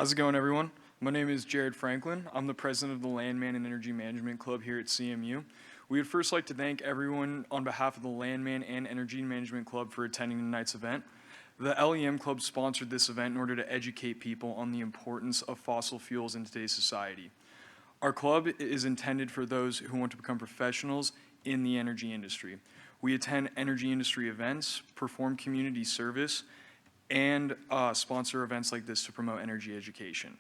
How's it going, everyone? My name is Jared Franklin. I'm the president of the Landman and Energy Management Club here at CMU. We would first like to thank everyone on behalf of the Landman and Energy Management Club for attending tonight's event. The LEM Club sponsored this event in order to educate people on the importance of fossil fuels in today's society. Our club is intended for those who want to become professionals in the energy industry. We attend energy industry events, perform community service, and sponsor events like this to promote energy education.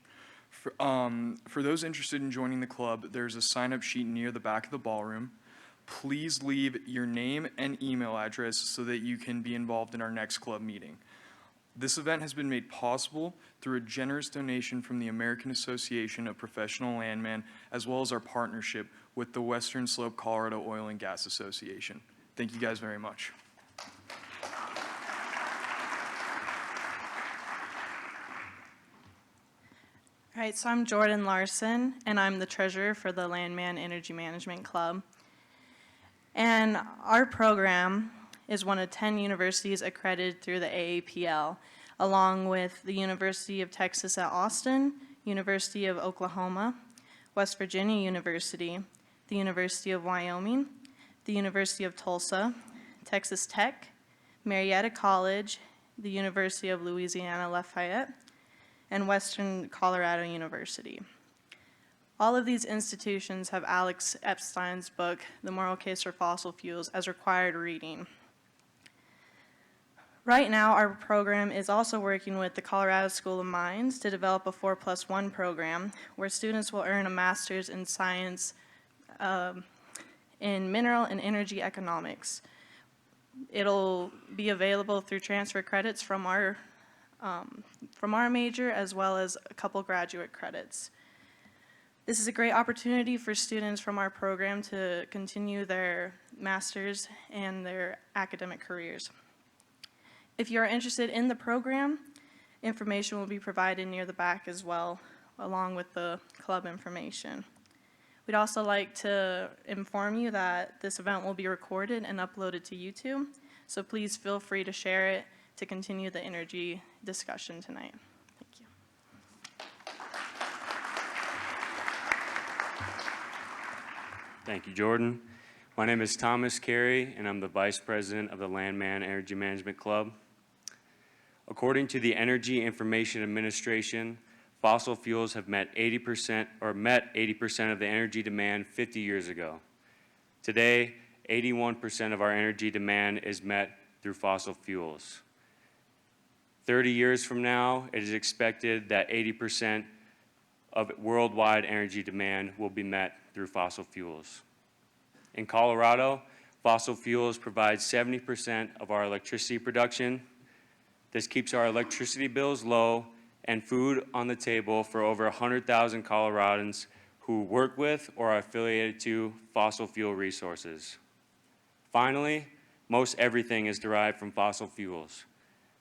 For those interested in joining the club, there's a sign-up sheet near the back of the ballroom. Please leave your name and email address so that you can be involved in our next club meeting. This event has been made possible through a generous donation from the American Association of Professional Landmen, as well as our partnership with the Western Slope Colorado Oil and Gas Association. Thank you guys very much. All right, so I'm Jordan Larson, and I'm the treasurer for the Landman Energy Management Club. And our program is one of 10 universities accredited through the AAPL, along with the University of Texas at Austin, University of Oklahoma, West Virginia University, the University of Wyoming, the University of Tulsa, Texas Tech, Marietta College, the University of Louisiana Lafayette, and Western Colorado University. All of these institutions have Alex Epstein's book, The Moral Case for Fossil Fuels, as required reading. Right now, our program is also working with the Colorado School of Mines to develop a 4+1 program where students will earn a master's in science in mineral and energy economics. It'll be available through transfer credits from our major, as well as a couple graduate credits. This is a great opportunity for students from our program to continue their master's and their academic careers. If you are interested in the program, information will be provided near the back as well, along with the club information. We'd also like to inform you that this event will be recorded and uploaded to YouTube, so please feel free to share it to continue the energy discussion tonight. Thank you. Thank you, Jordan. My name is Thomas Carey, and I'm the Vice President of the Landman Energy Management Club. According to the Energy Information Administration, fossil fuels have met 80% of the energy demand 50 years ago. Today, 81% of our energy demand is met through fossil fuels. 30 years from now, it is expected that 80% of worldwide energy demand will be met through fossil fuels. In Colorado, fossil fuels provide 70% of our electricity production. This keeps our electricity bills low and food on the table for over 100,000 Coloradans who work with or are affiliated to fossil fuel resources. Finally, most everything is derived from fossil fuels,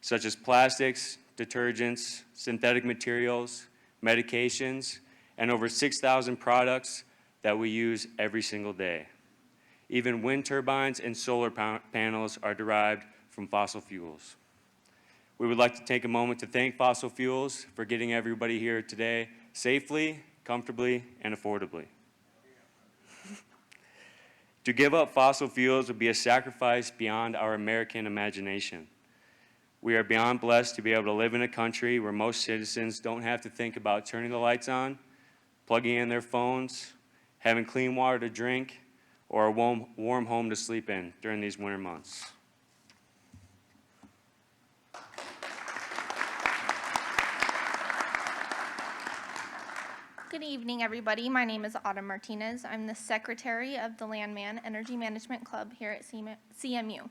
such as plastics, detergents, synthetic materials, medications, and over 6,000 products that we use every single day. Even wind turbines and solar panels are derived from fossil fuels. We would like to take a moment to thank fossil fuels for getting everybody here today safely, comfortably, and affordably. To give up fossil fuels would be a sacrifice beyond our American imagination. We are beyond blessed to be able to live in a country where most citizens don't have to think about turning the lights on, plugging in their phones, having clean water to drink, or a warm home to sleep in during these winter months. Good evening, everybody. My name is Autumn Martinez. I'm the secretary of the Landman Energy Management Club here at CMU.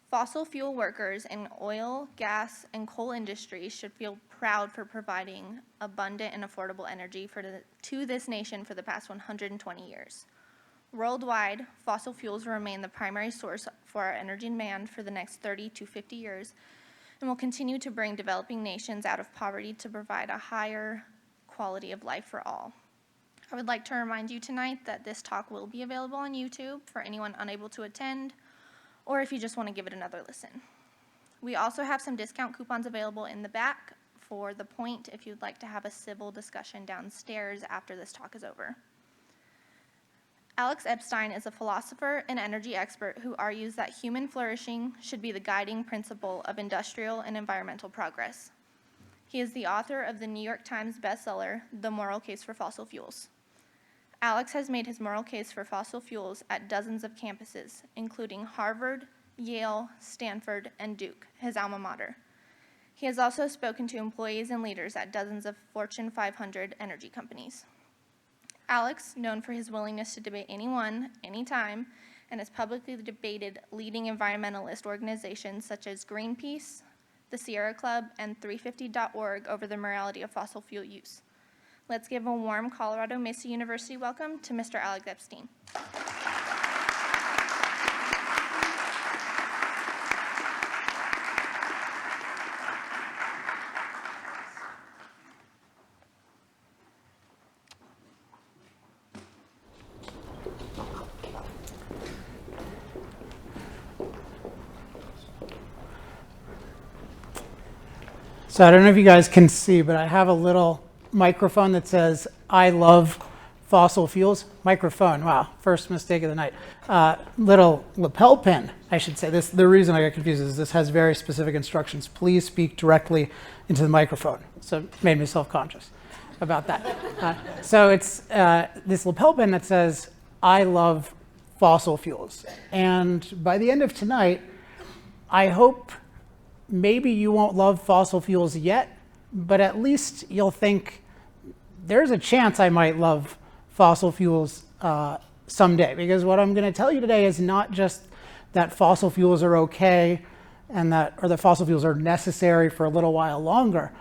Fossil fuel workers in oil, gas, and coal industries should feel proud for providing abundant and affordable energy to this nation for the past 120 years. Worldwide, fossil fuels will remain the primary source for our energy demand for the next 30 to 50 years and will continue to bring developing nations out of poverty to provide a higher quality of life for all. I would like to remind you tonight that this talk will be available on YouTube for anyone unable to attend, or if you just want to give it another listen. We also have some discount coupons available in the back for the point if you'd like to have a civil discussion downstairs after this talk is over. Alex Epstein is a philosopher and energy expert who argues that human flourishing should be the guiding principle of industrial and environmental progress. He is the author of the New York Times bestseller, The Moral Case for Fossil Fuels. Alex has made his moral case for fossil fuels at dozens of campuses, including Harvard, Yale, Stanford, and Duke, his alma mater. He has also spoken to employees and leaders at dozens of Fortune 500 energy companies. Alex, known for his willingness to debate anyone, anytime, and has publicly debated leading environmentalist organizations such as Greenpeace, the Sierra Club, and 350.org over the morality of fossil fuel use. Let's give a warm Colorado Mesa University welcome to Mr. Alex Epstein. So I don't know if you guys can see, but I have a little microphone that says, "I love fossil fuels." Microphone, wow, first mistake of the night. Little lapel pin, I should say. The reason I got confused is this has very specific instructions. Please speak directly into the microphone. So it made me self-conscious about that. So it's this lapel pin that says, "I love fossil fuels." And by the end of tonight, I hope maybe you won't love fossil fuels yet, but at least you'll think there's a chance I might love fossil fuels someday. Because what I'm going to tell you today is not just that fossil fuels are okay and that fossil fuels are necessary for a little while longer.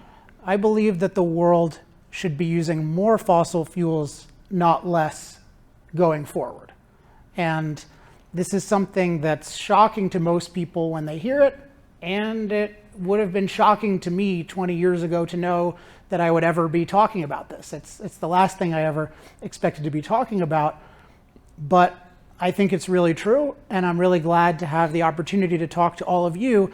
I believe that the world should be using more fossil fuels, not less, going forward. And this is something that's shocking to most people when they hear it. And it would have been shocking to me 20 years ago to know that I would ever be talking about this. It's the last thing I ever expected to be talking about. But I think it's really true, and I'm really glad to have the opportunity to talk to all of you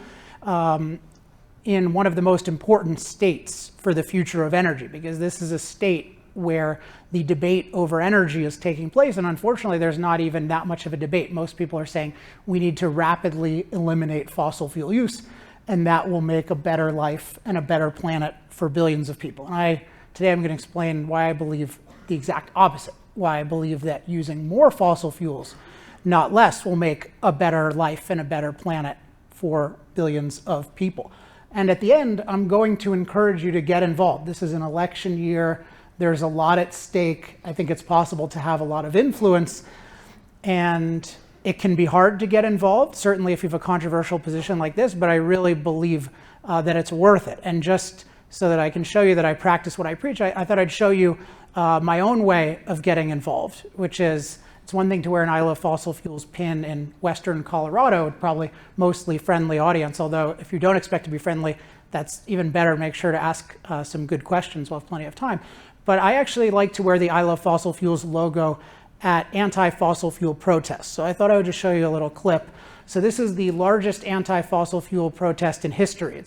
in one of the most important states for the future of energy, because this is a state where the debate over energy is taking place, and unfortunately there's not even that much of a debate. Most people are saying we need to rapidly eliminate fossil fuel use, and that will make a better life and a better planet for billions of people. And today I'm going to explain why I believe the exact opposite, why I believe that using more fossil fuels, not less, will make a better life and a better planet for billions of people. And at the end, I'm going to encourage you to get involved. This is an election year. There's a lot at stake. I think it's possible to have a lot of influence, and it can be hard to get involved, certainly if you have a controversial position like this, but I really believe that it's worth it. And just so that I can show you that I practice what I preach, I thought I'd show you my own way of getting involved, which is, it's one thing to wear an I Love Fossil Fuels pin in Western Colorado, probably mostly friendly audience, although if you don't expect to be friendly, that's even better. Make sure to ask some good questions. We'll have plenty of time. But I actually like to wear the I Love Fossil Fuels logo at anti-fossil fuel protests. So I thought I would just show you a little clip. So this is the largest anti-fossil fuel protest in history. It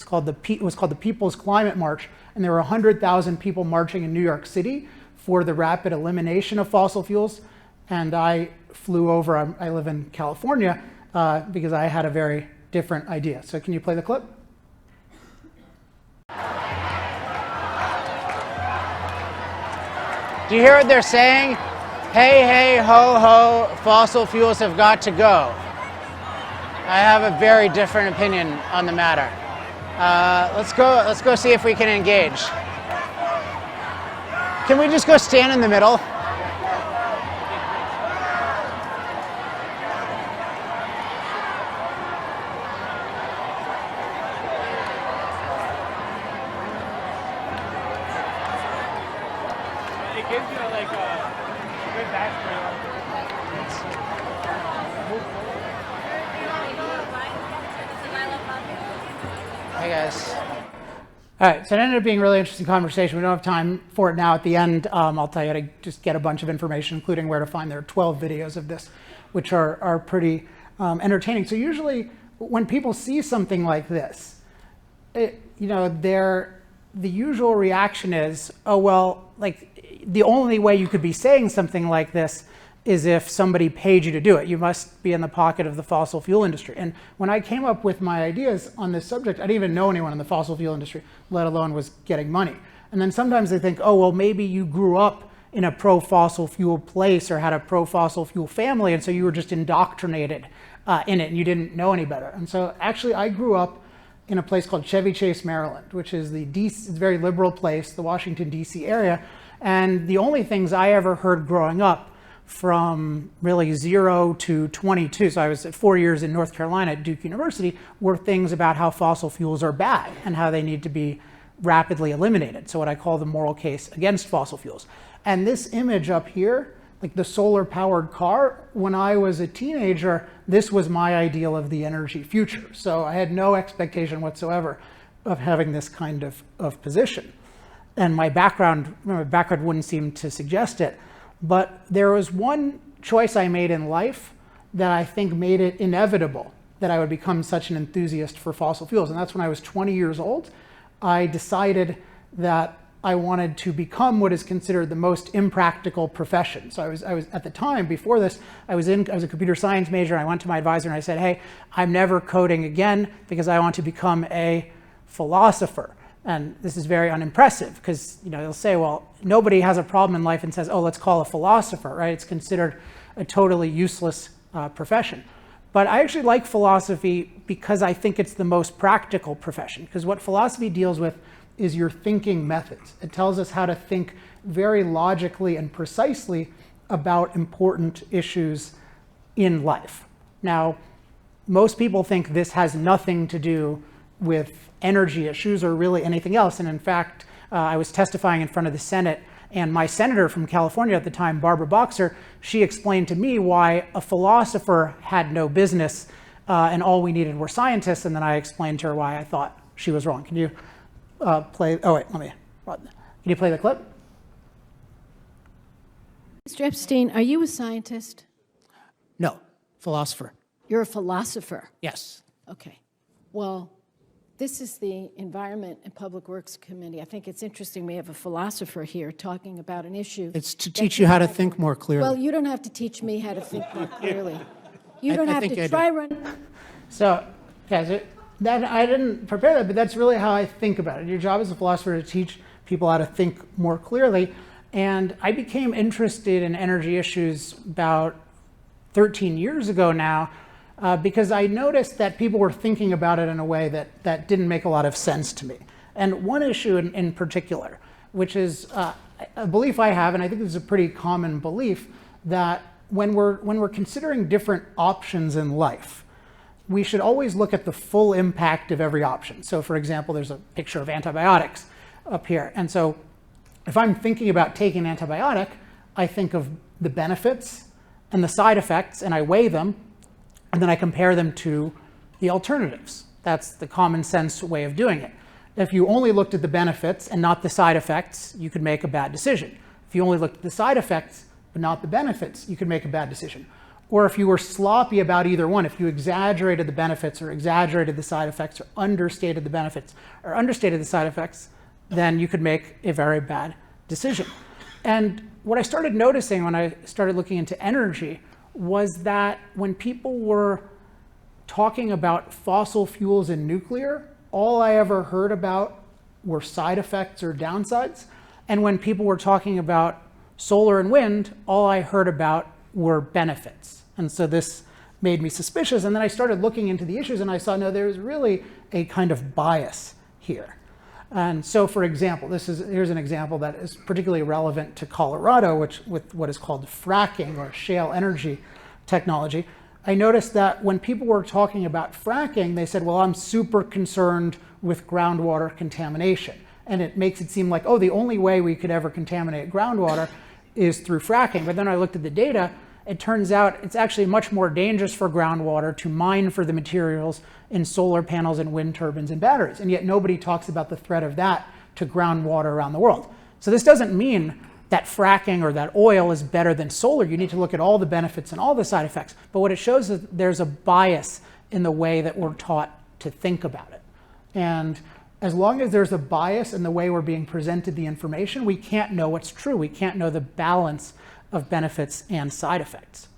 was called the People's Climate March, and there were 100,000 people marching in New York City for the rapid elimination of fossil fuels. And I flew over, I live in California, because I had a very different idea. So can you play the clip? Do you hear what they're saying? Hey, hey, ho, ho, fossil fuels have got to go. I have a very different opinion on the matter. Let's go see if we can engage. Can we just go stand in the middle? It gives you like a good background. Hey guys. All right, so it ended up being a really interesting conversation. We don't have time for it now. At the end, I'll tell you how to just get a bunch of information, including where to find. There are 12 videos of this, which are pretty entertaining. So usually when people see something like this, they're the usual reaction is, oh, well, like the only way you could be saying something like this is if somebody paid you to do it. You must be in the pocket of the fossil fuel industry. And when I came up with my ideas on this subject, I didn't even know anyone in the fossil fuel industry, let alone was getting money. And then sometimes they think, oh, well, maybe you grew up in a pro-fossil fuel place or had a pro-fossil fuel family, and so you were just indoctrinated in it and you didn't know any better. And so actually I grew up in a place called Chevy Chase, Maryland, which is it's a very liberal place, the Washington, D.C. area. And the only things I ever heard growing up from really 0 to 22, so I was 4 years in North Carolina at Duke University, were things about how fossil fuels are bad and how they need to be rapidly eliminated. So what I call the moral case against fossil fuels. And this image up here, like the solar powered car, when I was a teenager, this was my ideal of the energy future. So I had no expectation whatsoever of having this kind of position. And my background wouldn't seem to suggest it. But there was one choice I made in life that I think made it inevitable that I would become such an enthusiast for fossil fuels. And that's when I was 20 years old. I decided that I wanted to become what is considered the most impractical profession. So I was at the time, before this, I was a computer science major. And I went to my advisor and I said, hey, I'm never coding again because I want to become a philosopher. And this is very unimpressive because, you know, they'll say, well, nobody has a problem in life and says, oh, let's call a philosopher, right? It's considered a totally useless profession. But I actually like philosophy because I think it's the most practical profession, because what philosophy deals with is your thinking methods. It tells us how to think very logically and precisely about important issues in life. Now, most people think this has nothing to do with energy issues or really anything else. And in fact, I was testifying in front of the Senate, and my senator from California at the time, Barbara Boxer, she explained to me why a philosopher had no business and all we needed were scientists. And then I explained to her why I thought she was wrong. Can you play? Oh, wait, can you play the clip? Mr. Epstein, are you a scientist? No, philosopher. You're a philosopher. Yes. Okay. Well, this is the Environment and Public Works Committee. I think it's interesting we have a philosopher here talking about an issue. It's to teach you how to think more clearly. Well, you don't have to teach me how to think more clearly. You don't have think to I try do. run. So, okay, that I didn't prepare that, but that's really how I think about it. Your job as a philosopher to teach people how to think more clearly. And I became interested in energy issues about 13 years ago now, because I noticed that people were thinking about it in a way that didn't make a lot of sense to me. And one issue in particular, which is a belief I have, and I think this is a pretty common belief, that when we're considering different options in life, we should always look at the full impact of every option. So for example, there's a picture of antibiotics up here. And so if I'm thinking about taking an antibiotic, I think of the benefits and the side effects, and I weigh them, and then I compare them to the alternatives. That's the common sense way of doing it. If you only looked at the benefits and not the side effects, you could make a bad decision. If you only looked at the side effects but not the benefits, you could make a bad decision. Or if you were sloppy about either one, if you exaggerated the benefits or exaggerated the side effects or understated the benefits or understated the side effects, then you could make a very bad decision. And what I started noticing when I started looking into energy was that when people were talking about fossil fuels and nuclear, all I ever heard about were side effects or downsides. And when people were talking about solar and wind, all I heard about were benefits. And so this made me suspicious. And then I started looking into the issues and I saw, no, there's really a kind of bias here. And so, for example, here's an example that is particularly relevant to Colorado, with what is called fracking or shale energy technology. I noticed that when people were talking about fracking, they said, well, I'm super concerned with groundwater contamination. And it makes it seem like, oh, the only way we could ever contaminate groundwater is through fracking. But then I looked at the data. It turns out it's actually much more dangerous for groundwater to mine for the materials in solar panels and wind turbines and batteries. And yet nobody talks about the threat of that to groundwater around the world. So this doesn't mean that fracking or that oil is better than solar. You need to look at all the benefits and all the side effects. But what it shows is there's a bias in the way that we're taught to think about it. And as long as there's a bias in the way we're being presented the information, we can't know what's true. We can't know the balance of benefits and side effects.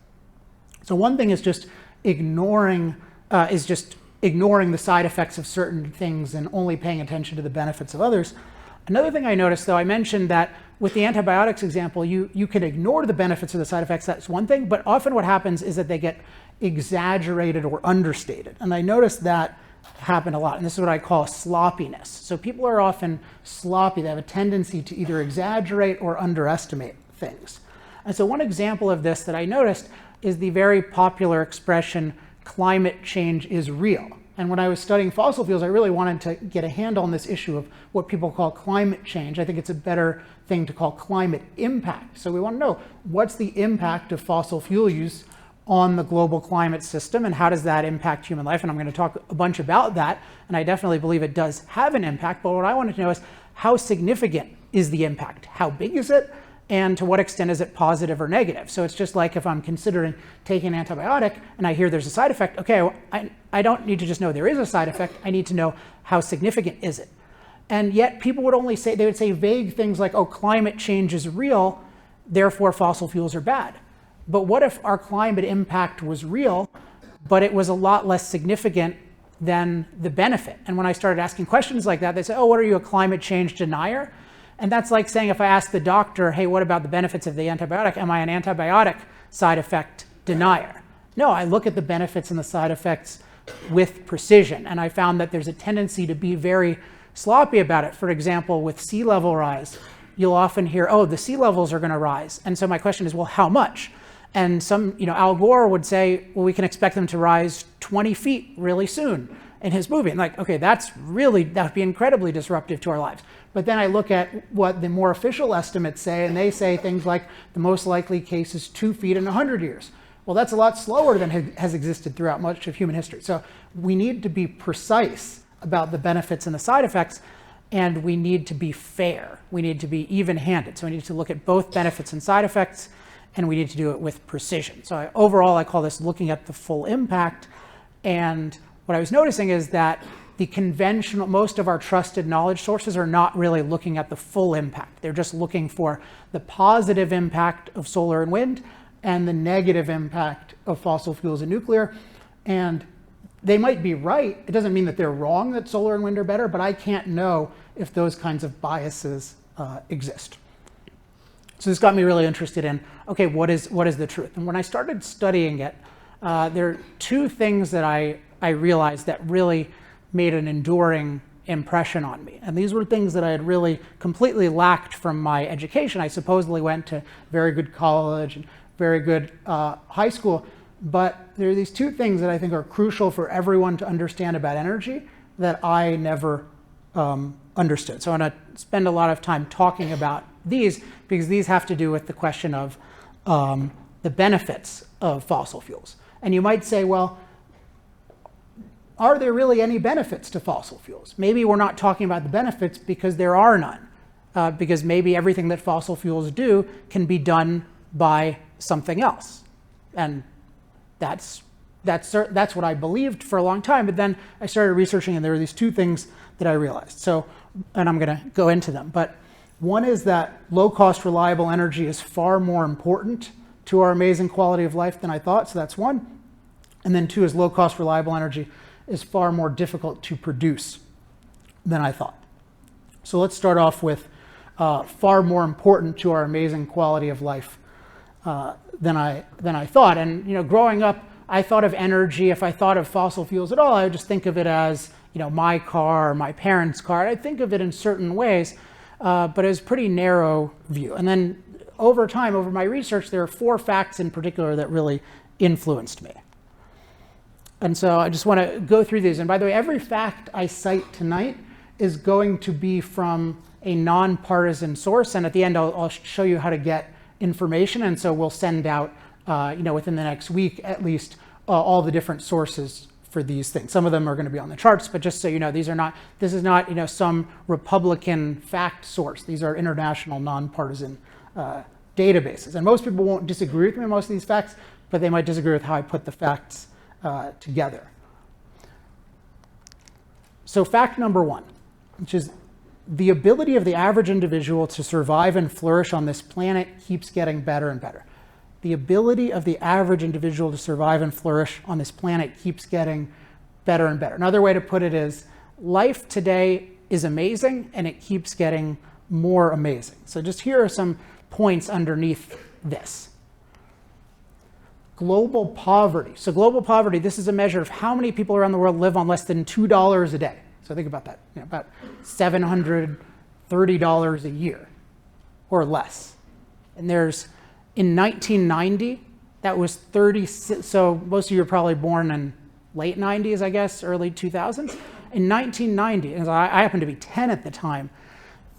So one thing is just ignoring the side effects of certain things and only paying attention to the benefits of others. Another thing I noticed, though, I mentioned that with the antibiotics example, you can ignore the benefits or the side effects, that's one thing, but often what happens is that they get exaggerated or understated. And I noticed that happen a lot, and this is what I call sloppiness. So people are often sloppy. They have a tendency to either exaggerate or underestimate things. And so one example of this that I noticed is the very popular expression, climate change is real. And when I was studying fossil fuels, I really wanted to get a handle on this issue of what people call climate change. I think it's a better thing to call climate impact. So we want to know, what's the impact of fossil fuel use on the global climate system, and how does that impact human life? And I'm going to talk a bunch about that, and I definitely believe it does have an impact, but what I wanted to know is, how significant is the impact? How big is it? And to what extent is it positive or negative? So it's just like if I'm considering taking an antibiotic and I hear there's a side effect, okay, well, I don't need to just know there is a side effect, I need to know how significant is it. And yet people would only say, they would say vague things like, oh, climate change is real, therefore fossil fuels are bad. But what if our climate impact was real, but it was a lot less significant than the benefit? And when I started asking questions like that, they say, oh, what are you, a climate change denier? And that's like saying, if I ask the doctor, hey, what about the benefits of the antibiotic? Am I an antibiotic side effect denier? No, I look at the benefits and the side effects with precision. And I found that there's a tendency to be very sloppy about it. For example, with sea level rise, you'll often hear, oh, the sea levels are going to rise. And so my question is, well, how much? And some, Al Gore would say, well, we can expect them to rise 20 feet really soon in his movie. And like, okay, that would be incredibly disruptive to our lives. But then I look at what the more official estimates say, and they say things like the most likely case is 2 feet in 100 years. Well, that's a lot slower than has existed throughout much of human history. So we need to be precise about the benefits and the side effects, and we need to be fair. We need to be even-handed. So we need to look at both benefits and side effects, and we need to do it with precision. So overall, I call this looking at the full impact. And what I was noticing is that the conventional, most of our trusted knowledge sources are not really looking at the full impact. They're just looking for the positive impact of solar and wind and the negative impact of fossil fuels and nuclear. And they might be right. It doesn't mean that they're wrong that solar and wind are better, but I can't know if those kinds of biases exist. So this got me really interested in, okay, what is the truth? And when I started studying it, there are two things that I realized that really made an enduring impression on me. And these were things that I had really completely lacked from my education. I supposedly went to very good college and very good high school, but there are these two things that I think are crucial for everyone to understand about energy that I never understood. So I'm going to spend a lot of time talking about these because these have to do with the question of the benefits of fossil fuels. And you might say, well, are there really any benefits to fossil fuels? Maybe we're not talking about the benefits because there are none. Because maybe everything that fossil fuels do can be done by something else. And that's what I believed for a long time. But then I started researching, and there were these two things that I realized. So, and I'm going to go into them. But one is that low-cost, reliable energy is far more important to our amazing quality of life than I thought. So that's one. And then two is low-cost, reliable energy is far more difficult to produce than I thought. So let's start off with far more important to our amazing quality of life than I thought. And growing up, I thought of energy. If I thought of fossil fuels at all, I would just think of it as my car or my parents' car. I'd think of it in certain ways, but it was a pretty narrow view. And then over time, over my research, there are 4 facts in particular that really influenced me. And so I just want to go through these. And by the way, every fact I cite tonight is going to be from a nonpartisan source. And at the end, I'll show you how to get information. And so we'll send out, within the next week at least, all the different sources for these things. Some of them are going to be on the charts, but just so you know, this is not some Republican fact source. These are international nonpartisan databases. And most people won't disagree with me on most of these facts, but they might disagree with how I put the facts together. So fact number 1, which is the ability of the average individual to survive and flourish on this planet keeps getting better and better. The ability of the average individual to survive and flourish on this planet keeps getting better and better. Another way to put it is life today is amazing and it keeps getting more amazing. So just here are some points underneath this. Global poverty. So global poverty, this is a measure of how many people around the world live on less than $2 a day. So think about that, about $730 a year or less. And there's, in 1990, that was 36, so most of you are probably born in late 90s, I guess, early 2000s. In 1990, and I happened to be 10 at the time,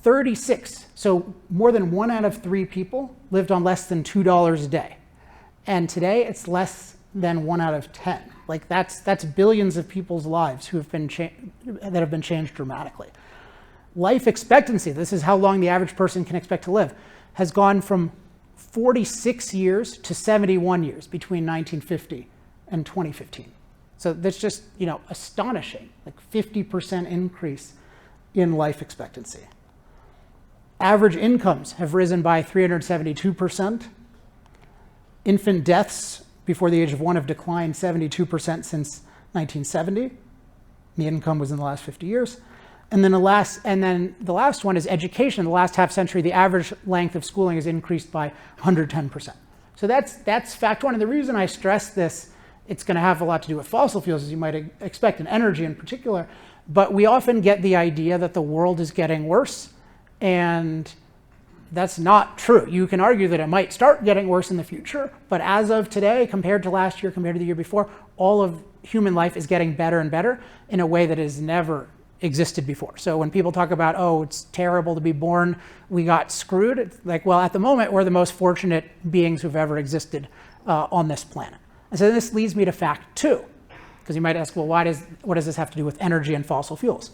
36, so more than 1 out of 3 people lived on less than $2 a day. And today it's less than 1 out of 10. Like that's billions of people's lives who have been that have been changed dramatically. Life expectancy, this is how long the average person can expect to live, has gone from 46 years to 71 years between 1950 and 2015. So that's just, astonishing, like 50% increase in life expectancy. Average incomes have risen by 372%. Infant deaths before the age of 1 have declined 72% since 1970. The income was in the last 50 years. And then the last one is education. In the last half century, the average length of schooling has increased by 110%. So that's fact one. And the reason I stress this, it's going to have a lot to do with fossil fuels, as you might expect, and energy in particular. But we often get the idea that the world is getting worse, and that's not true. You can argue that it might start getting worse in the future, but as of today, compared to last year, compared to the year before, all of human life is getting better and better in a way that has never existed before. So when people talk about, oh, it's terrible to be born, we got screwed, it's like, well, at the moment, we're the most fortunate beings who've ever existed on this planet. And so this leads me to fact 2, because you might ask, well, what does this have to do with energy and fossil fuels?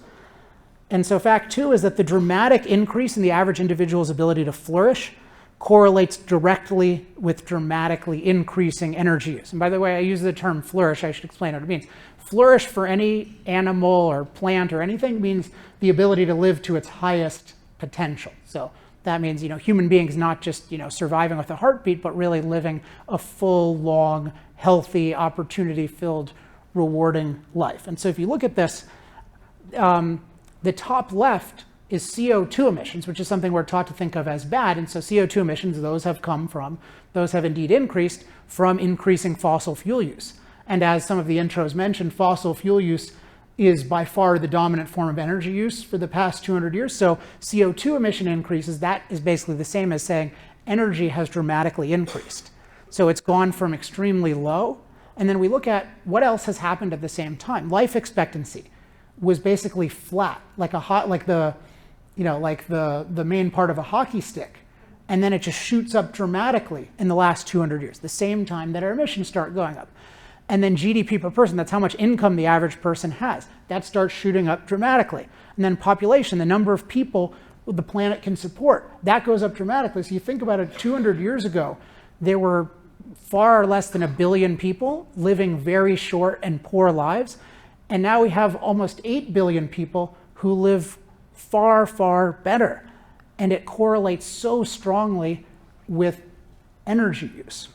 And so fact 2 is that the dramatic increase in the average individual's ability to flourish correlates directly with dramatically increasing energy use. And by the way, I use the term flourish, I should explain what it means. Flourish for any animal or plant or anything means the ability to live to its highest potential. So that means, human beings not just, surviving with a heartbeat, but really living a full, long, healthy, opportunity-filled, rewarding life. And so if you look at this, the top left is CO2 emissions, which is something we're taught to think of as bad. And so CO2 emissions, those have indeed increased from increasing fossil fuel use. And as some of the intros mentioned, fossil fuel use is by far the dominant form of energy use for the past 200 years. So CO2 emission increases, that is basically the same as saying energy has dramatically increased. So it's gone from extremely low. And then we look at what else has happened at the same time. Life expectancy was basically flat, like the main part of a hockey stick. And then it just shoots up dramatically in the last 200 years, the same time that our emissions start going up. And then GDP per person, that's how much income the average person has. That starts shooting up dramatically. And then population, the number of people the planet can support, that goes up dramatically. So you think about it, 200 years ago, there were far less than 1 billion people living very short and poor lives. And now we have almost 8 billion people who live far, far better. And it correlates so strongly with energy use.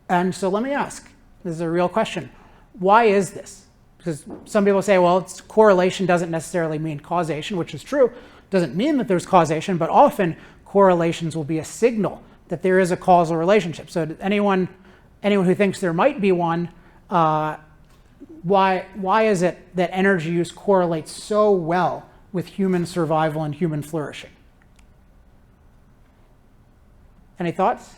And so let me ask, this is a real question, why is this? Because some people say, well, correlation doesn't necessarily mean causation, which is true. Doesn't mean that there's causation, but often correlations will be a signal that there is a causal relationship. So anyone who thinks there might be one, why is it that energy use correlates so well with human survival and human flourishing? Any thoughts?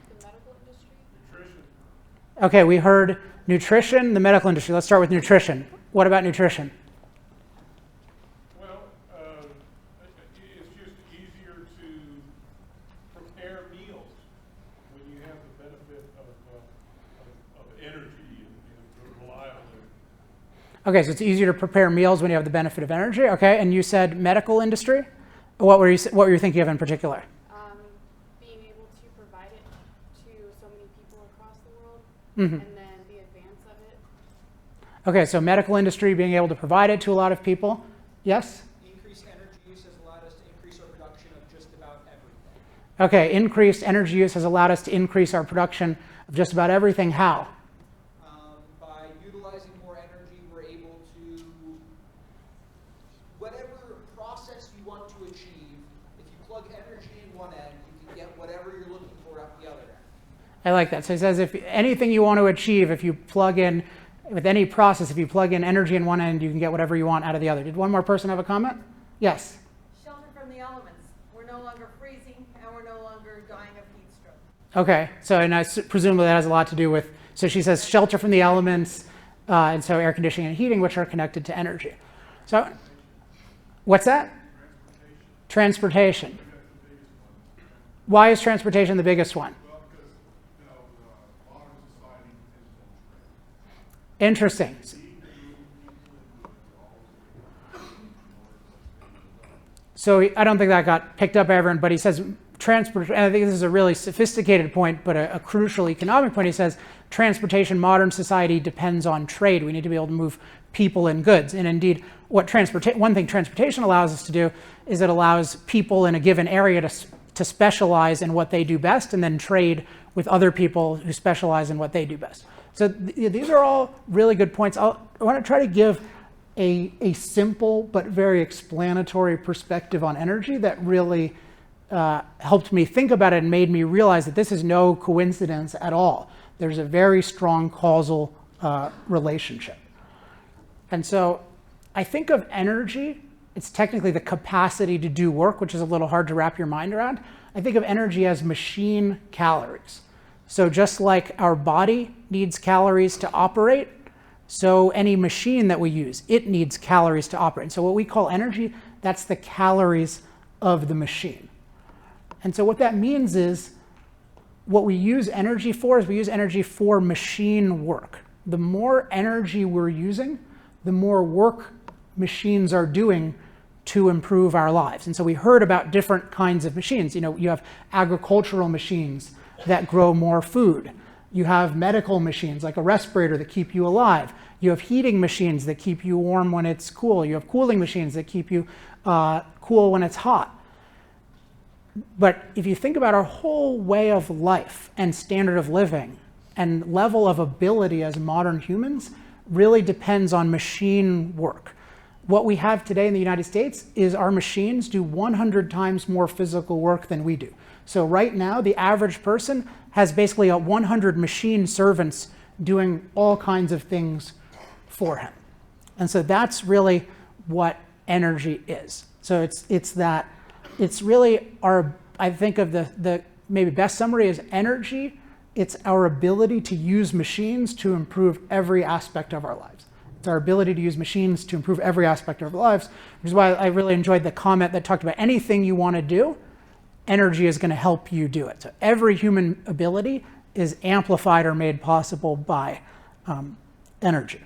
The medical industry? Nutrition. Okay, we heard nutrition, the medical industry. Let's start with nutrition. What about nutrition? Well, it's just easier to prepare meals when you have the benefit of energy and reliable energy. Okay, so it's easier to prepare meals when you have the benefit of energy. Okay, and you said medical industry. What were you thinking of in particular? Being able to provide it to so many people across the world, Mm-hmm. and then the advance of it. Okay, so medical industry being able to provide it to a lot of people. Yes? Increased energy use has allowed us to increase our production of just about everything. Okay, increased energy use has allowed us to increase our production of just about everything. How? By utilizing more energy, we're able to, whatever process you want to achieve, if you plug energy in one end, you can get whatever you're looking for at the other end. I like that. So he says if anything you want to achieve, if you plug in, with any process, if you plug in energy in one end, you can get whatever you want out of the other. Did one more person have a comment? Yes? Shelter from the elements. We're no longer freezing, and we're no longer dying of heat stroke. Okay, so and presumably that has a lot to do with, so she says shelter from the elements, and so air conditioning and heating, which are connected to energy. So, what's that? Transportation. Why is transportation the biggest one? Interesting. So I don't think that got picked up by everyone, but he says and I think this is a really sophisticated point, but a crucial economic point. He says transportation, modern society depends on trade. We need to be able to move people and goods. And indeed, one thing transportation allows us to do is it allows people in a given area to specialize in what they do best and then trade with other people who specialize in what they do best. So these are all really good points. I want to try to give a simple but very explanatory perspective on energy that really helped me think about it and made me realize that this is no coincidence at all. There's a very strong causal relationship. And so I think of energy, it's technically the capacity to do work, which is a little hard to wrap your mind around. I think of energy as machine calories. So just like our body needs calories to operate, so any machine that we use, it needs calories to operate. And so what we call energy, that's the calories of the machine. And so what that means is what we use energy for is we use energy for machine work. The more energy we're using, the more work machines are doing to improve our lives. And so we heard about different kinds of machines. You know, you have agricultural machines that grow more food. You have medical machines like a respirator that keep you alive. You have heating machines that keep you warm when it's cool. You have cooling machines that keep you cool when it's hot. But if you think about our whole way of life and standard of living and level of ability as modern humans really depends on machine work. What we have today in the United States is our machines do 100 times more physical work than we do. So right now, the average person has basically 100 machine servants doing all kinds of things for him. And so that's really what energy is. So it's really our, I think of the maybe best summary is energy. It's our ability to use machines to improve every aspect of our lives. It's our ability to use machines to improve every aspect of our lives, which is why I really enjoyed the comment that talked about anything you want to do, energy is going to help you do it. So every human ability is amplified or made possible by energy.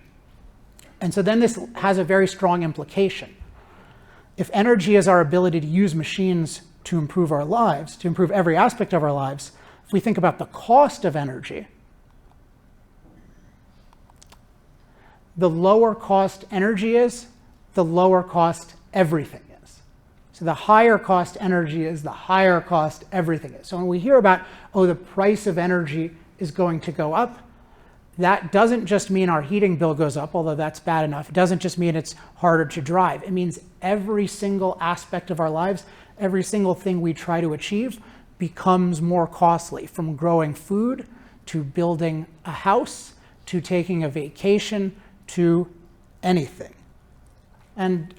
And so then this has a very strong implication. If energy is our ability to use machines to improve our lives, to improve every aspect of our lives, if we think about the cost of energy, the lower cost energy is, the lower cost everything is. So the higher cost energy is, the higher cost everything is. So when we hear about, oh, the price of energy is going to go up, that doesn't just mean our heating bill goes up, although that's bad enough. It doesn't just mean it's harder to drive. It means every single aspect of our lives, every single thing we try to achieve becomes more costly, from growing food to building a house to taking a vacation to anything. And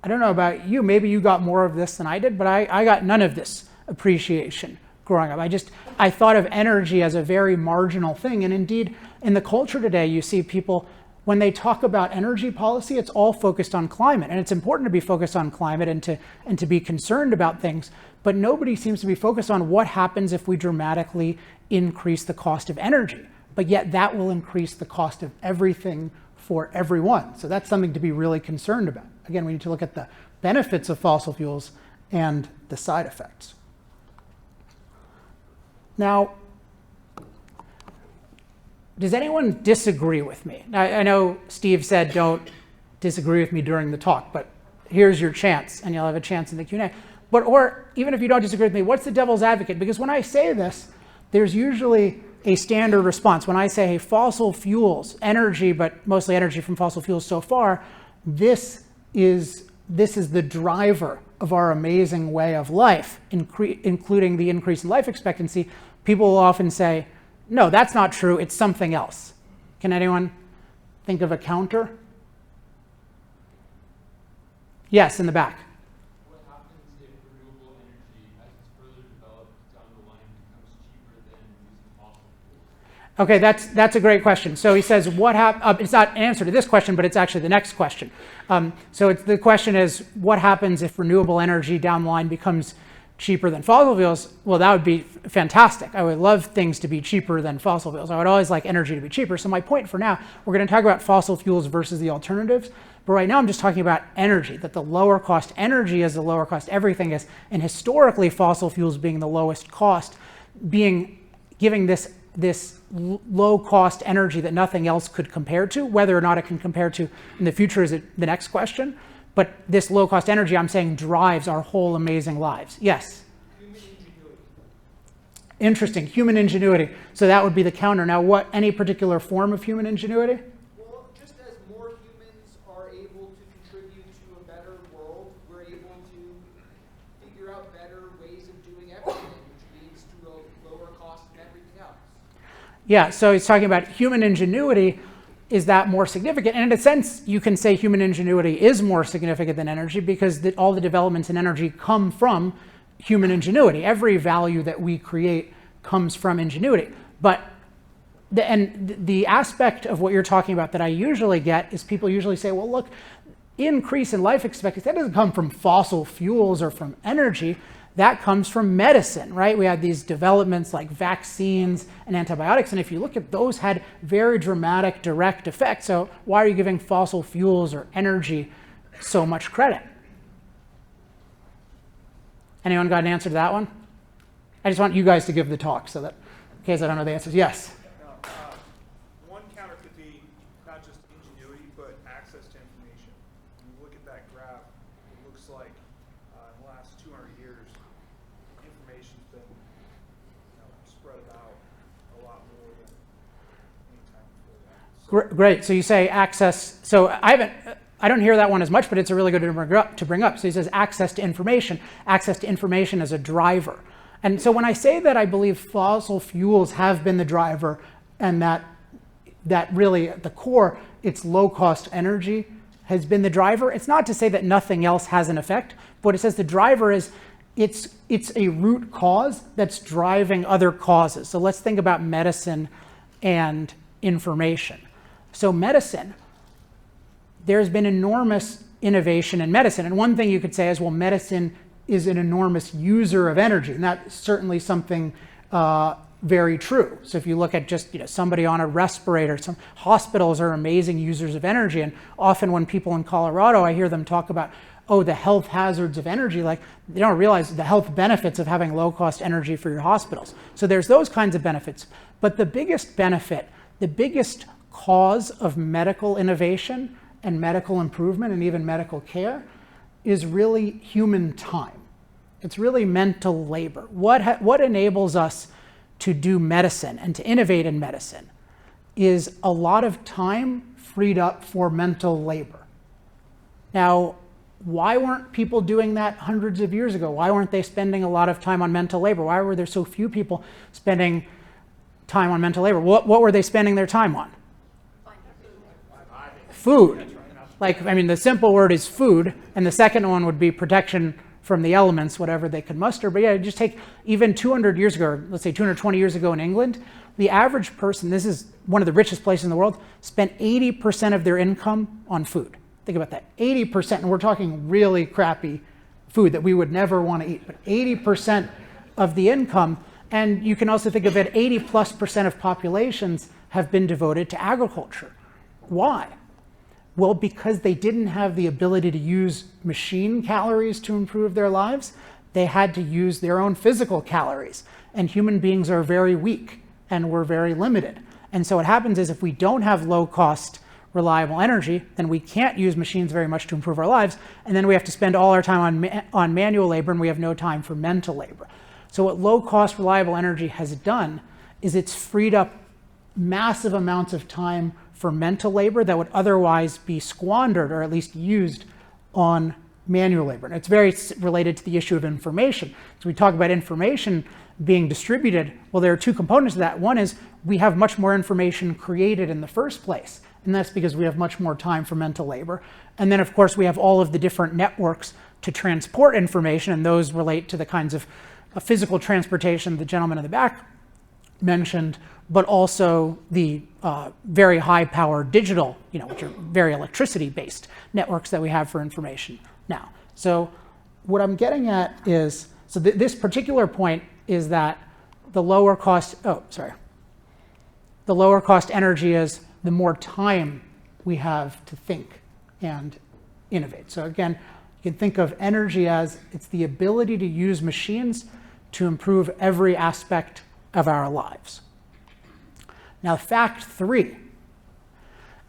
I don't know about you, maybe you got more of this than I did, but I got none of this appreciation growing up. I thought of energy as a very marginal thing. And indeed, in the culture today, you see people, when they talk about energy policy, it's all focused on climate. And it's important to be focused on climate and to be concerned about things, but nobody seems to be focused on what happens if we dramatically increase the cost of energy. But yet that will increase the cost of everything for everyone. So that's something to be really concerned about. Again, we need to look at the benefits of fossil fuels and the side effects. Now, Does anyone disagree with me? Now, I know Steve said don't disagree with me during the talk, but here's your chance, and you'll have a chance in the Q&A. Or even if you don't disagree with me, what's the devil's advocate? Because when I say this, there's usually a standard response. When I say, hey, fossil fuels, energy, but mostly energy from fossil fuels so far, this is the driver of our amazing way of life, including the increase in life expectancy. People will often say, no, that's not true, it's something else. Can anyone think of a counter? Yes, in the back. What happens if renewable energy, as it's further developed down the line, becomes cheaper than using fossil fuels? Okay, that's a great question. So he says, it's not an answer to this question, but it's actually the next question. The question is, what happens if renewable energy down the line becomes cheaper than fossil fuels? Well, that would be fantastic. I would love things to be cheaper than fossil fuels. I would always like energy to be cheaper. So my point for now, we're going to talk about fossil fuels versus the alternatives. But right now I'm just talking about energy, that the lower cost energy is the lower cost everything is. And historically, fossil fuels being the lowest cost, giving this low cost energy that nothing else could compare to. Whether or not it can compare to in the future is the next question. But this low cost energy, I'm saying, drives our whole amazing lives. Yes? Human ingenuity. Interesting, human ingenuity. So that would be the counter. Now, any particular form of human ingenuity? Well, just as more humans are able to contribute to a better world, we're able to figure out better ways of doing everything, which leads to a lower cost and everything else. Yeah, so he's talking about human ingenuity. Is that more significant? And in a sense, you can say human ingenuity is more significant than energy because all the developments in energy come from human ingenuity. Every value that we create comes from ingenuity. But the aspect of what you're talking about that I usually get is people usually say, well, look, increase in life expectancy, that doesn't come from fossil fuels or from energy. That comes from medicine, right? We had these developments like vaccines and antibiotics, and if you look at those, had very dramatic direct effects. So why are you giving fossil fuels or energy so much credit? Anyone got an answer to that one? I just want you guys to give the talk so that, in case I don't know the answers. Yes? One counter could be not just ingenuity, but access to information. When you look at that graph, it looks like in the last 200 years, information's been spread about a lot more than any time before that. Great. So you say access. So I don't hear that one as much, but it's a really good to bring up. So he says access to information as a driver. And so when I say that I believe fossil fuels have been the driver and that really at the core, it's low cost energy has been the driver, it's not to say that nothing else has an effect, but it says the driver is it's a root cause that's driving other causes. So let's think about medicine and information. So medicine, there's been enormous innovation in medicine. And one thing you could say is, well, medicine is an enormous user of energy. And that's certainly something very true. So if you look at just somebody on a respirator, some hospitals are amazing users of energy. And often when people in Colorado, I hear them talk about, oh, the health hazards of energy, like they don't realize the health benefits of having low cost energy for your hospitals. So there's those kinds of benefits. But the biggest benefit, the biggest cause of medical innovation and medical improvement and even medical care is really human time. It's really mental labor. What enables us to do medicine and to innovate in medicine is a lot of time freed up for mental labor. Now, why weren't people doing that hundreds of years ago? Why weren't they spending a lot of time on mental labor? Why were there so few people spending time on mental labor? What were they spending their time on? Food. The simple word is food, and the second one would be protection from the elements, whatever they could muster. But yeah, just take even 200 years ago, or let's say 220 years ago in England, the average person, this is one of the richest places in the world, spent 80% of their income on food. Think about that, 80%, and we're talking really crappy food that we would never want to eat, but 80% of the income. And you can also think of it, 80+% of populations have been devoted to agriculture. Why? Well, because they didn't have the ability to use machine calories to improve their lives, they had to use their own physical calories. And human beings are very weak and we're very limited. And so what happens is if we don't have low-cost, reliable energy, then we can't use machines very much to improve our lives, and then we have to spend all our time on manual labor, and we have no time for mental labor. So what low-cost, reliable energy has done is it's freed up massive amounts of time for mental labor that would otherwise be squandered or at least used on manual labor. And it's very related to the issue of information. So we talk about information being distributed. Well, there are two components to that. One is we have much more information created in the first place, and that's because we have much more time for mental labor. And then, of course, we have all of the different networks to transport information, and those relate to the kinds of physical transportation the gentleman in the back mentioned, but also the very high-powered digital, which are very electricity-based networks that we have for information now. So what I'm getting at is, so this particular point is that the lower cost, the lower cost energy is the more time we have to think and innovate. So again, you can think of energy as it's the ability to use machines to improve every aspect of our lives. Now, fact 3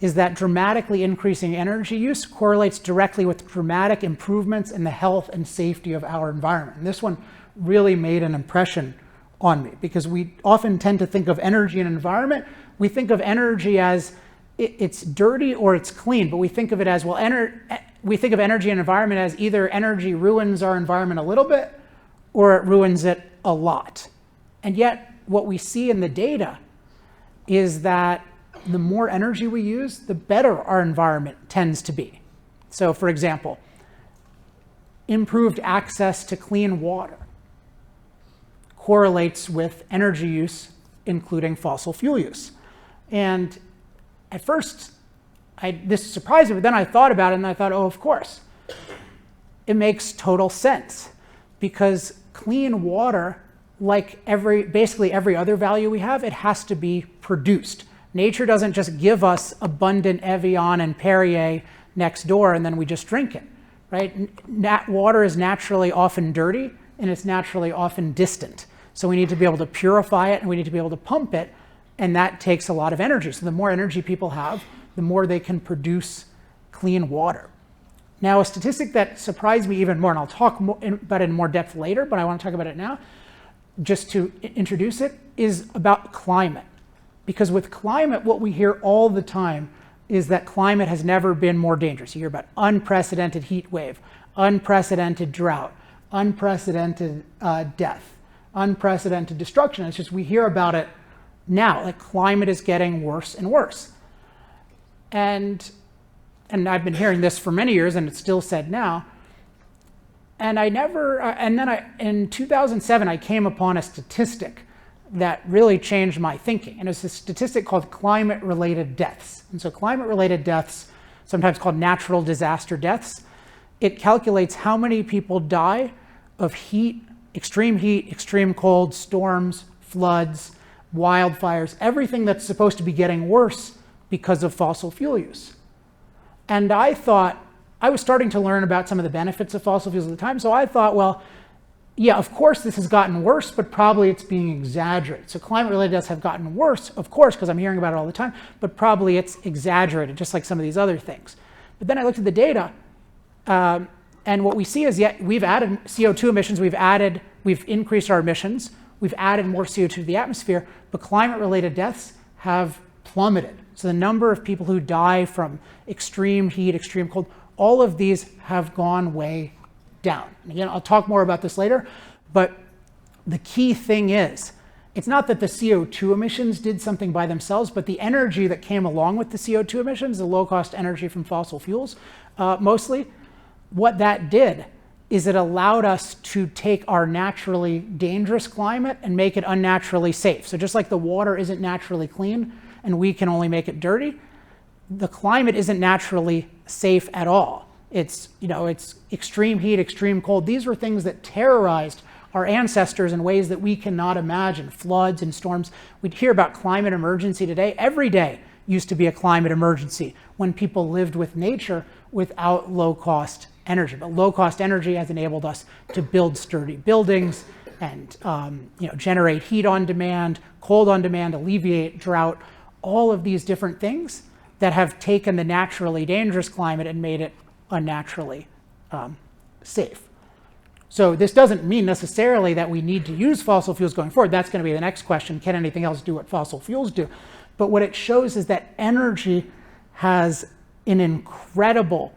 is that dramatically increasing energy use correlates directly with dramatic improvements in the health and safety of our environment. And this one really made an impression on me because we often tend to think of energy and environment. We think of energy as it's dirty or it's clean, but we think of it as, well, we think of energy and environment as either energy ruins our environment a little bit or it ruins it a lot. And yet what we see in the data is that the more energy we use, the better our environment tends to be. So for example, improved access to clean water correlates with energy use, including fossil fuel use. And at first, this surprised me, but then I thought about it and I thought, oh, of course. It makes total sense because clean water, like basically every other value we have, it has to be produced. Nature doesn't just give us abundant Evian and Perrier next door and then we just drink it, right? Water is naturally often dirty and it's naturally often distant. So we need to be able to purify it and we need to be able to pump it, and that takes a lot of energy. So the more energy people have, the more they can produce clean water. Now, a statistic that surprised me even more, and I'll talk about it in more depth later, but I want to talk about it now, just to introduce it, is about climate. Because with climate, what we hear all the time is that climate has never been more dangerous. You hear about unprecedented heat wave, unprecedented drought, unprecedented death, unprecedented destruction. It's just we hear about it now, like climate is getting worse and worse. And I've been hearing this for many years and it's still said now. And in 2007, I came upon a statistic that really changed my thinking. And it's a statistic called climate-related deaths. And so climate-related deaths, sometimes called natural disaster deaths, it calculates how many people die of heat, extreme cold, storms, floods, wildfires, everything that's supposed to be getting worse because of fossil fuel use. And I thought, I was starting to learn about some of the benefits of fossil fuels at the time, so I thought, well, yeah, of course this has gotten worse, but probably it's being exaggerated. So climate-related deaths have gotten worse, of course, because I'm hearing about it all the time, but probably it's exaggerated, just like some of these other things. But then I looked at the data, and what we see is, we've added CO2 emissions, we've increased our emissions, we've added more CO2 to the atmosphere, but climate-related deaths have plummeted. So the number of people who die from extreme heat, extreme cold, all of these have gone way down. And again, I'll talk more about this later, but the key thing is, it's not that the CO2 emissions did something by themselves, but the energy that came along with the CO2 emissions, the low-cost energy from fossil fuels, mostly, what that did is it allowed us to take our naturally dangerous climate and make it unnaturally safe. So just like the water isn't naturally clean and we can only make it dirty, the climate isn't naturally safe at all. It's extreme heat, extreme cold. These were things that terrorized our ancestors in ways that we cannot imagine. Floods and storms. We'd hear about climate emergency today. Every day used to be a climate emergency when people lived with nature without low-cost energy. But low-cost energy has enabled us to build sturdy buildings and generate heat on demand, cold on demand, alleviate drought. all of these different things that have taken the naturally dangerous climate and made it unnaturally safe. So this doesn't mean necessarily that we need to use fossil fuels going forward. That's going to be the next question. Can anything else do what fossil fuels do? But what it shows is that energy has an incredibly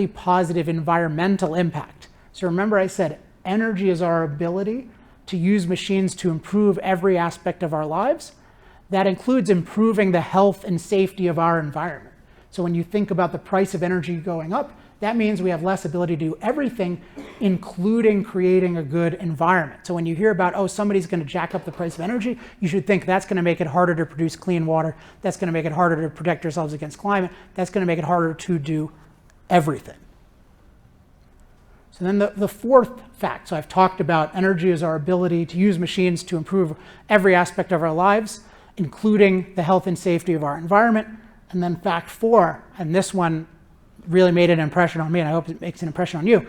positive environmental impact. So remember I said energy is our ability to use machines to improve every aspect of our lives. That includes improving the health and safety of our environment. So when you think about the price of energy going up, that means we have less ability to do everything, including creating a good environment. So when you hear about, oh, somebody's going to jack up the price of energy, you should think that's going to make it harder to produce clean water. That's going to make it harder to protect ourselves against climate. That's going to make it harder to do everything. So then the fourth fact, so I've talked about energy is our ability to use machines to improve every aspect of our lives, including the health and safety of our environment. And then fact 4, and this one really made an impression on me, and I hope it makes an impression on you.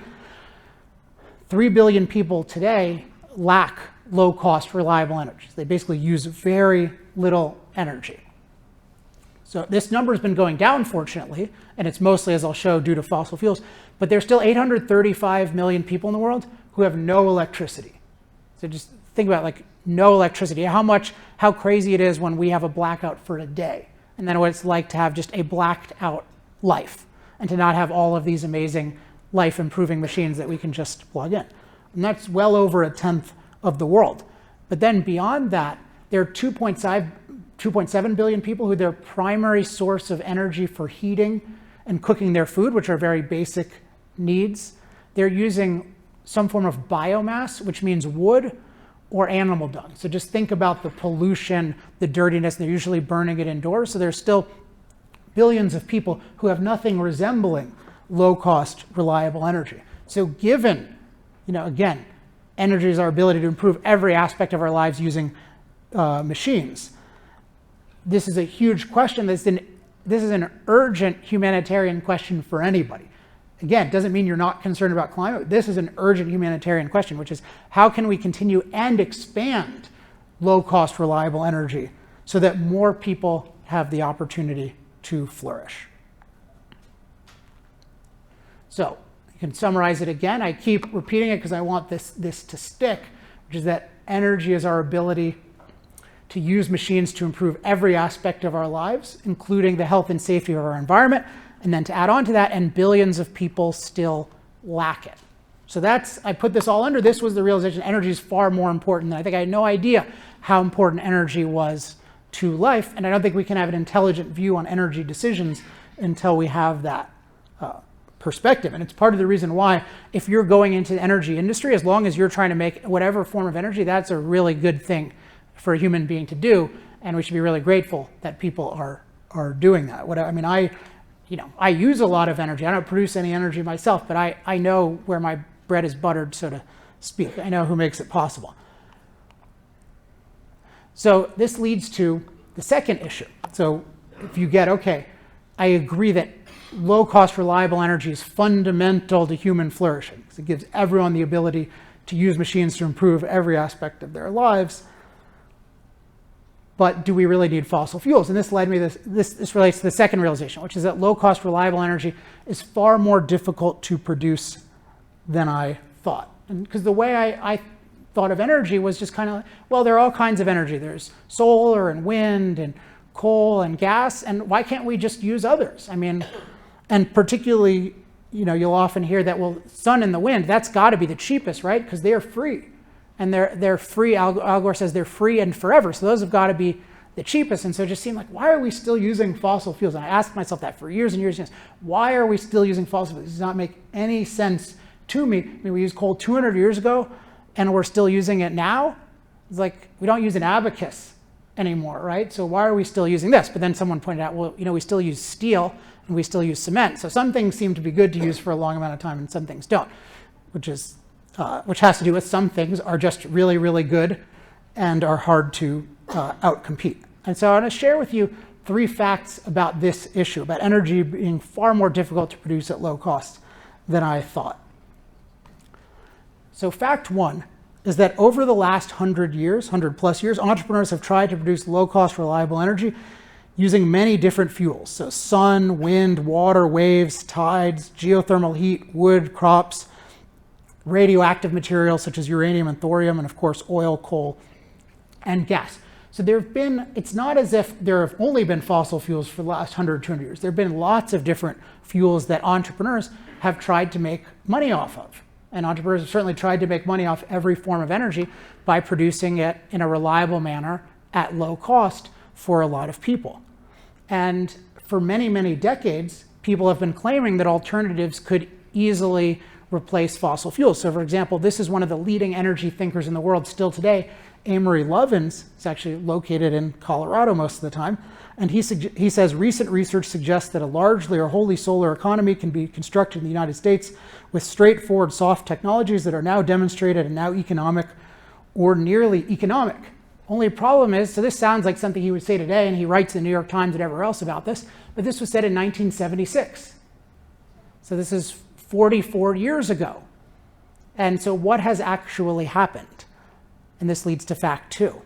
3 billion people today lack low-cost, reliable energy. They basically use very little energy. So this number has been going down, fortunately, and it's mostly, as I'll show, due to fossil fuels. But there's still 835 million people in the world who have no electricity. So just think about like no electricity. How crazy it is when we have a blackout for a day, and then what it's like to have just a blacked out life, and to not have all of these amazing life-improving machines that we can just plug in. And that's well over 1/10 of the world. But then beyond that, there are 2.7 billion people who their primary source of energy for heating and cooking their food, which are very basic needs, they're using some form of biomass, which means wood or animal dung. So just think about the pollution, the dirtiness, they're usually burning it indoors. So there's still billions of people who have nothing resembling low-cost, reliable energy. So given, again, energy is our ability to improve every aspect of our lives using machines, this is a huge question. This is an urgent humanitarian question for anybody. Again, it doesn't mean you're not concerned about climate. This is an urgent humanitarian question, which is how can we continue and expand low-cost, reliable energy so that more people have the opportunity to flourish. So you can summarize it again. I keep repeating it because I want this to stick, which is that energy is our ability to use machines to improve every aspect of our lives, including the health and safety of our environment. And then to add on to that, and billions of people still lack it. So I put this all under, this was the realization energy is far more important than I think. I had no idea how important energy was to life, and I don't think we can have an intelligent view on energy decisions until we have that perspective. And it's part of the reason why, if you're going into the energy industry, as long as you're trying to make whatever form of energy, that's a really good thing for a human being to do, and we should be really grateful that people are doing that. I use a lot of energy. I don't produce any energy myself, but I know where my bread is buttered, so to speak. I know who makes it possible. So this leads to the second issue. So if you get, okay, I agree that low-cost, reliable energy is fundamental to human flourishing because it gives everyone the ability to use machines to improve every aspect of their lives. But do we really need fossil fuels? And this led me, this relates to the second realization, which is that low-cost, reliable energy is far more difficult to produce than I thought. And because the way I thought of energy was just kind of like, well, there are all kinds of energy. There's solar and wind and coal and gas, and why can't we just use others? And particularly, you'll often hear that, well, sun and the wind, that's got to be the cheapest, right? Because they're free. And they're free, Al Gore says they're free and forever, so those have got to be the cheapest. And so it just seemed like, why are we still using fossil fuels? And I asked myself that for years and years and years. Why are we still using fossil fuels? It does not make any sense to me. We used coal 200 years ago, and we're still using it now. It's like, we don't use an abacus anymore, right? So why are we still using this? But then someone pointed out, well, we still use steel, and we still use cement. So some things seem to be good to use for a long amount of time, and some things don't, which has to do with some things are just really, really good and are hard to outcompete. And so I want to share with you 3 facts about this issue, about energy being far more difficult to produce at low cost than I thought. So fact 1, is that over the last 100 years, 100 plus years, entrepreneurs have tried to produce low-cost, reliable energy using many different fuels. So sun, wind, water, waves, tides, geothermal heat, wood, crops, radioactive materials such as uranium and thorium, and of course oil, coal, and gas. So it's not as if there have only been fossil fuels for the last 100, 200 years. There have been lots of different fuels that entrepreneurs have tried to make money off of. And entrepreneurs have certainly tried to make money off every form of energy by producing it in a reliable manner at low cost for a lot of people. And for many, many decades, people have been claiming that alternatives could easily replace fossil fuels. So for example, this is one of the leading energy thinkers in the world still today, Amory Lovins. It's actually located in Colorado most of the time. And he says recent research suggests that a largely or wholly solar economy can be constructed in the United States with straightforward soft technologies that are now demonstrated and now economic or nearly economic. Only problem is, so this sounds like something he would say today, and he writes in the New York Times and everywhere else about this, but this was said in 1976. So this is 44 years ago. And so what has actually happened? And this leads to fact 2,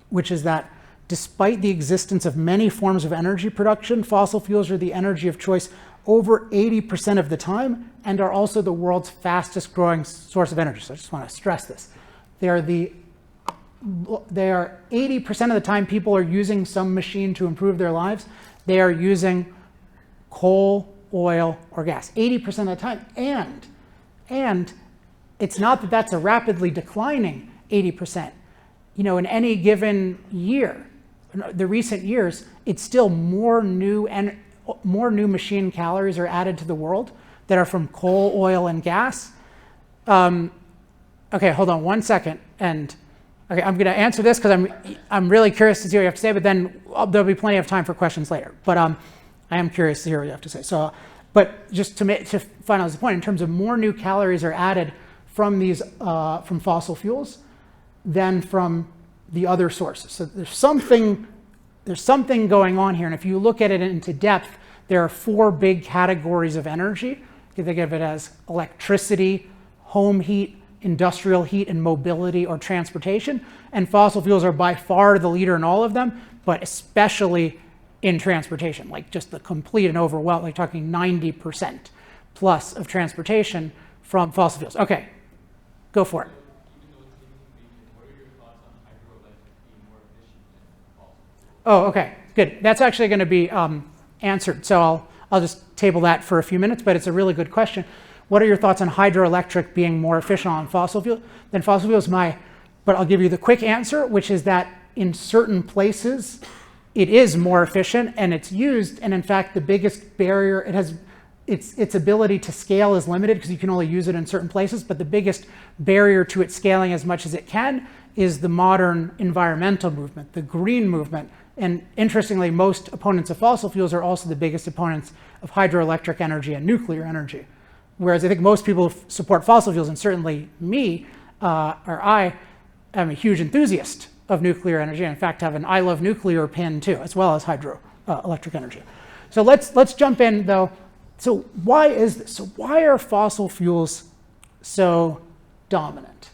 which is that despite the existence of many forms of energy production, fossil fuels are the energy of choice over 80% of the time and are also the world's fastest growing source of energy. So I just want to stress this. They are 80% of the time people are using some machine to improve their lives. They are using coal, oil, or gas, 80% of the time. And it's not that that's a rapidly declining 80%. You know, in any given year, the recent years, it's still more new machine calories are added to the world that are from coal, oil, and gas. Okay, hold on 1 second. And okay, I'm going to answer this because I'm really curious to see what you have to say, but then there'll be plenty of time for questions later. But I am curious to hear what you have to say. So, but just to finalize the point, in terms of more new calories are added from these from fossil fuels than from the other sources. So there's something going on here. And if you look at it into depth, there are 4 big categories of energy. You can think of it as electricity, home heat, industrial heat, and mobility or transportation. And fossil fuels are by far the leader in all of them, but especially in transportation, like just the complete and overwhelming, like talking 90% plus of transportation from fossil fuels. Okay, go for it. Oh, okay, good. That's actually going to be answered. So I'll just table that for a few minutes, but it's a really good question. What are your thoughts on hydroelectric being more efficient on fossil fuel than fossil fuels? But I'll give you the quick answer, which is that in certain places, it is more efficient and it's used. And in fact, the biggest barrier, its ability to scale is limited because you can only use it in certain places. But the biggest barrier to it scaling as much as it can is the modern environmental movement, the green movement. And interestingly, most opponents of fossil fuels are also the biggest opponents of hydroelectric energy and nuclear energy. Whereas I think most people support fossil fuels, and certainly me, or I am a huge enthusiast of nuclear energy. And in fact, have an I love nuclear pin too, as well as hydroelectric energy. So let's jump in though. So why is this? So why are fossil fuels so dominant?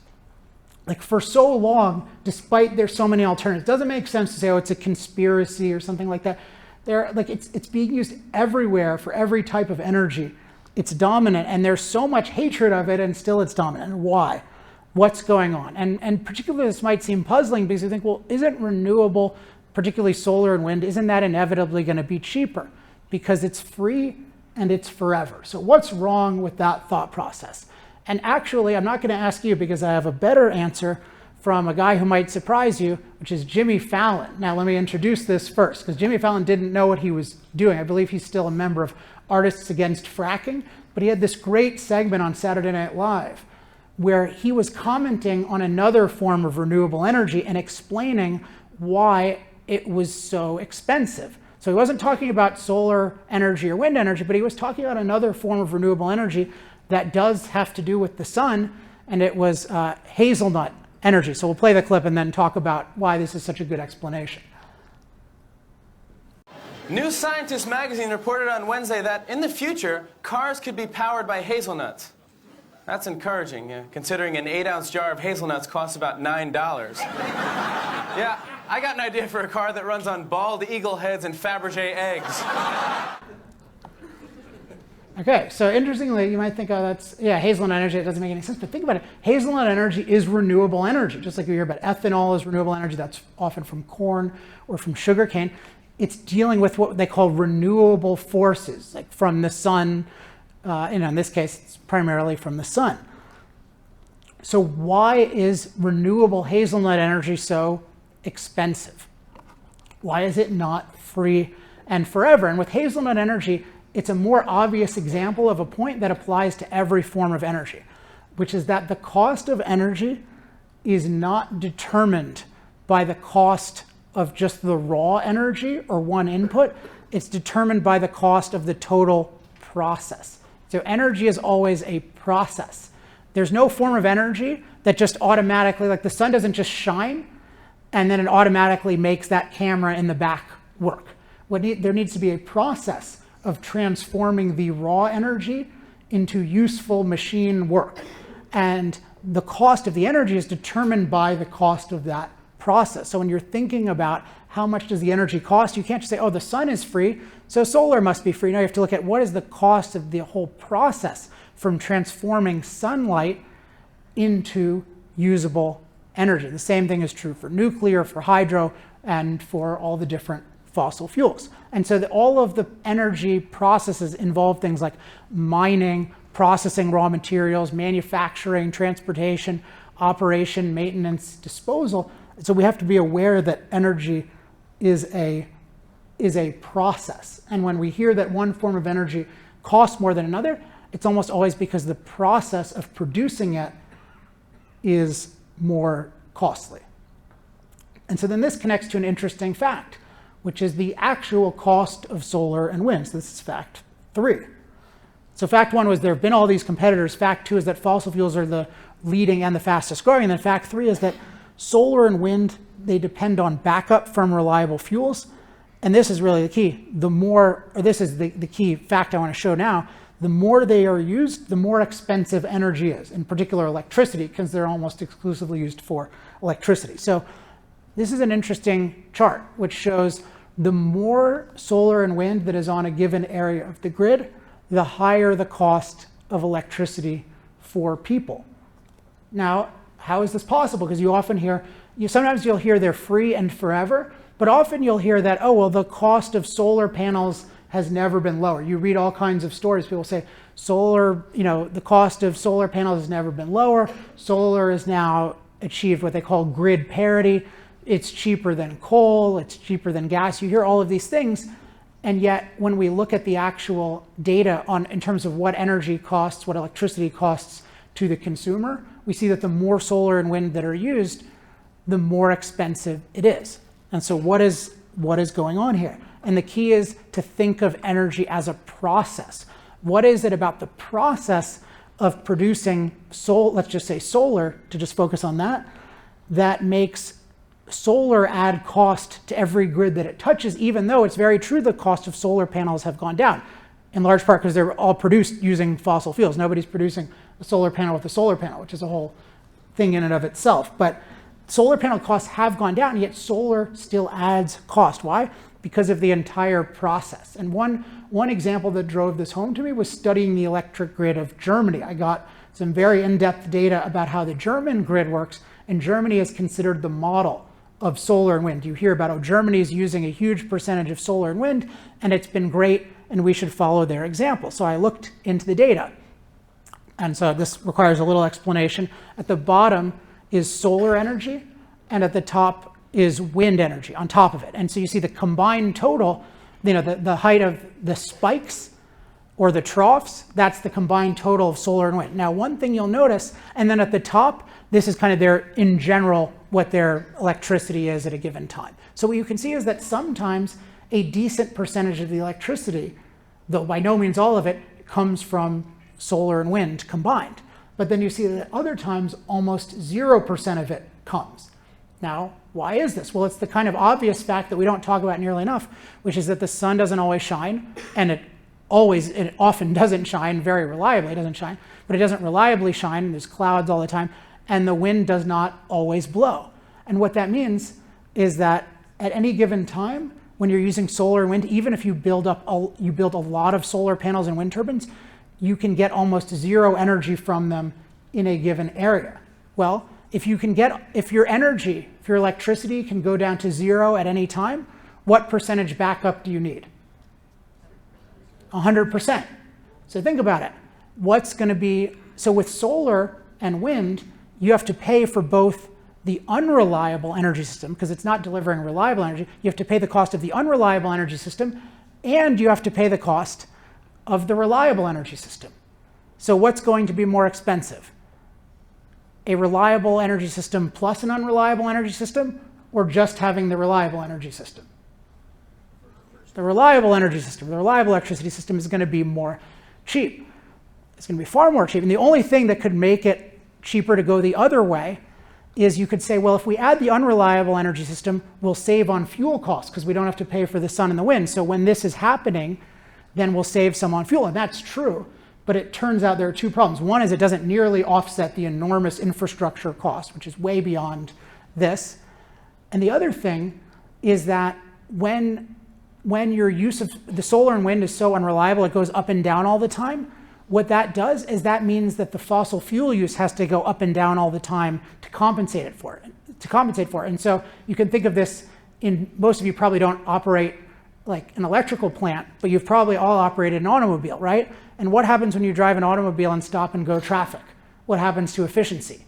Like for so long, despite there's so many alternatives, it doesn't make sense to say, oh, it's a conspiracy or something like that. It's being used everywhere for every type of energy. It's dominant, and there's so much hatred of it, and still it's dominant. And why? What's going on? And particularly this might seem puzzling because you think, well, isn't renewable, particularly solar and wind, isn't that inevitably going to be cheaper? Because it's free and it's forever. So what's wrong with that thought process? And actually, I'm not going to ask you because I have a better answer from a guy who might surprise you, which is Jimmy Fallon. Now, let me introduce this first, because Jimmy Fallon didn't know what he was doing. I believe he's still a member of Artists Against Fracking, but he had this great segment on Saturday Night Live where he was commenting on another form of renewable energy and explaining why it was so expensive. So he wasn't talking about solar energy or wind energy, but he was talking about another form of renewable energy that does have to do with the sun, and it was hazelnut energy. So we'll play the clip and then talk about why this is such a good explanation. New Scientist magazine reported on Wednesday that in the future, cars could be powered by hazelnuts. That's encouraging, considering an 8-ounce jar of hazelnuts costs about $9. Yeah, I got an idea for a car that runs on bald eagle heads and Fabergé eggs. Okay, so interestingly, you might think, oh, that's, yeah, hazelnut energy, it doesn't make any sense. But think about it. Hazelnut energy is renewable energy. Just like you hear about ethanol is renewable energy, that's often from corn or from sugarcane. It's dealing with what they call renewable forces, like from the sun. In this case, it's primarily from the sun. So why is renewable hazelnut energy so expensive? Why is it not free and forever? And with hazelnut energy, it's a more obvious example of a point that applies to every form of energy, which is that the cost of energy is not determined by the cost of just the raw energy or one input. It's determined by the cost of the total process. So energy is always a process. There's no form of energy that just automatically, like the sun doesn't just shine and then it automatically makes that camera in the back work. There needs to be a process of transforming the raw energy into useful machine work. And the cost of the energy is determined by the cost of that process. So when you're thinking about how much does the energy cost, you can't just say, oh, the sun is free, so solar must be free. No, you have to look at what is the cost of the whole process from transforming sunlight into usable energy. The same thing is true for nuclear, for hydro, and for all the different fossil fuels. And so all of the energy processes involve things like mining, processing raw materials, manufacturing, transportation, operation, maintenance, disposal. So we have to be aware that energy is a process. And when we hear that one form of energy costs more than another, it's almost always because the process of producing it is more costly. And so then this connects to an interesting fact, which is the actual cost of solar and wind. So this is fact 3. So fact 1 was there have been all these competitors. Fact 2 is that fossil fuels are the leading and the fastest growing. And then fact 3 is that solar and wind, they depend on backup from reliable fuels. And this is really the key. This is the key fact I want to show now. The more they are used, the more expensive energy is, in particular electricity, because they're almost exclusively used for electricity. So this is an interesting chart, which shows the more solar and wind that is on a given area of the grid, the higher the cost of electricity for people. Now, how is this possible? Because you often hear, sometimes you'll hear they're free and forever, but often you'll hear that, oh, well, the cost of solar panels has never been lower. You read all kinds of stories. People say the cost of solar panels has never been lower. Solar has now achieved what they call grid parity. It's cheaper than coal, it's cheaper than gas. You hear all of these things, and yet when we look at the actual data in terms of what energy costs, what electricity costs to the consumer, we see that the more solar and wind that are used, the more expensive it is. And so what is going on here? And the key is to think of energy as a process. What is it about the process of producing let's just say solar, to just focus on that makes solar add cost to every grid that it touches, even though it's very true the cost of solar panels have gone down, in large part because they're all produced using fossil fuels. Nobody's producing a solar panel with a solar panel, which is a whole thing in and of itself. But solar panel costs have gone down, yet solar still adds cost. Why? Because of the entire process. And one example that drove this home to me was studying the electric grid of Germany. I got some very in-depth data about how the German grid works, and Germany is considered the model of solar and wind. You hear about, Germany is using a huge percentage of solar and wind, and it's been great, and we should follow their example. So I looked into the data. And so this requires a little explanation. At the bottom is solar energy, and at the top is wind energy on top of it. And so you see the combined total, the height of the spikes or the troughs, that's the combined total of solar and wind. Now, one thing you'll notice, and then at the top, this is kind of in general, what their electricity is at a given time. So what you can see is that sometimes a decent percentage of the electricity, though by no means all of it, comes from solar and wind combined. But then you see that at other times, almost 0% of it comes. Now, why is this? Well, it's the kind of obvious fact that we don't talk about nearly enough, which is that the sun doesn't always shine, and always, it often doesn't shine very reliably, it doesn't shine, but it doesn't reliably shine, and there's clouds all the time, and the wind does not always blow. And what that means is that at any given time, when you're using solar and wind, even if you build a lot of solar panels and wind turbines, you can get almost zero energy from them in a given area. Well, if your electricity can go down to zero at any time, what percentage backup do you need? 100%. So think about it. So with solar and wind, you have to pay for both the unreliable energy system, because it's not delivering reliable energy. You have to pay the cost of the unreliable energy system, and you have to pay the cost of the reliable energy system. So what's going to be more expensive? A reliable energy system plus an unreliable energy system, or just having the reliable energy system? The reliable energy system, the reliable electricity system is going to be more cheap. It's going to be far more cheap. And the only thing that could make it cheaper to go the other way is you could say, well, if we add the unreliable energy system, we'll save on fuel costs because we don't have to pay for the sun and the wind. So when this is happening, then we'll save some on fuel. And that's true. But it turns out there are two problems. One is it doesn't nearly offset the enormous infrastructure cost, which is way beyond this. And the other thing is that when your use of the solar and wind is so unreliable, it goes up and down all the time, what that does is that means that the fossil fuel use has to go up and down all the time to compensate for it. And so you can think of this most of you probably don't operate like an electrical plant, but you've probably all operated an automobile, right? And what happens when you drive an automobile in stop and go traffic? What happens to efficiency?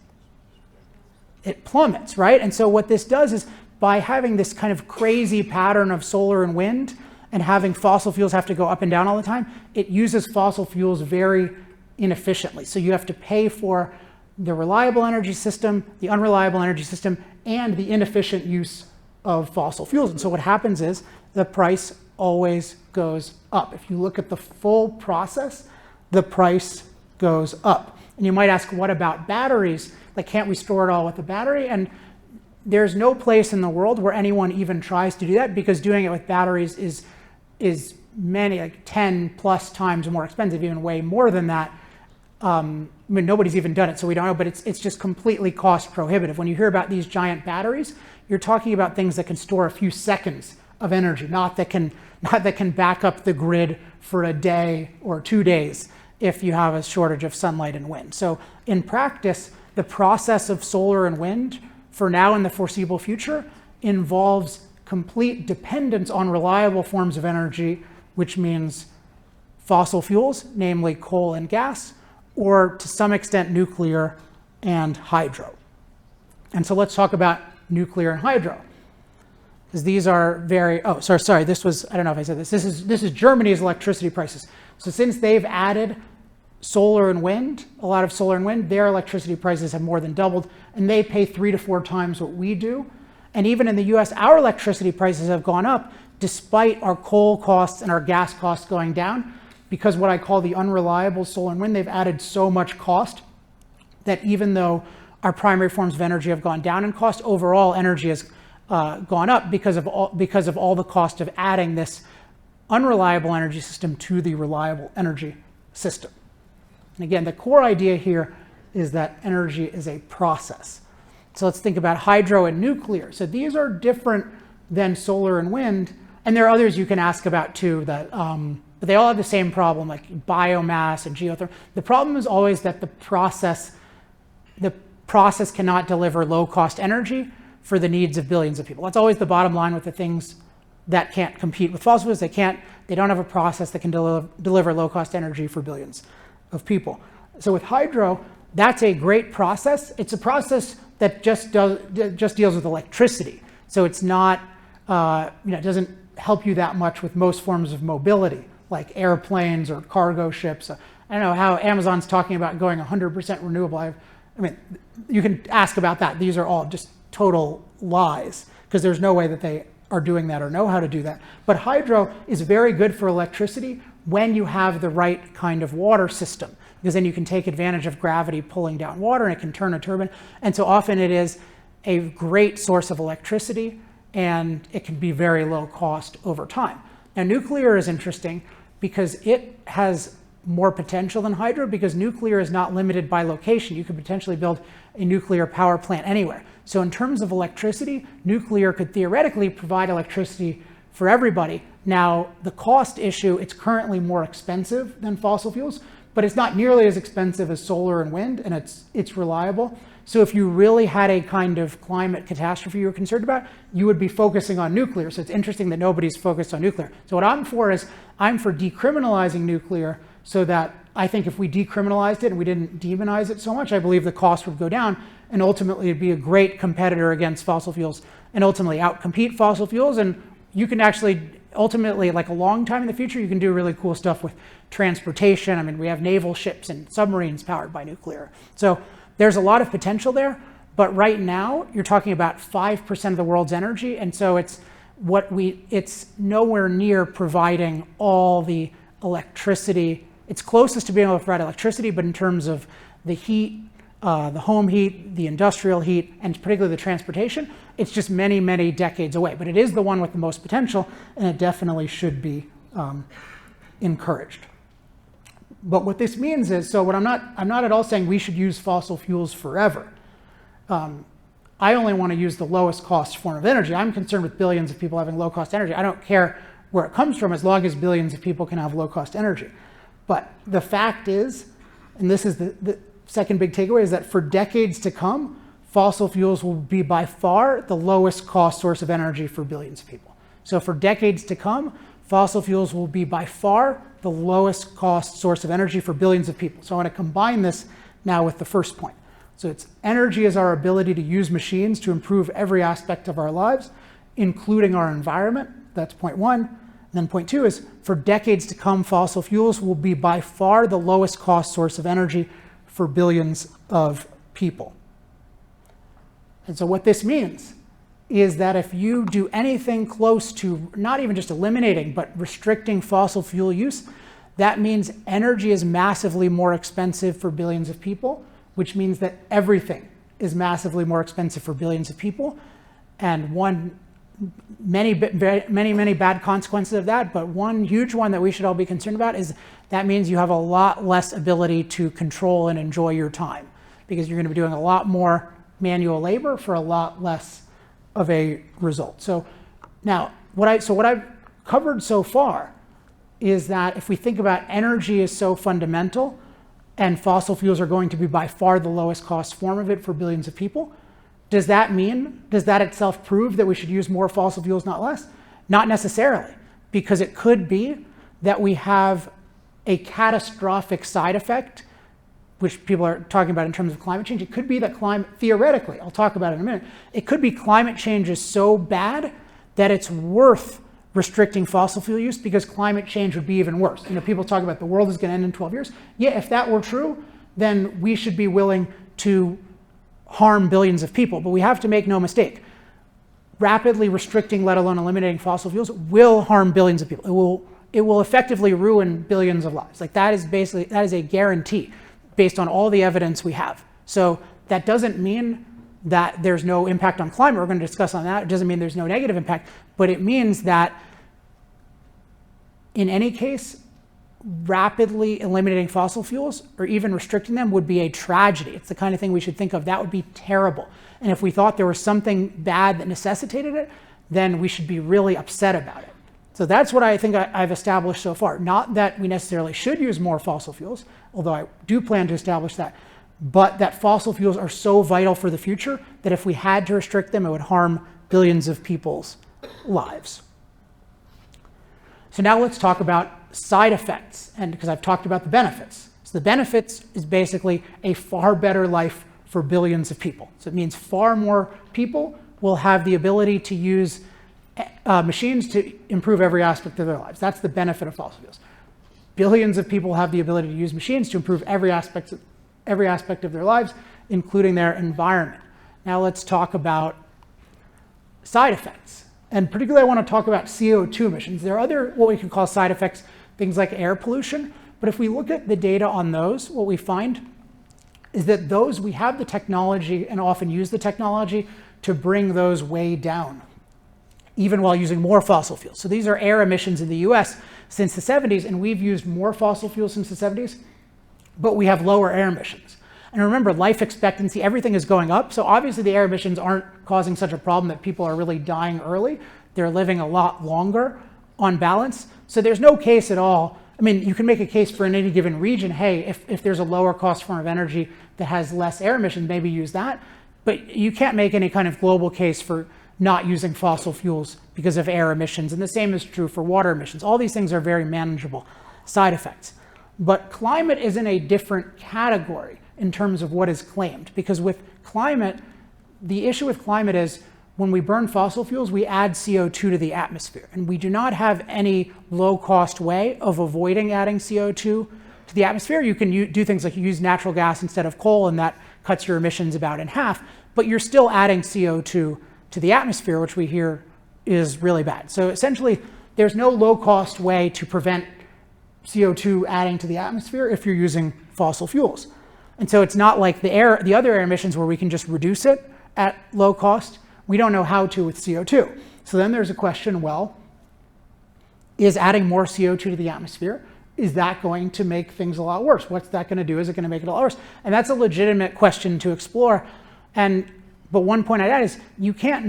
It plummets, right? And so what this does is by having this kind of crazy pattern of solar and wind and having fossil fuels have to go up and down all the time, it uses fossil fuels very inefficiently. So you have to pay for the reliable energy system, the unreliable energy system, and the inefficient use of fossil fuels. And so what happens is the price always goes up. If you look at the full process, the price goes up. And you might ask, what about batteries? Like, can't we store it all with a battery? And there's no place in the world where anyone even tries to do that, because doing it with batteries is many, like 10 plus times more expensive, even way more than that. I mean, nobody's even done it, so we don't know, but it's just completely cost prohibitive. When you hear about these giant batteries, you're talking about things that can store a few seconds of energy, not that can back up the grid for a day or 2 days if you have a shortage of sunlight and wind. So in practice, the process of solar and wind for now and the foreseeable future involves complete dependence on reliable forms of energy, which means fossil fuels, namely coal and gas, or to some extent nuclear and hydro. And so let's talk about nuclear and hydro, because these are very, this was, I don't know if I said this, this is Germany's electricity prices. So since they've added solar and wind, a lot of solar and wind, their electricity prices have more than doubled, and they pay 3 to 4 times what we do. And even in the US, our electricity prices have gone up despite our coal costs and our gas costs going down, because what I call the unreliable solar and wind, they've added so much cost that even though our primary forms of energy have gone down in cost, overall energy has gone up because of all the cost of adding this unreliable energy system to the reliable energy system. And again, the core idea here is that energy is a process. So let's think about hydro and nuclear. So these are different than solar and wind, and there are others you can ask about too, that, but they all have the same problem, like biomass and geothermal. The problem is always that the process cannot deliver low-cost energy for the needs of billions of people. That's always the bottom line with the things that can't compete with fossil fuels. They don't have a process that can deliver low-cost energy for billions of people. So with hydro, that's a great process. It's a process that just deals with electricity. So it's not, it doesn't help you that much with most forms of mobility, like airplanes or cargo ships. I don't know how Amazon's talking about going 100% renewable. I mean, you can ask about that. These are all just total lies, because there's no way that they are doing that or know how to do that. But hydro is very good for electricity when you have the right kind of water system, because then you can take advantage of gravity pulling down water and it can turn a turbine. And so often it is a great source of electricity, and it can be very low cost over time. Now nuclear is interesting because it has more potential than hydro, because nuclear is not limited by location. You could potentially build a nuclear power plant anywhere. So in terms of electricity, nuclear could theoretically provide electricity for everybody. Now, the cost issue, it's currently more expensive than fossil fuels, but it's not nearly as expensive as solar and wind, and it's reliable. So if you really had a kind of climate catastrophe you were concerned about, you would be focusing on nuclear. So it's interesting that nobody's focused on nuclear. So what I'm for is, I'm for decriminalizing nuclear, so that I think if we decriminalized it and we didn't demonize it so much, I believe the cost would go down, and ultimately it'd be a great competitor against fossil fuels, and ultimately outcompete fossil fuels. And you can actually, ultimately, like a long time in the future, you can do really cool stuff with transportation. I mean, we have naval ships and submarines powered by nuclear. So there's a lot of potential there, but right now you're talking about 5% of the world's energy, and so it's nowhere near providing all the electricity. It's closest to being able to provide electricity, but in terms of the heat, the home heat, the industrial heat, and particularly the transportation, it's just many, many decades away. But it is the one with the most potential, and it definitely should be encouraged. But what this means is, so what I'm not at all saying we should use fossil fuels forever. I only want to use the lowest cost form of energy. I'm concerned with billions of people having low cost energy. I don't care where it comes from, as long as billions of people can have low cost energy. But the fact is, and this is the second big takeaway, is that for decades to come, fossil fuels will be by far the lowest cost source of energy for billions of people. So for decades to come, fossil fuels will be by far the lowest cost source of energy for billions of people. So I want to combine this now with the first point. So it's energy is our ability to use machines to improve every aspect of our lives, including our environment. That's point one. And then point two is, for decades to come, fossil fuels will be by far the lowest cost source of energy for billions of people. And so what this means is that if you do anything close to not even just eliminating, but restricting fossil fuel use, that means energy is massively more expensive for billions of people, which means that everything is massively more expensive for billions of people. And many bad consequences of that, but one huge one that we should all be concerned about is that means you have a lot less ability to control and enjoy your time, because you're going to be doing a lot more manual labor for a lot less of a result. So now, what I've covered so far is that if we think about energy is so fundamental, and fossil fuels are going to be by far the lowest cost form of it for billions of people, does that itself prove that we should use more fossil fuels, not less? Not necessarily, because it could be that we have a catastrophic side effect, which people are talking about in terms of climate change. It could be that theoretically, I'll talk about it in a minute, it could be climate change is so bad that it's worth restricting fossil fuel use, because climate change would be even worse. You know, people talk about the world is going to end in 12 years. Yeah, if that were true, then we should be willing to harm billions of people. But we have to make no mistake. Rapidly restricting, let alone eliminating fossil fuels, will harm billions of people. It will effectively ruin billions of lives. Like, that is a guarantee based on all the evidence we have. So that doesn't mean that there's no impact on climate. We're going to discuss on that. It doesn't mean there's no negative impact, but it means that in any case, rapidly eliminating fossil fuels or even restricting them would be a tragedy. It's the kind of thing we should think of. That would be terrible. And if we thought there was something bad that necessitated it, then we should be really upset about it. So that's what I think I've established so far. Not that we necessarily should use more fossil fuels, although I do plan to establish that, but that fossil fuels are so vital for the future that if we had to restrict them, it would harm billions of people's lives. So now let's talk about side effects, and because I've talked about the benefits. So the benefits is basically a far better life for billions of people. So it means far more people will have the ability to use machines to improve every aspect of their lives. That's the benefit of fossil fuels. Billions of people have the ability to use machines to improve every aspect of their lives, including their environment. Now let's talk about side effects. And particularly I want to talk about CO2 emissions. There are other, what we could call side effects, things like air pollution. But if we look at the data on those, what we find is that those, we have the technology and often use the technology to bring those way down, even while using more fossil fuels. So these are air emissions in the US since the 70s, and we've used more fossil fuels since the 70s, but we have lower air emissions. And remember, life expectancy, everything is going up, so obviously the air emissions aren't causing such a problem that people are really dying early. They're living a lot longer on balance, so there's no case at all. I mean, you can make a case for in any given region, hey, if there's a lower cost form of energy that has less air emissions, maybe use that. But you can't make any kind of global case for not using fossil fuels because of air emissions. And the same is true for water emissions. All these things are very manageable side effects. But climate is in a different category in terms of what is claimed. Because with climate, the issue with climate is when we burn fossil fuels, we add CO2 to the atmosphere. And we do not have any low-cost way of avoiding adding CO2 to the atmosphere. You can do things like use natural gas instead of coal, and that cuts your emissions about in half. But you're still adding CO2 to the atmosphere, which we hear is really bad. So essentially, there's no low-cost way to prevent CO2 adding to the atmosphere if you're using fossil fuels. And so it's not like the other air emissions where we can just reduce it at low cost. We don't know how to with CO2. So then there's a question, well, is adding more CO2 to the atmosphere, is that going to make things a lot worse? What's that going to do? Is it going to make it a lot worse? And that's a legitimate question to explore. But one point I'd add is you can't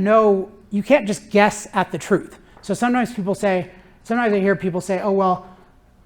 just guess at the truth. So sometimes I hear people say, oh, well,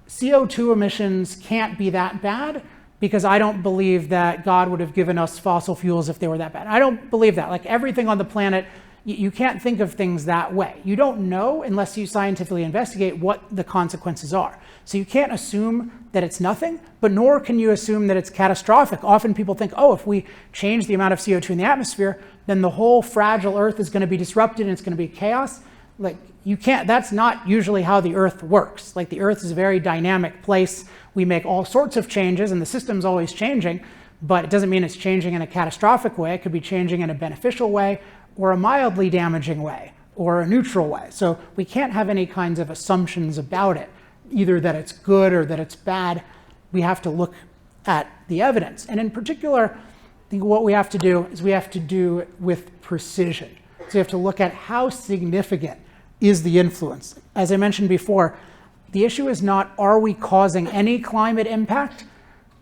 CO2 emissions can't be that bad because I don't believe that God would have given us fossil fuels if they were that bad. I don't believe that. Like everything on the planet, you can't think of things that way. You don't know unless you scientifically investigate what the consequences are. So you can't assume that it's nothing, but nor can you assume that it's catastrophic. Often people think, oh, if we change the amount of CO2 in the atmosphere, then the whole fragile Earth is going to be disrupted and it's going to be chaos. Like you can't, that's not usually how the Earth works. Like the Earth is a very dynamic place. We make all sorts of changes and the system's always changing, but it doesn't mean it's changing in a catastrophic way. It could be changing in a beneficial way or a mildly damaging way or a neutral way. So we can't have any kinds of assumptions about it, either that it's good or that it's bad. We have to look at the evidence. And in particular, I think what we have to do is we have to do it with precision. So we have to look at how significant is the influence. As I mentioned before, the issue is not, are we causing any climate impact?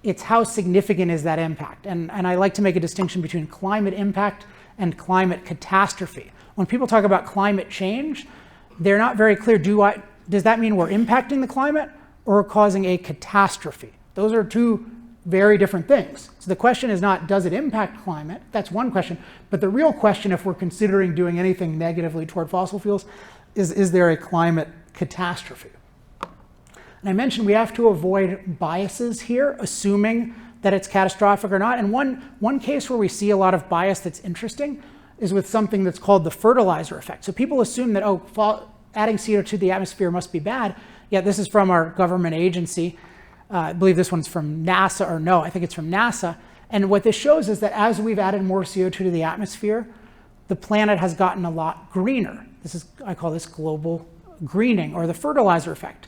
It's how significant is that impact. And I like to make a distinction between climate impact and climate catastrophe. When people talk about climate change, they're not very clear. Does that mean we're impacting the climate or causing a catastrophe? Those are two very different things. So the question is not, does it impact climate? That's one question. But the real question, if we're considering doing anything negatively toward fossil fuels, is there a climate catastrophe? And I mentioned we have to avoid biases here, assuming that it's catastrophic or not. And one case where we see a lot of bias that's interesting is with something that's called the fertilizer effect. So people assume that, adding CO2 to the atmosphere must be bad. Yeah, this is from our government agency. I believe this one's from NASA, or no, I think it's from NASA. And what this shows is that as we've added more CO2 to the atmosphere, the planet has gotten a lot greener. I call this global greening, or the fertilizer effect.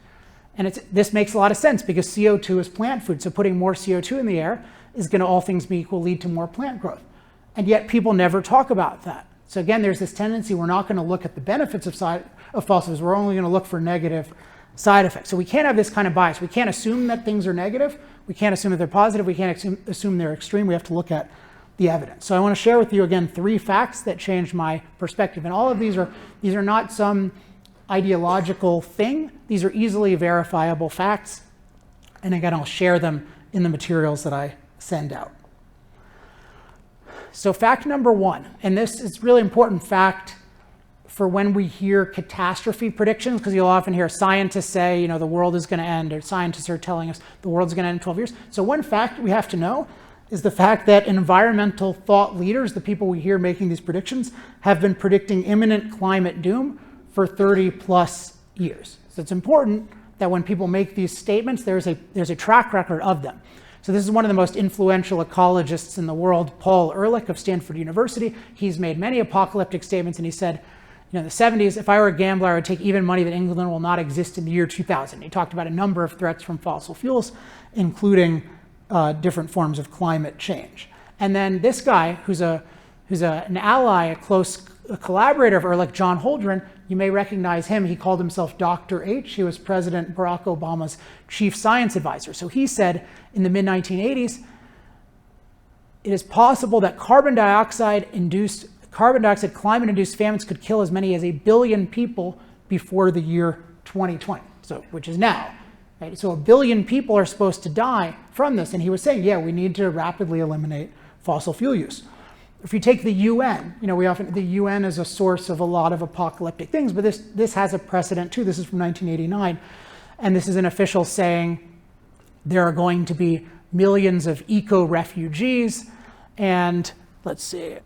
And this makes a lot of sense because CO2 is plant food. So putting more CO2 in the air is going to, all things being equal, lead to more plant growth. And yet people never talk about that. So again, there's this tendency, we're not going to look at the benefits of fossil fuels. We're only going to look for negative side effects. So we can't have this kind of bias. We can't assume that things are negative. We can't assume that they're positive. We can't assume they're extreme. We have to look at the evidence. So I want to share with you again 3 facts that changed my perspective. And all of these are not some ideological thing. These are easily verifiable facts. And again, I'll share them in the materials that I send out. So fact number 1, and this is really important fact for when we hear catastrophe predictions, because you'll often hear scientists say, the world is going to end, or scientists are telling us the world's going to end in 12 years. So one fact we have to know is the fact that environmental thought leaders, the people we hear making these predictions, have been predicting imminent climate doom for 30 plus years. So it's important that when people make these statements, there's a track record of them. So this is one of the most influential ecologists in the world, Paul Ehrlich of Stanford University. He's made many apocalyptic statements, and he said, in the 70s, if I were a gambler, I would take even money that England will not exist in the year 2000. He talked about a number of threats from fossil fuels, including different forms of climate change. And then this guy, who's an ally, a close collaborator of Ehrlich, John Holdren, You may recognize him. He called himself Dr. H. He was President Barack Obama's chief science advisor. So he said in the mid-1980s, it is possible that carbon dioxide climate-induced famines could kill as many as 1 billion people before the year 2020, so which is now. Right? So 1 billion people are supposed to die from this. And he was saying, yeah, we need to rapidly eliminate fossil fuel use. If you take the UN, the UN is a source of a lot of apocalyptic things, but this has a precedent too. This is from 1989, and this is an official saying there are going to be millions of eco-refugees, and let's see,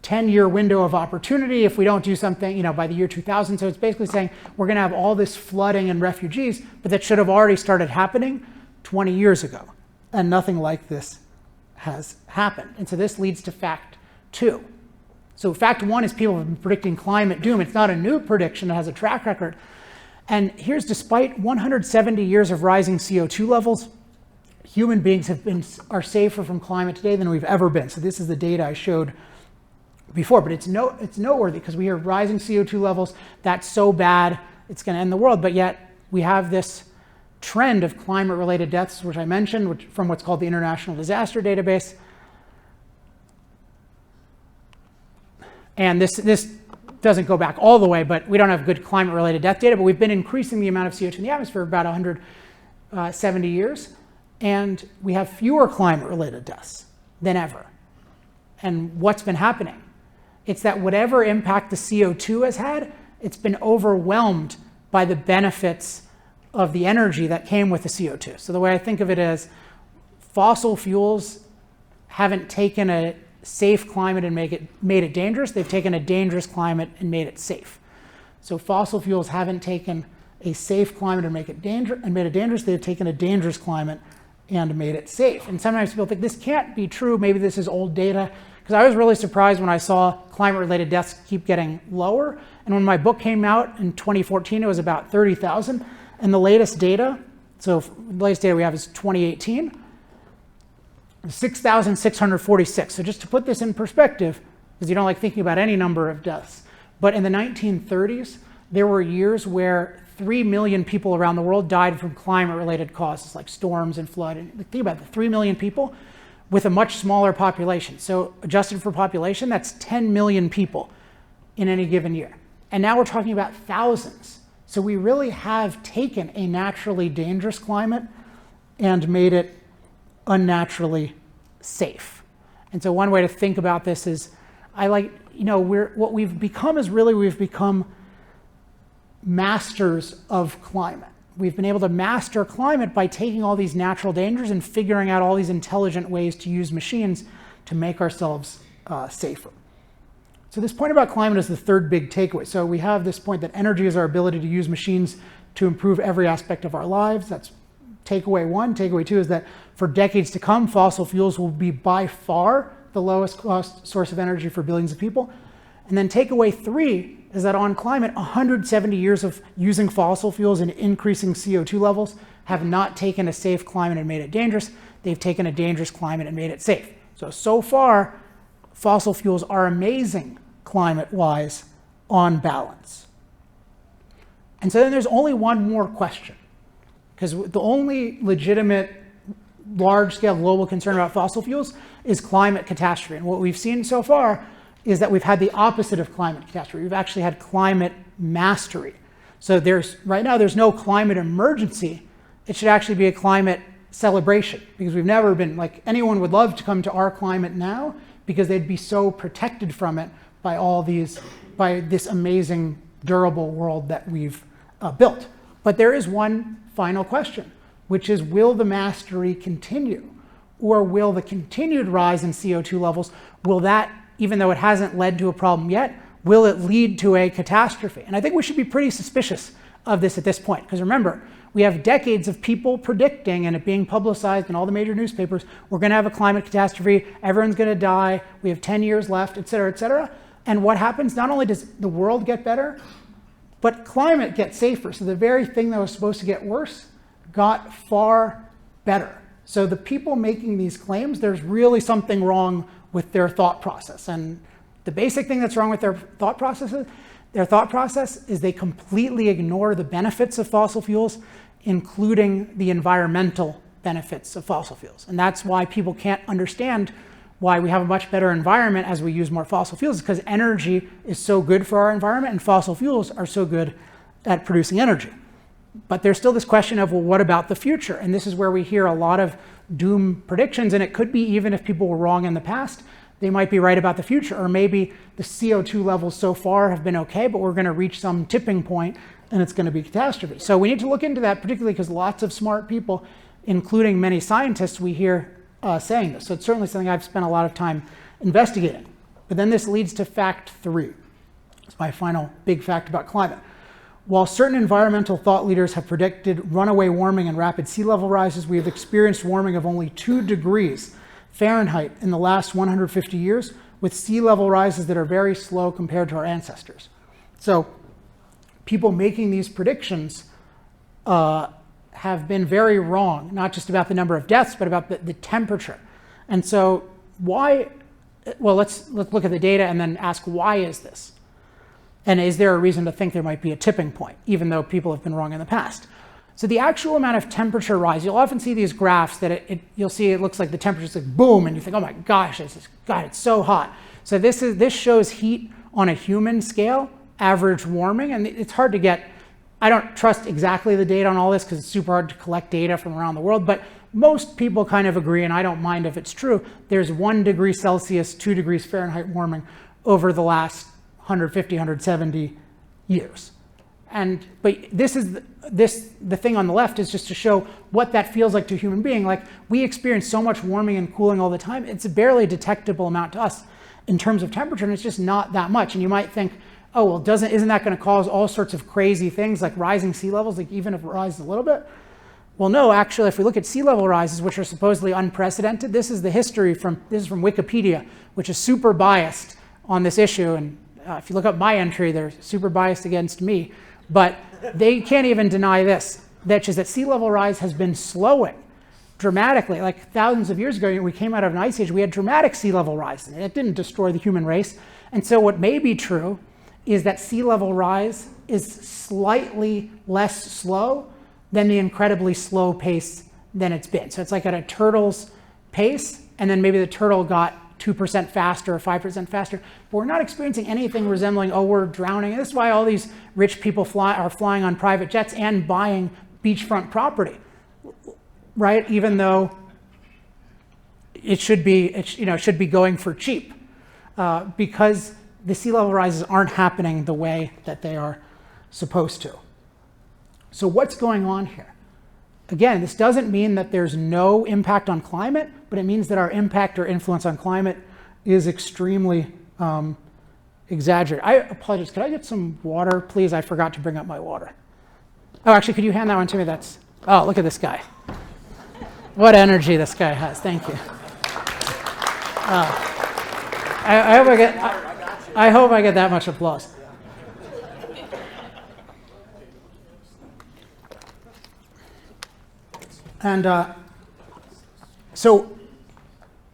10-year window of opportunity if we don't do something, by the year 2000. So it's basically saying we're going to have all this flooding and refugees, but that should have already started happening 20 years ago, and nothing like this has happened. And so this leads to fact 2. So fact 1 is people have been predicting climate doom. It's not a new prediction, it has a track record. And here's, despite 170 years of rising CO2 levels, human beings are safer from climate today than we've ever been. So this is the data I showed before, but it's noteworthy because we hear rising CO2 levels, that's so bad, it's going to end the world. But yet we have this trend of climate-related deaths, which I mentioned, from what's called the International Disaster Database. And this doesn't go back all the way, but we don't have good climate-related death data, but we've been increasing the amount of CO2 in the atmosphere for about 170 years, and we have fewer climate-related deaths than ever. And what's been happening? It's that whatever impact the CO2 has had, it's been overwhelmed by the benefits of the energy that came with the CO2. So the way I think of it is, fossil fuels haven't taken a safe climate and made it dangerous. They've taken a dangerous climate and made it safe. So fossil fuels haven't taken a safe climate and made it dangerous. They've taken a dangerous climate and made it safe. And sometimes people think this can't be true. Maybe this is old data. Because I was really surprised when I saw climate-related deaths keep getting lower. And when my book came out in 2014, it was about 30,000. And the latest data, so the latest data we have is 2018, 6,646. So just to put this in perspective, because you don't like thinking about any number of deaths, but in the 1930s, there were years where 3 million people around the world died from climate-related causes like storms and flood. And think about it, 3 million people with a much smaller population. So adjusted for population, that's 10 million people in any given year. And now we're talking about thousands. So we really have taken a naturally dangerous climate and made it unnaturally safe. And so one way to think about this is, what we've become is really, we've become masters of climate. We've been able to master climate by taking all these natural dangers and figuring out all these intelligent ways to use machines to make ourselves safer. So this point about climate is the third big takeaway. So we have this point that energy is our ability to use machines to improve every aspect of our lives. That's takeaway 1. Takeaway 2 is that for decades to come, fossil fuels will be by far the lowest cost source of energy for billions of people. And then takeaway 3 is that on climate, 170 years of using fossil fuels and increasing CO2 levels have not taken a safe climate and made it dangerous. They've taken a dangerous climate and made it safe. So far, fossil fuels are amazing climate-wise on balance. And so then there's only one more question, because the only legitimate large-scale global concern about fossil fuels is climate catastrophe. And what we've seen so far is that we've had the opposite of climate catastrophe. We've actually had climate mastery. So right now there's no climate emergency. It should actually be a climate celebration, because we've never been, anyone would love to come to our climate now because they'd be so protected from it by this amazing durable world that we've built. But there is one final question, which is, will the mastery continue? Or will the continued rise in CO2 levels, will that, even though it hasn't led to a problem yet, will it lead to a catastrophe? And I think we should be pretty suspicious of this at this point, because remember, we have decades of people predicting, and it being publicized in all the major newspapers, we're going to have a climate catastrophe, everyone's going to die, we have 10 years left, et cetera, et cetera. And what happens? Not only does the world get better, but climate gets safer. So the very thing that was supposed to get worse got far better. So the people making these claims, there's really something wrong with their thought process. And The basic thing that's wrong with their thought process is they completely ignore the benefits of fossil fuels, including the environmental benefits of fossil fuels. And that's why people can't understand why we have a much better environment as we use more fossil fuels, because energy is so good for our environment and fossil fuels are so good at producing energy. But there's still this question of, well, what about the future? And this is where we hear a lot of doom predictions, and it could be even if people were wrong in the past, they might be right about the future, or maybe the CO2 levels so far have been okay, but we're gonna reach some tipping point and it's gonna be catastrophe. So we need to look into that, particularly because lots of smart people, including many scientists, we hear saying this. So it's certainly something I've spent a lot of time investigating. But then this leads to fact 3. It's my final big fact about climate. While certain environmental thought leaders have predicted runaway warming and rapid sea level rises, we have experienced warming of only 2 degrees Fahrenheit in the last 150 years, with sea level rises that are very slow compared to our ancestors. So people making these predictions have been very wrong, not just about the number of deaths, but about the temperature. And so why, well, let's look at the data and then ask, why is this? And is there a reason to think there might be a tipping point, even though people have been wrong in the past? So the actual amount of temperature rise, you'll often see these graphs that you'll see it looks like the temperature's like boom, and you think, oh my gosh, God, it's so hot. So this shows heat on a human scale, average warming, and it's hard to get. I don't trust exactly the data on all this because it's super hard to collect data from around the world, but most people kind of agree, and I don't mind if it's true, there's 1 degree Celsius, 2 degrees Fahrenheit warming over the last 150, 170 years. But the thing on the left is just to show what that feels like to a human being. Like, we experience so much warming and cooling all the time, it's a barely detectable amount to us in terms of temperature, and it's just not that much. And you might think, oh, well, isn't that going to cause all sorts of crazy things like rising sea levels, like even if it rises a little bit? Well, no, actually, if we look at sea level rises, which are supposedly unprecedented, this is the history this is from Wikipedia, which is super biased on this issue. And if you look up my entry, they're super biased against me. But they can't even deny this, which is that sea level rise has been slowing dramatically. Like thousands of years ago, we came out of an ice age, we had dramatic sea level rise, and it didn't destroy the human race. And so what may be true is that sea level rise is slightly less slow than the incredibly slow pace than it's been. So it's like at a turtle's pace, and then maybe the turtle got 2% faster or 5% faster. But we're not experiencing anything resembling, oh, we're drowning. And this is why all these rich people are flying on private jets and buying beachfront property, right? Even though it should be going for cheap, because the sea level rises aren't happening the way that they are supposed to. So what's going on here? Again, this doesn't mean that there's no impact on climate, but it means that our impact or influence on climate is extremely exaggerated. I apologize, could I get some water, please? I forgot to bring up my water. Oh, actually, could you hand that one to me? Oh, look at this guy. What energy this guy has, thank you. I hope I get that much applause. And so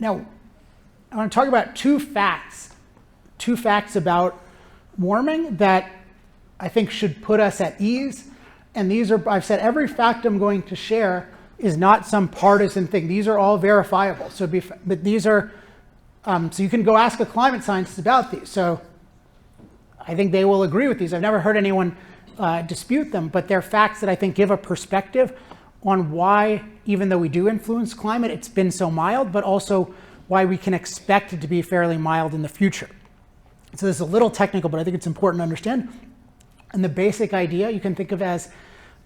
now I want to talk about two facts about warming that I think should put us at ease. And these are, I've said every fact I'm going to share is not some partisan thing. These are all verifiable. But these are, so you can go ask a climate scientist about these. So I think they will agree with these. I've never heard anyone dispute them, but they're facts that I think give a perspective on why, even though we do influence climate, it's been so mild, but also why we can expect it to be fairly mild in the future. So this is a little technical, but I think it's important to understand. And the basic idea you can think of as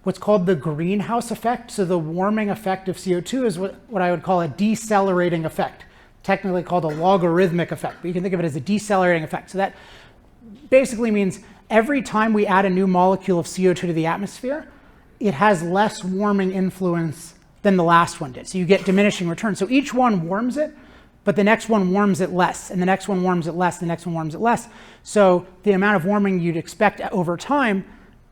what's called the greenhouse effect. So the warming effect of CO2 is what I would call a decelerating effect, technically called a logarithmic effect, but you can think of it as a decelerating effect. So that basically means every time we add a new molecule of CO2 to the atmosphere, it has less warming influence than the last one did. So you get diminishing returns. So each one warms it, but the next one warms it less, and the next one warms it less, and the next one warms it less. So the amount of warming you'd expect over time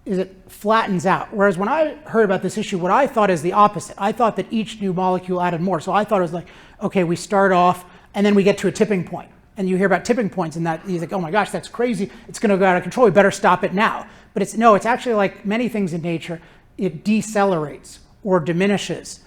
is it flattens out. Whereas when I heard about this issue, what I thought is the opposite. I thought that each new molecule added more. So I thought it was like, okay, we start off, and then we get to a tipping point, And you hear about tipping points and that you think, oh my gosh, that's crazy. It's going to go out of control. We better stop it now. But it's actually like many things in nature, it decelerates or diminishes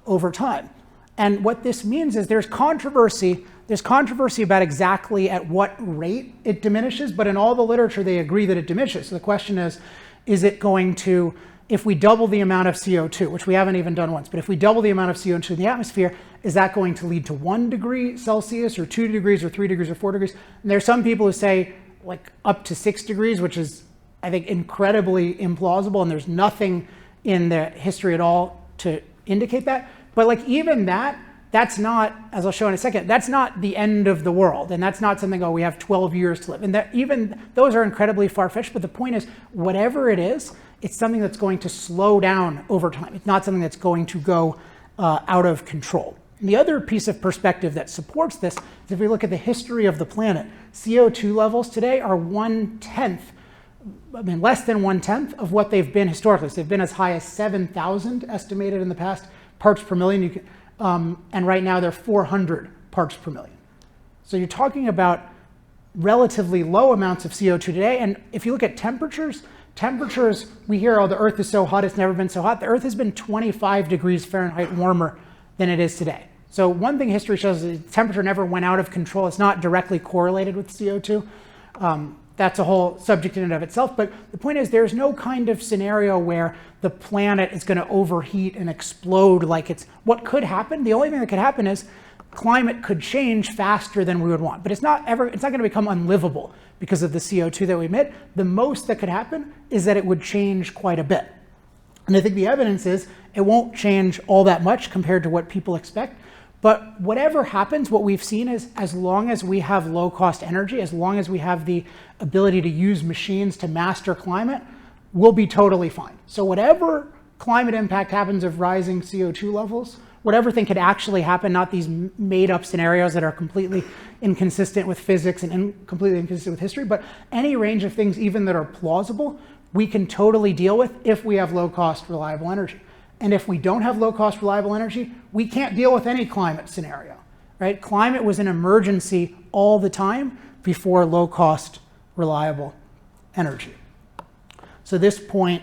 over time. And what this means is there's controversy about exactly at what rate it diminishes, but in all the literature they agree that it diminishes. So the question is it going to, if we double the amount of CO2, which we haven't even done once, but if we double the amount of CO2 in the atmosphere, is that going to lead to 1 degree Celsius or 2 degrees or 3 degrees or 4 degrees? And there's some people who say like up to 6 degrees, which is, I think, incredibly implausible, and there's nothing in the history at all to indicate that. But like even that's not, as I'll show in a second, that's not the end of the world. And that's not something, oh, we have 12 years to live. And that even those are incredibly far-fetched. But the point is, whatever it is, it's something that's going to slow down over time. It's not something that's going to go out of control. And the other piece of perspective that supports this is if we look at the history of the planet, CO2 levels today are less than 1/10 of what they've been historically. So they've been as high as 7,000 estimated in the past parts per million. And right now they're 400 parts per million. So you're talking about relatively low amounts of CO2 today. And if you look at temperatures, we hear, oh, the Earth is so hot, it's never been so hot. The Earth has been 25 degrees Fahrenheit warmer than it is today. So one thing history shows is the temperature never went out of control. It's not directly correlated with CO2. That's a whole subject in and of itself. But the point is there's no kind of scenario where the planet is going to overheat and explode like it's what could happen. The only thing that could happen is climate could change faster than we would want. But it's not going to become unlivable because of the CO2 that we emit. The most that could happen is that it would change quite a bit. And I think the evidence is it won't change all that much compared to what people expect. But whatever happens, what we've seen is as long as we have low-cost energy, as long as we have the ability to use machines to master climate, we'll be totally fine. So whatever climate impact happens of rising CO2 levels, whatever thing could actually happen, not these made-up scenarios that are completely inconsistent with physics and completely inconsistent with history, but any range of things even that are plausible, we can totally deal with if we have low-cost, reliable energy. And if we don't have low-cost, reliable energy, we can't deal with any climate scenario, right? Climate was an emergency all the time before low-cost, reliable energy. So this point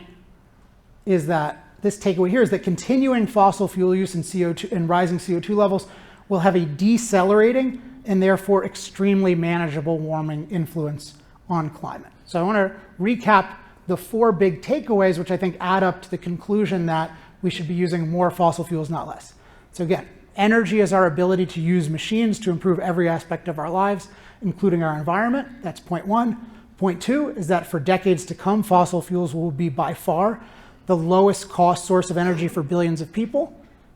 is that, this takeaway here is that continuing fossil fuel use and CO2 and rising CO2 levels will have a decelerating and therefore extremely manageable warming influence on climate. So I want to recap the 4 big takeaways, which I think add up to the conclusion that we should be using more fossil fuels, not less. So again, energy is our ability to use machines to improve every aspect of our lives, including our environment. That's point 1. Point 2 is that for decades to come, fossil fuels will be by far the lowest cost source of energy for billions of people.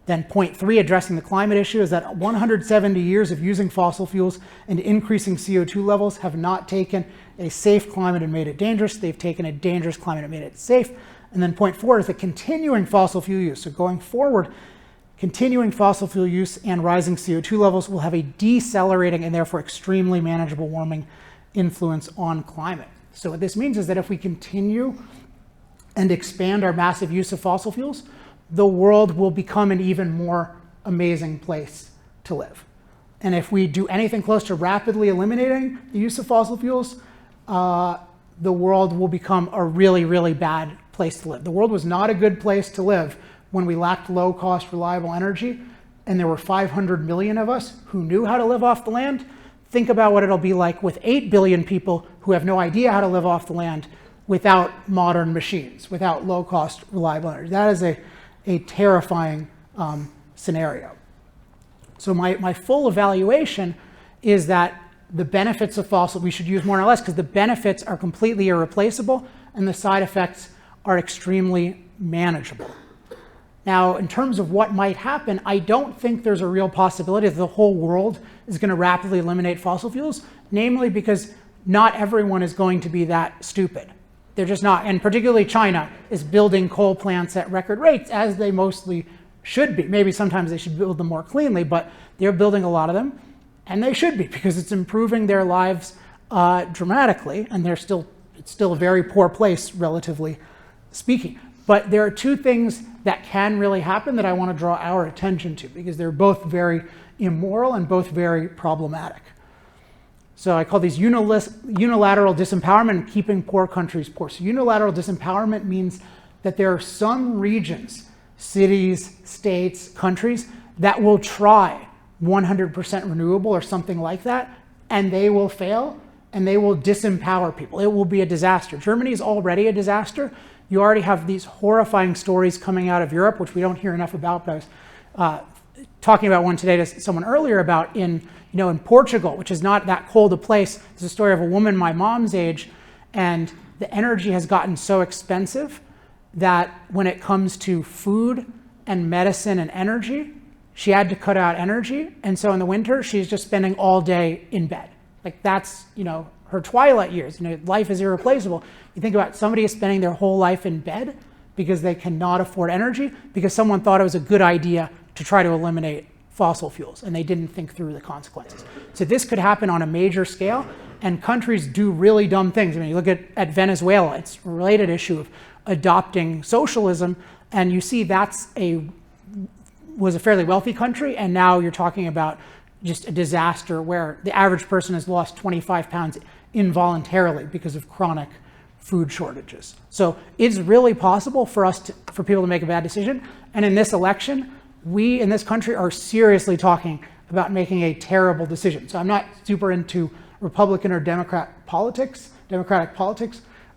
Then point 3, addressing the climate issue, is that 170 years of using fossil fuels and increasing CO2 levels have not taken a safe climate and made it dangerous. They've taken a dangerous climate and made it safe. And then point 4 is that continuing fossil fuel use. So going forward, continuing fossil fuel use and rising CO2 levels will have a decelerating and therefore extremely manageable warming influence on climate. So what this means is that if we continue and expand our massive use of fossil fuels, the world will become an even more amazing place to live. And if we do anything close to rapidly eliminating the use of fossil fuels, the world will become a really, really bad place to live. The world was not a good place to live when we lacked low-cost, reliable energy, and there were 500 million of us who knew how to live off the land. Think about what it'll be like with 8 billion people who have no idea how to live off the land without modern machines, without low-cost, reliable energy. That is a terrifying scenario. So my full evaluation is that the benefits of fossil, we should use more or less because the benefits are completely irreplaceable and the side effects are extremely manageable. Now, in terms of what might happen, I don't think there's a real possibility that the whole world is going to rapidly eliminate fossil fuels, namely because not everyone is going to be that stupid. They're just not, and particularly China is building coal plants at record rates, as they mostly should be. Maybe sometimes they should build them more cleanly, but they're building a lot of them, and they should be because it's improving their lives dramatically, and it's still a very poor place, relatively speaking. But there are 2 things that can really happen that I want to draw our attention to because they're both very immoral and both very problematic. So I call these unilateral disempowerment and keeping poor countries poor. So unilateral disempowerment means that there are some regions, cities, states, countries, that will try 100% renewable or something like that, and they will fail, and they will disempower people. It will be a disaster. Germany is already a disaster. You already have these horrifying stories coming out of Europe, which we don't hear enough about, but I was talking about one today to someone earlier about in Portugal, which is not that cold a place. There's a story of a woman my mom's age, and the energy has gotten so expensive that when it comes to food and medicine and energy, she had to cut out energy. And so in the winter, she's just spending all day in bed. Like that's, her twilight years. Life is irreplaceable. You think about somebody is spending their whole life in bed because they cannot afford energy because someone thought it was a good idea to try to eliminate fossil fuels, and they didn't think through the consequences. So this could happen on a major scale, and countries do really dumb things. I mean, you look at Venezuela, it's a related issue of adopting socialism, and you see was a fairly wealthy country, and now you're talking about just a disaster where the average person has lost 25 pounds involuntarily because of chronic food shortages. So it's really possible for people to make a bad decision, and in this election, we in this country are seriously talking about making a terrible decision. So I'm not super into Republican or Democratic politics,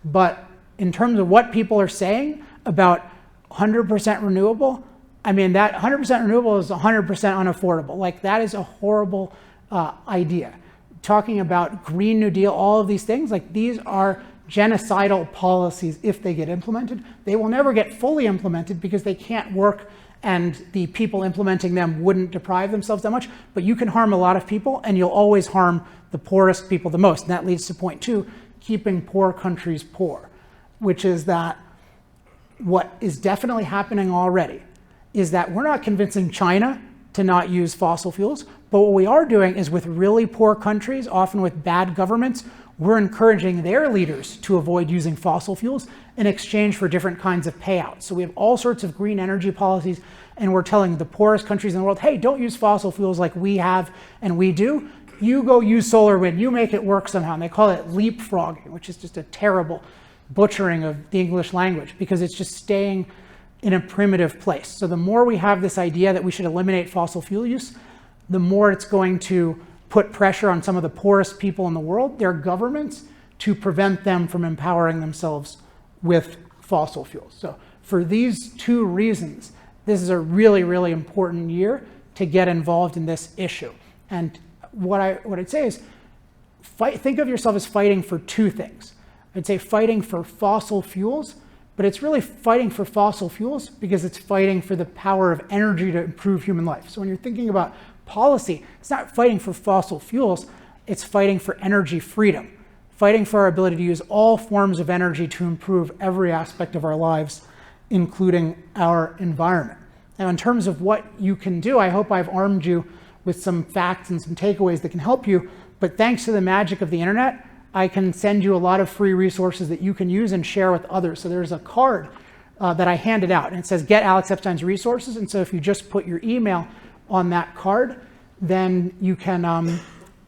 but in terms of what people are saying about 100% renewable, I mean, that 100% renewable is 100% unaffordable. Like, that is a horrible idea. Talking about Green New Deal, all of these things, like these are genocidal policies if they get implemented. They will never get fully implemented because they can't work and the people implementing them wouldn't deprive themselves that much, but you can harm a lot of people and you'll always harm the poorest people the most. And that leads to point 2, keeping poor countries poor, which is that what is definitely happening already is that we're not convincing China to not use fossil fuels, but what we are doing is with really poor countries, often with bad governments, we're encouraging their leaders to avoid using fossil fuels in exchange for different kinds of payouts. So we have all sorts of green energy policies, and we're telling the poorest countries in the world, hey, don't use fossil fuels like we have and we do. You go use solar wind, you make it work somehow. And they call it leapfrogging, which is just a terrible butchering of the English language because it's just staying in a primitive place. So the more we have this idea that we should eliminate fossil fuel use, the more it's going to put pressure on some of the poorest people in the world, their governments, to prevent them from empowering themselves with fossil fuels. So for these 2 reasons, this is a really, really important year to get involved in this issue. And what I'd say is think of yourself as fighting for 2 things. I'd say fighting for fossil fuels, but it's really fighting for fossil fuels because it's fighting for the power of energy to improve human life. So when you're thinking about policy, it's not fighting for fossil fuels, it's fighting for energy freedom, fighting for our ability to use all forms of energy to improve every aspect of our lives, including our environment. Now, in terms of what you can do, I hope I've armed you with some facts and some takeaways that can help you, but thanks to the magic of the internet, I can send you a lot of free resources that you can use and share with others. So there's a card that I handed out, and it says, get Alex Epstein's resources, and so if you just put your email on that card, then you can,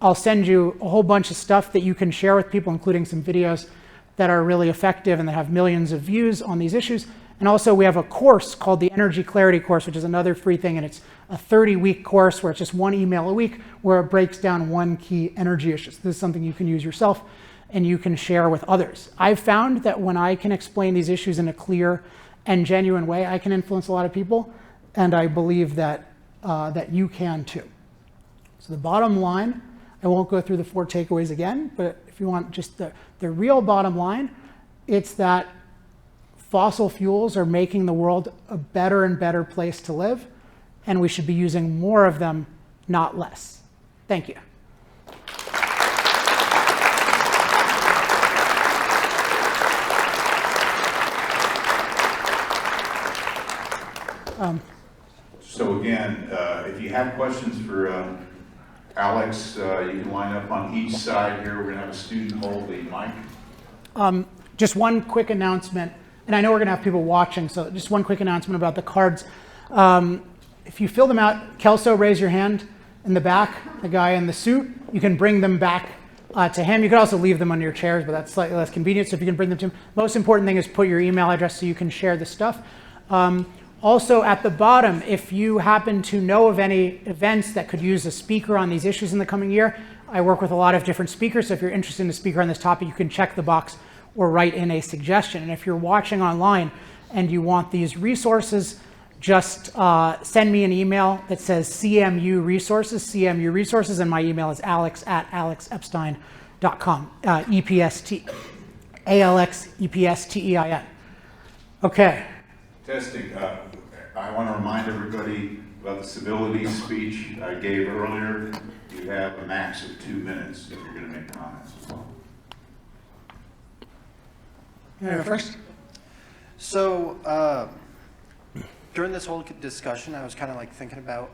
I'll send you a whole bunch of stuff that you can share with people, including some videos that are really effective and that have millions of views on these issues. And also we have a course called the Energy Clarity course, which is another free thing, and it's a 30-week course where it's just 1 email a week where it breaks down 1 key energy issue. So this is something you can use yourself and you can share with others. I've found that when I can explain these issues in a clear and genuine way, I can influence a lot of people, and I believe that that you can too. So the bottom line, I won't go through the 4 takeaways again, but if you want just the real bottom line, it's that fossil fuels are making the world a better and better place to live, and we should be using more of them, not less. Thank you. So again, if you have questions for Alex, you can line up on each side here. We're going to have a student hold the mic. Just one quick announcement, and I know we're going to have people watching, so just one quick announcement about the cards. If you fill them out, Kelso, raise your hand in the back, the guy in the suit. You can bring them back to him. You could also leave them under your chairs, but that's slightly less convenient. So if you can bring them to him. Most important thing is put your email address so you can share the stuff. Also at the bottom, if you happen to know of any events that could use a speaker on these issues in the coming year, I work with a lot of different speakers. So if you're interested in a speaker on this topic, you can check the box or write in a suggestion. And if you're watching online and you want these resources, just send me an email that says CMU Resources, and my email is alex@alexepstein.com, EPST, ALXEPSTEIN. Okay. Testing. I want to remind everybody about the civility speech I gave earlier. You have a max of 2 minutes if you're going to make comments as well. First. So during this whole discussion, I was kind of like thinking about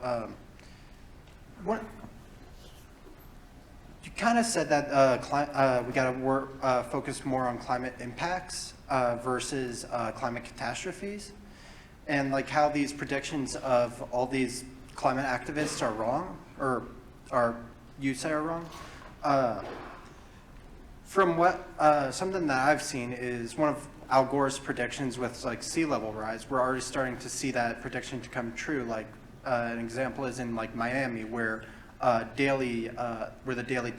what you kind of said that we got to focus more on climate impacts versus climate catastrophes, and like how these predictions of all these climate activists are wrong, or you say are wrong. From what something that I've seen is one of Al Gore's predictions with like sea level rise. We're already starting to see that prediction to come true. Like an example is in like Miami, where the daily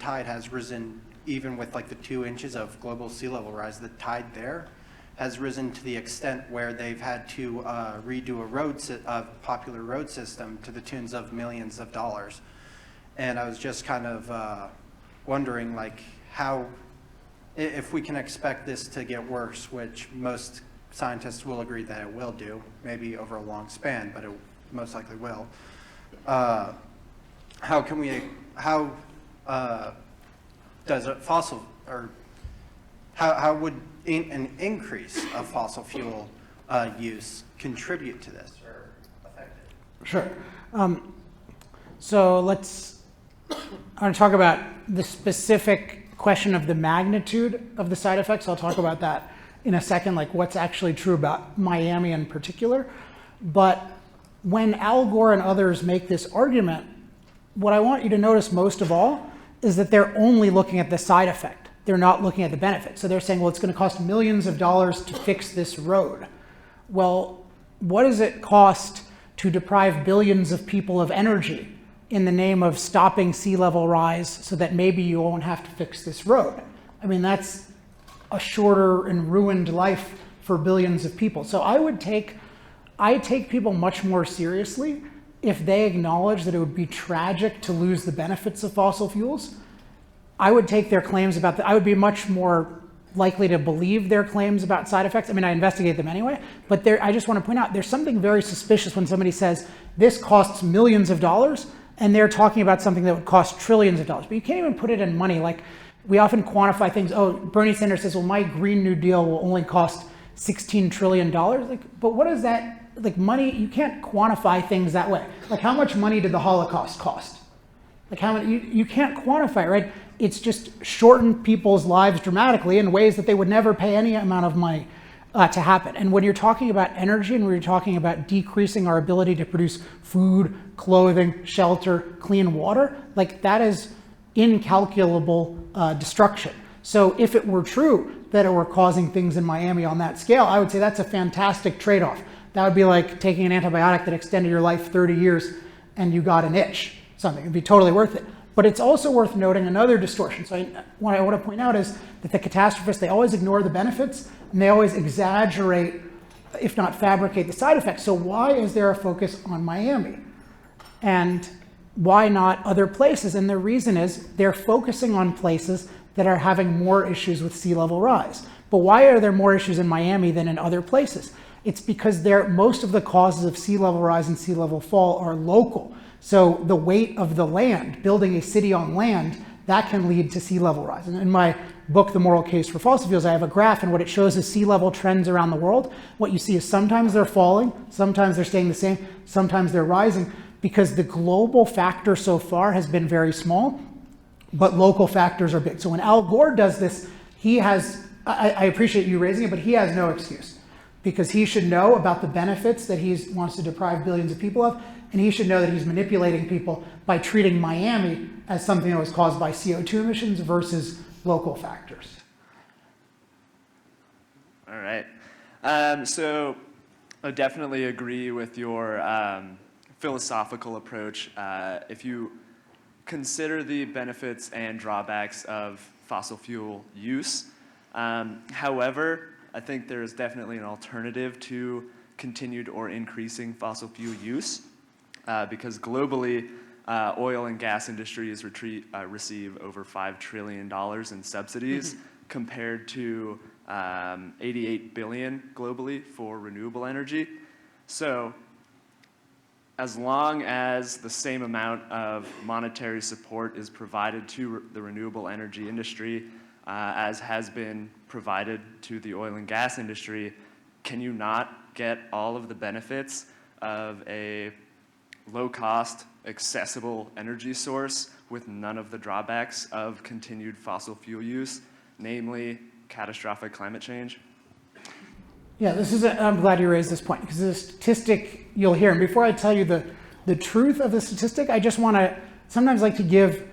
tide has risen, even with like the 2 inches of global sea level rise. The tide there has risen to the extent where they've had to redo a popular road system to the tunes of millions of dollars. And I was just kind of wondering like how, if we can expect this to get worse, which most scientists will agree that it will do, maybe over a long span, but it most likely will. How does a fossil, or how would an increase of fossil fuel use contribute to this or affect it? Sure. So I want to talk about the specific question of the magnitude of the side effects. I'll talk about that in a second, like what's actually true about Miami in particular. But when Al Gore and others make this argument, what I want you to notice most of all is that they're only looking at the side effect. They're not looking at the benefit. So they're saying, well, it's going to cost millions of dollars to fix this road. Well, what does it cost to deprive billions of people of energy in the name of stopping sea level rise so that maybe you won't have to fix this road? I mean, that's a shorter and ruined life for billions of people. So I take people much more seriously if they acknowledge that it would be tragic to lose the benefits of fossil fuels. I would take their claims about that. I would be much more likely to believe their claims about side effects. I mean, I investigate them anyway, but I just want to point out there's something very suspicious when somebody says this costs millions of dollars and they're talking about something that would cost trillions of dollars. But you can't even put it in money. Like, we often quantify things. Oh, Bernie Sanders says, well, my Green New Deal will only cost $16 trillion. Like, but what is that? Like, money, you can't quantify things that way. Like, how much money did the Holocaust cost? Like, how many, you can't quantify it, right? It's just shortened people's lives dramatically in ways that they would never pay any amount of money to happen. And when you're talking about energy and when you're talking about decreasing our ability to produce food, clothing, shelter, clean water, like, that is incalculable destruction. So if it were true that it were causing things in Miami on that scale, I would say that's a fantastic trade-off. That would be like taking an antibiotic that extended your life 30 years and you got an itch, something. It'd be totally worth it. But it's also worth noting another distortion. So what I want to point out is that the catastrophists, they always ignore the benefits and they always exaggerate, if not fabricate, the side effects. So why is there a focus on Miami? And why not other places? And the reason is they're focusing on places that are having more issues with sea level rise. But why are there more issues in Miami than in other places? It's because most of the causes of sea level rise and sea level fall are local. So the weight of the land, building a city on land, that can lead to sea level rise. And in my book, The Moral Case for Fossil Fuels, I have a graph, and what it shows is sea level trends around the world. What you see is sometimes they're falling, sometimes they're staying the same, sometimes they're rising, because the global factor so far has been very small, but local factors are big. So when Al Gore does this, he has, I appreciate you raising it, but he has no excuse. because he should know about the benefits that he wants to deprive billions of people of, and he should know that he's manipulating people by treating Miami as something that was caused by CO2 emissions versus local factors. All right. So I definitely agree with your philosophical approach. If you consider the benefits and drawbacks of fossil fuel use, however, I think there is definitely an alternative to continued or increasing fossil fuel use because globally, oil and gas industries receive over $5 trillion in subsidies compared to 88 billion globally for renewable energy. So as long as the same amount of monetary support is provided to the renewable energy industry as has been provided to the oil and gas industry, can you not get all of the benefits of a low-cost, accessible energy source with none of the drawbacks of continued fossil fuel use, namely catastrophic climate change? Yeah, I'm glad you raised this point, because the statistic you'll hear, and before I tell you the truth of the statistic, I just want to sometimes like to give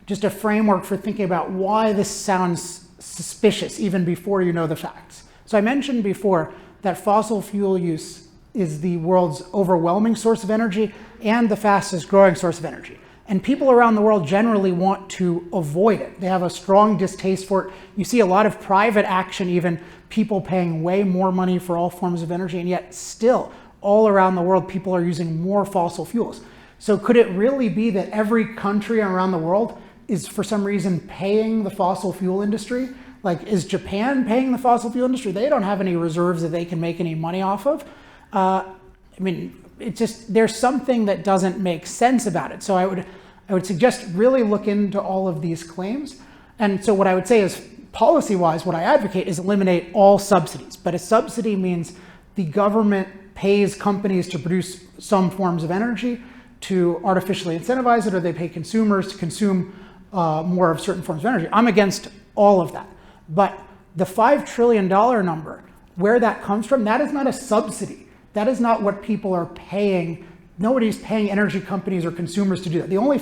just a framework for thinking about why this sounds suspicious even before you know the facts. So I mentioned before that fossil fuel use is the world's overwhelming source of energy and the fastest growing source of energy. And people around the world generally want to avoid it. They have a strong distaste for it. You see a lot of private action, even people paying way more money for all forms of energy, and yet still all around the world people are using more fossil fuels. So could it really be that every country around the world is for some reason paying the fossil fuel industry? Like, is Japan paying the fossil fuel industry? They don't have any reserves that they can make any money off of. I mean, it's just, there's something that doesn't make sense about it. So I would suggest really look into all of these claims. And so what I would say is, policy-wise, what I advocate is eliminate all subsidies. But a subsidy means the government pays companies to produce some forms of energy to artificially incentivize it, or they pay consumers to consume more of certain forms of energy. I'm against all of that. But the $5 trillion number, where that comes from, that is not a subsidy. That is not what people are paying. Nobody's paying energy companies or consumers to do that. The only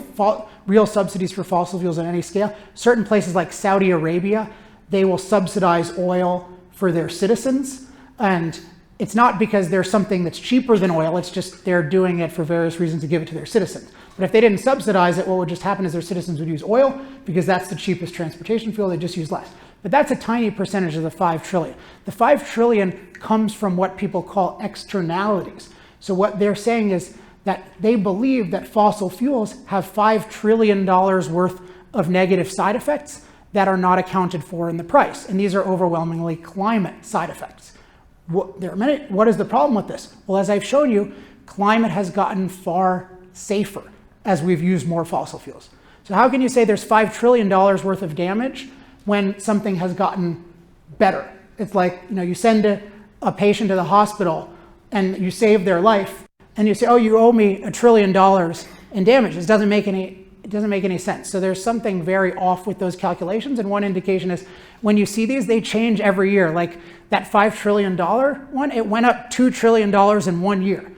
real subsidies for fossil fuels on any scale, certain places like Saudi Arabia, they will subsidize oil for their citizens. And it's not because there's something that's cheaper than oil, it's just they're doing it for various reasons to give it to their citizens. But if they didn't subsidize it, what would just happen is their citizens would use oil because that's the cheapest transportation fuel, they just use less. But that's a tiny percentage of the 5 trillion. The 5 trillion comes from what people call externalities. So what they're saying is that they believe that fossil fuels have $5 trillion worth of negative side effects that are not accounted for in the price. And these are overwhelmingly climate side effects. What is the problem with this? Well, as I've shown you, climate has gotten far safer as we've used more fossil fuels. So how can you say there's $5 trillion worth of damage when something has gotten better? It's like, you send a patient to the hospital and you save their life, and you say, oh, you owe me $1 trillion in damages. It doesn't make any sense. So there's something very off with those calculations. And one indication is when you see these, they change every year. Like that $5 trillion one, it went up $2 trillion in 1 year.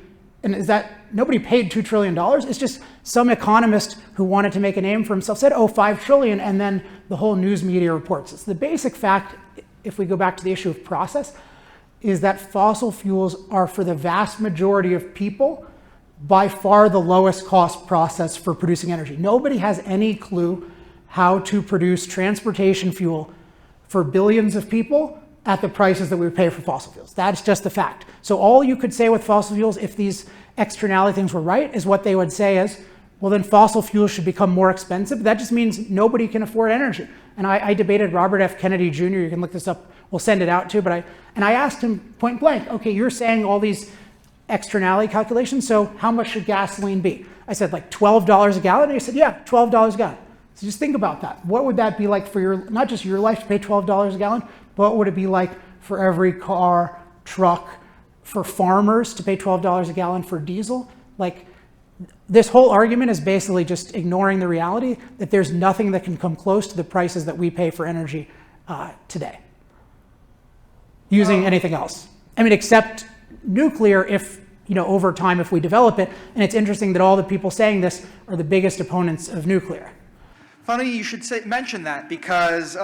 And is that, nobody paid $2 trillion. It's just some economist who wanted to make a name for himself said, oh, 5 trillion, and then the whole news media reports it. So the basic fact, if we go back to the issue of process, is that fossil fuels are, for the vast majority of people, by far the lowest cost process for producing energy. Nobody has any clue how to produce transportation fuel for billions of people at the prices that we would pay for fossil fuels. That's just the fact. So all you could say with fossil fuels, if these externality things were right, is what they would say is, well, then fossil fuels should become more expensive. That just means nobody can afford energy. And I debated Robert F. Kennedy Jr., you can look this up, we'll send it out too, but I asked him point blank, okay, you're saying all these externality calculations, so how much should gasoline be? I said like $12 a gallon, and he said, yeah, $12 a gallon. So just think about that. What would that be like for your, not just your life to pay $12 a gallon, but what would it be like for every car, truck, for farmers to pay $12 a gallon for diesel? Like, this whole argument is basically just ignoring the reality that there's nothing that can come close to the prices that we pay for energy today, using anything else. I mean, except nuclear if, over time if we develop it. And it's interesting that all the people saying this are the biggest opponents of nuclear. Funny you should mention that, because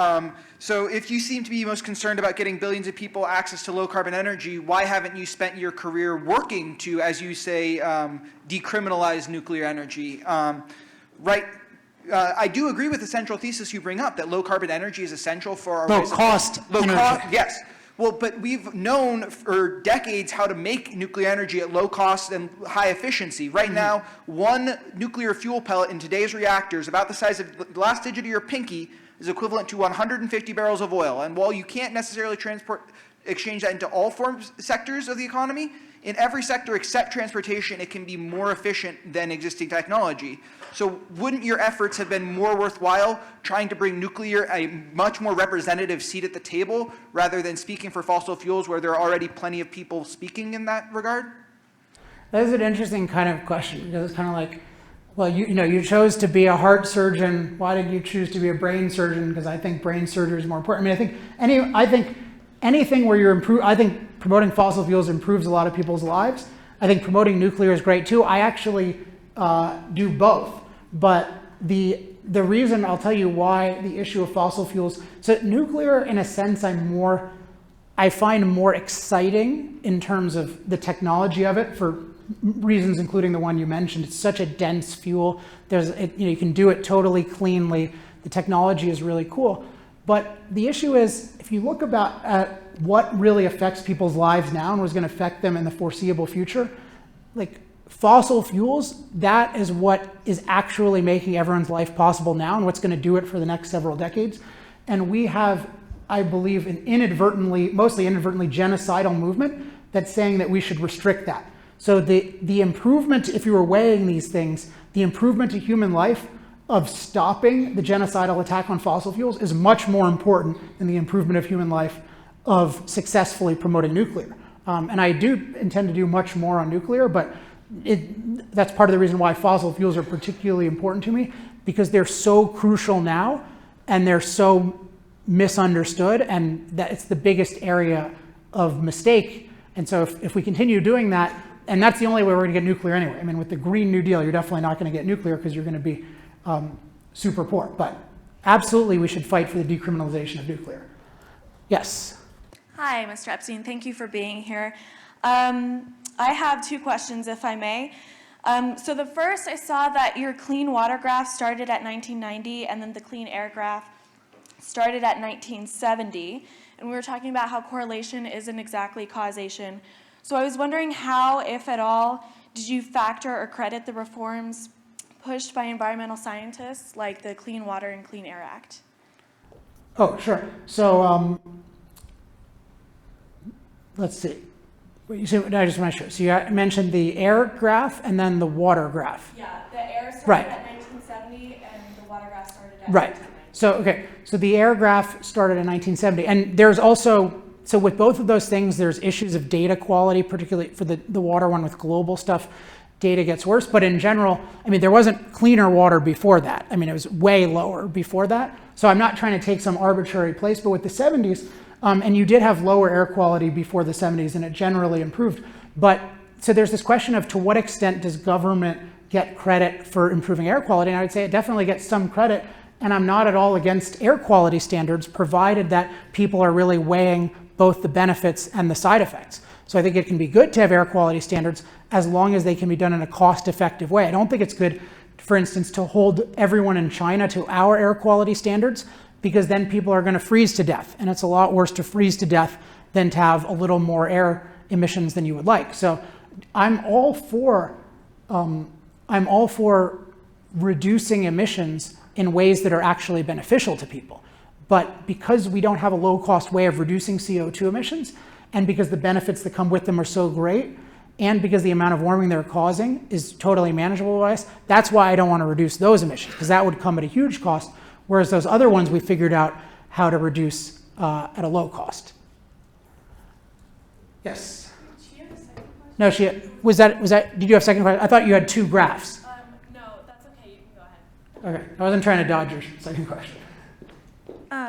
so if you seem to be most concerned about getting billions of people access to low carbon energy, why haven't you spent your career working to, as you say, decriminalize nuclear energy? Right. I do agree with the central thesis you bring up, that low carbon energy is essential for our Low cost energy. Yes. Well, but we've known for decades how to make nuclear energy at low cost and high efficiency. Right now, one nuclear fuel pellet in today's reactors, about the size of the last digit of your pinky, is equivalent to 150 barrels of oil. And while you can't necessarily exchange that into all sectors of the economy, in every sector except transportation, it can be more efficient than existing technology. So wouldn't your efforts have been more worthwhile trying to bring nuclear a much more representative seat at the table rather than speaking for fossil fuels where there are already plenty of people speaking in that regard? That is an interesting kind of question, because it's kind of like, well, you chose to be a heart surgeon. Why did you choose to be a brain surgeon? Because I think brain surgery is more important. I mean, I think anything where you're I think promoting fossil fuels improves a lot of people's lives. I think promoting nuclear is great too. I actually do both. But the reason, I'll tell you why the issue of fossil fuels, so nuclear in a sense I find more exciting in terms of the technology of it for reasons including the one you mentioned. It's such a dense fuel. You can do it totally cleanly. The technology is really cool. But the issue is, if you look at what really affects people's lives now and what's going to affect them in the foreseeable future, like fossil fuels, that is what is actually making everyone's life possible now and what's going to do it for the next several decades. And we have, I believe, an mostly inadvertently genocidal movement that's saying that we should restrict that. So the improvement, if you were weighing these things, the improvement to human life of stopping the genocidal attack on fossil fuels is much more important than the improvement of human life of successfully promoting nuclear. And I do intend to do much more on nuclear, but that's part of the reason why fossil fuels are particularly important to me, because they're so crucial now and they're so misunderstood, and that it's the biggest area of mistake. And so if we continue doing that, and that's the only way we're going to get nuclear anyway. I mean, with the Green New Deal, you're definitely not going to get nuclear because you're going to be super poor. But absolutely, we should fight for the decriminalization of nuclear. Yes. Hi, Mr. Epstein. Thank you for being here. I have two questions, if I may. So the first, I saw that your clean water graph started at 1990, and then the clean air graph started at 1970. And we were talking about how correlation isn't exactly causation. So I was wondering how, if at all, did you factor or credit the reforms pushed by environmental scientists like the Clean Water and Clean Air Act? Oh, sure. So let's see. I just want to show. So you mentioned the air graph and then the water graph. Yeah, the air started right. at 1970 and the water graph started at right. 1990. So the air graph started in 1970, and there's also, so with both of those things, there's issues of data quality, particularly for the water one with global stuff. Data gets worse, but in general, I mean, there wasn't cleaner water before that. I mean, it was way lower before that. So I'm not trying to take some arbitrary place, but with the 70s, and you did have lower air quality before the 70s, and it generally improved. But so there's this question of to what extent does government get credit for improving air quality? And I would say it definitely gets some credit, and I'm not at all against air quality standards, provided that people are really weighing both the benefits and the side effects. So I think it can be good to have air quality standards as long as they can be done in a cost-effective way. I don't think it's good, for instance, to hold everyone in China to our air quality standards, because then people are going to freeze to death. And it's a lot worse to freeze to death than to have a little more air emissions than you would like. So I'm all for reducing emissions in ways that are actually beneficial to people. But because we don't have a low-cost way of reducing CO2 emissions, and because the benefits that come with them are so great, and because the amount of warming they're causing is totally manageable by us, that's why I don't want to reduce those emissions, because that would come at a huge cost, whereas those other ones we figured out how to reduce at a low cost. Yes? No, did you have a second question? I thought you had two graphs. No, that's okay, you can go ahead. Okay, I wasn't trying to dodge your second question.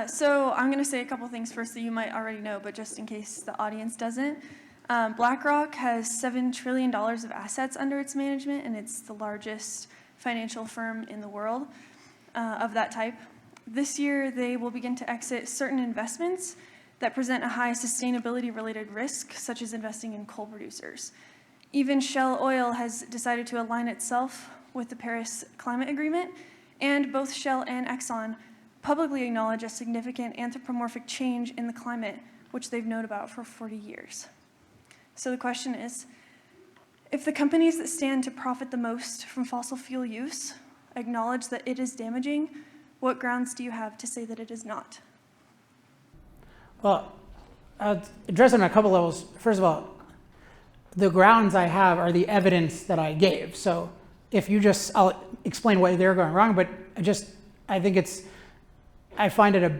So I'm going to say a couple things first that you might already know, but just in case the audience doesn't. BlackRock has $7 trillion of assets under its management, and it's the largest financial firm in the world of that type. This year, they will begin to exit certain investments that present a high sustainability-related risk, such as investing in coal producers. Even Shell Oil has decided to align itself with the Paris Climate Agreement, and both Shell and Exxon publicly acknowledge a significant anthropomorphic change in the climate, which they've known about for 40 years. So the question is, if the companies that stand to profit the most from fossil fuel use acknowledge that it is damaging, what grounds do you have to say that it is not? Well, I'll address it on a couple levels. First of all, the grounds I have are the evidence that I gave. So if you just, I'll explain why they're going wrong, but I think I find it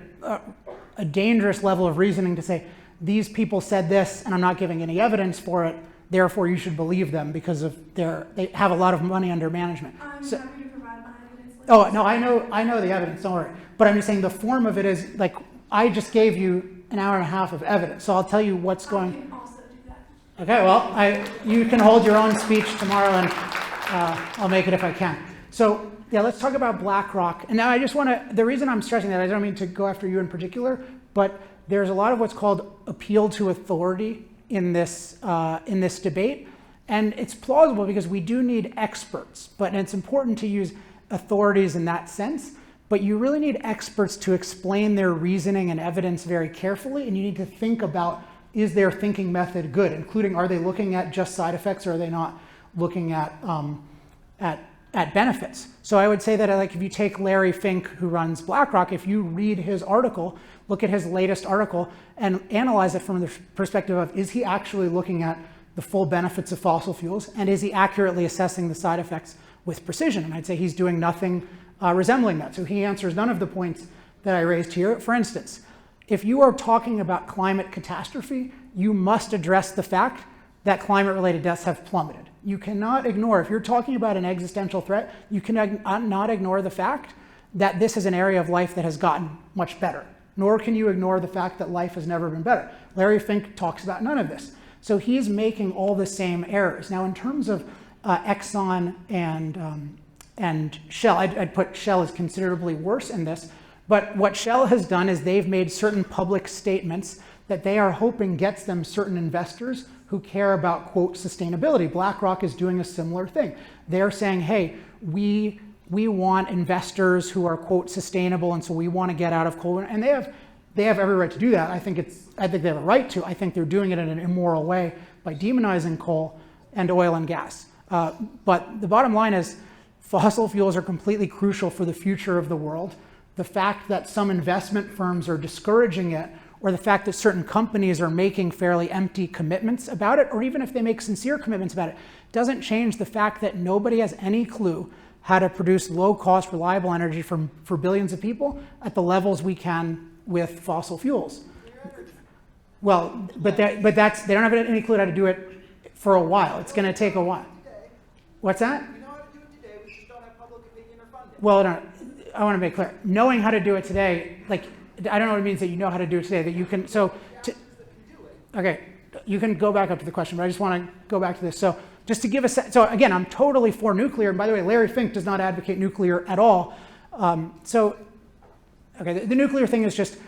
a dangerous level of reasoning to say, these people said this and I'm not giving any evidence for it, therefore you should believe them because of they have a lot of money under management. I'm So, happy to provide my evidence. oh, no, I know the evidence, don't worry. But I'm just saying the form of it is, like, I just gave you an hour and a half of evidence, so I'll tell you what's going. I can also do that. Okay, well, you can hold your own speech tomorrow, and I'll make it if I can. So, yeah, let's talk about BlackRock. And now I just want to, the reason I'm stressing that, I don't mean to go after you in particular, but there's a lot of what's called appeal to authority in this debate. And it's plausible because we do need experts, but it's important to use authorities in that sense. But you really need experts to explain their reasoning and evidence very carefully, and you need to think about, is their thinking method good, including are they looking at just side effects or are they not looking at benefits. So I would say that, like, if you take Larry Fink, who runs BlackRock, if you read his article, look at his latest article and analyze it from the perspective of, is he actually looking at the full benefits of fossil fuels, and is he accurately assessing the side effects with precision? And I'd say he's doing nothing resembling that. So he answers none of the points that I raised here. For instance, if you are talking about climate catastrophe, you must address the fact that climate-related deaths have plummeted. You cannot ignore, if you're talking about an existential threat, you cannot ignore the fact that this is an area of life that has gotten much better. Nor can you ignore the fact that life has never been better. Larry Fink talks about none of this. So he's making all the same errors. Now, in terms of Exxon and Shell, I'd put Shell as considerably worse in this. But what Shell has done is they've made certain public statements that they are hoping gets them certain investors who care about, quote, sustainability. BlackRock is doing a similar thing. They're saying, hey, we want investors who are, quote, sustainable, and so we want to get out of coal. And they have every right to do that. I think they have a right to. I think they're doing it in an immoral way by demonizing coal and oil and gas. But the bottom line is fossil fuels are completely crucial for the future of the world. The fact that some investment firms are discouraging it, or the fact that certain companies are making fairly empty commitments about it, or even if they make sincere commitments about it, doesn't change the fact that nobody has any clue how to produce low-cost, reliable energy for billions of people at the levels we can with fossil fuels. Well, but they don't have any clue how to do it for a while. It's going to take a while. What's that? We know how to do it today, we just don't have public opinion or funding. Well, no, I want to make clear. Knowing how to do it today, like, I don't know what it means that you know how to do it today, that you can, okay, you can go back up to the question, but I just want to go back to this. So just to give so again, I'm totally for nuclear. And by the way, Larry Fink does not advocate nuclear at all. Okay, the nuclear thing is just,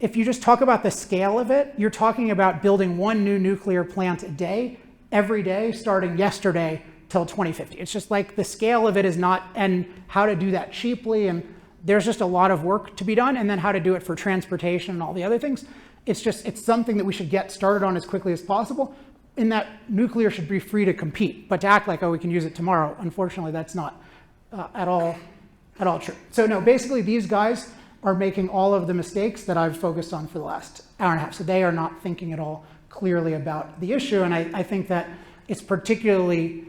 if you just talk about the scale of it, you're talking about building one new nuclear plant a day, every day, starting yesterday till 2050. It's just like the scale of it is not, and how to do that cheaply, and there's just a lot of work to be done, and then how to do it for transportation and all the other things. It's something that we should get started on as quickly as possible, in that nuclear should be free to compete. But to act like, oh, we can use it tomorrow, unfortunately, that's not at all true. So no, basically these guys are making all of the mistakes that I've focused on for the last hour and a half. So they are not thinking at all clearly about the issue, and I think that it's particularly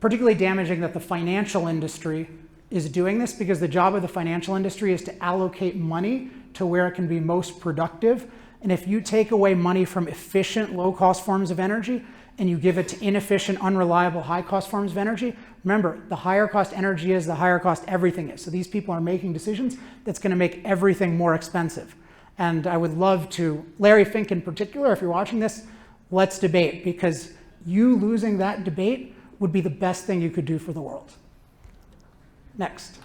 damaging that the financial industry is doing this, because the job of the financial industry is to allocate money to where it can be most productive. And if you take away money from efficient, low-cost forms of energy and you give it to inefficient, unreliable, high-cost forms of energy, remember, the higher cost energy is, the higher cost everything is. So these people are making decisions that's going to make everything more expensive. And I would love to, Larry Fink in particular, if you're watching this, let's debate, because you losing that debate would be the best thing you could do for the world. Next.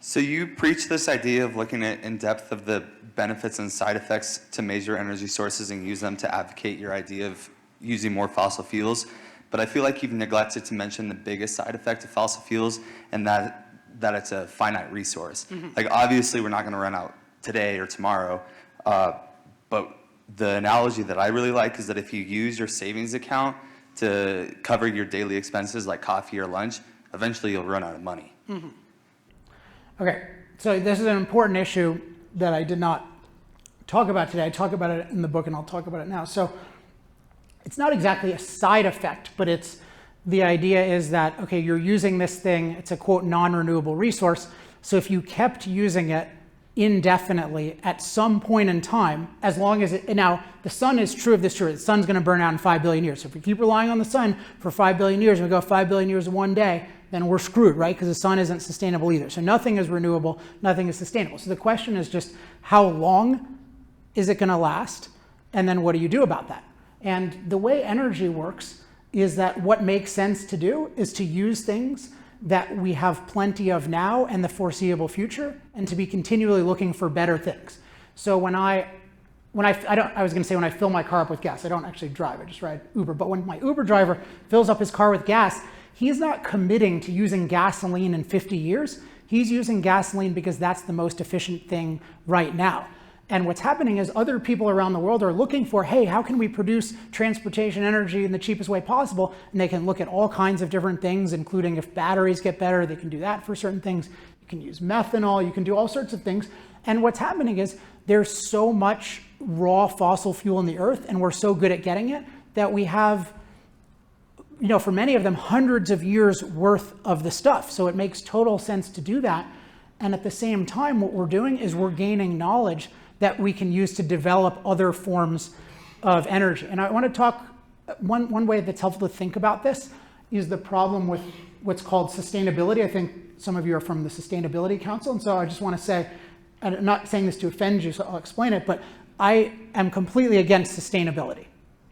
So you preach this idea of looking at in depth of the benefits and side effects to major energy sources and use them to advocate your idea of using more fossil fuels. But I feel like you've neglected to mention the biggest side effect of fossil fuels, and that it's a finite resource. Like, obviously we're not going to run out today or tomorrow, but the analogy that I really like is that if you use your savings account to cover your daily expenses like coffee or lunch, eventually you'll run out of money. Okay, so this is an important issue that I did not talk about today. I talk about it in the book, and I'll talk about it now. So it's not exactly a side effect, but it's the idea is that, okay, you're using this thing, it's a quote non-renewable resource, so if you kept using it indefinitely at some point in time, as long as it, now the sun is true of this truth, the sun's going to burn out in 5 billion years. So if we keep relying on the sun for 5 billion years, and we go 5 billion years in one day, then we're screwed, right? Because the sun isn't sustainable either. So nothing is renewable, nothing is sustainable. So the question is just how long is it going to last? And then what do you do about that? And the way energy works is that what makes sense to do is to use things that we have plenty of now and the foreseeable future, and to be continually looking for better things. So when I was going to say when I fill my car up with gas, I don't actually drive, I just ride Uber. But when my Uber driver fills up his car with gas, he's not committing to using gasoline in 50 years. He's using gasoline because that's the most efficient thing right now. And what's happening is other people around the world are looking for, hey, how can we produce transportation energy in the cheapest way possible? And they can look at all kinds of different things, including if batteries get better, they can do that for certain things. You can use methanol, you can do all sorts of things. And what's happening is there's so much raw fossil fuel in the earth, and we're so good at getting it, that we have, you know, for many of them, hundreds of years worth of the stuff. So it makes total sense to do that. And at the same time, what we're doing is we're gaining knowledge that we can use to develop other forms of energy. And I want to talk, one way that's helpful to think about this is the problem with what's called sustainability. I think some of you are from the Sustainability Council, and so I just want to say, and I'm not saying this to offend you, so I'll explain it, but I am completely against sustainability.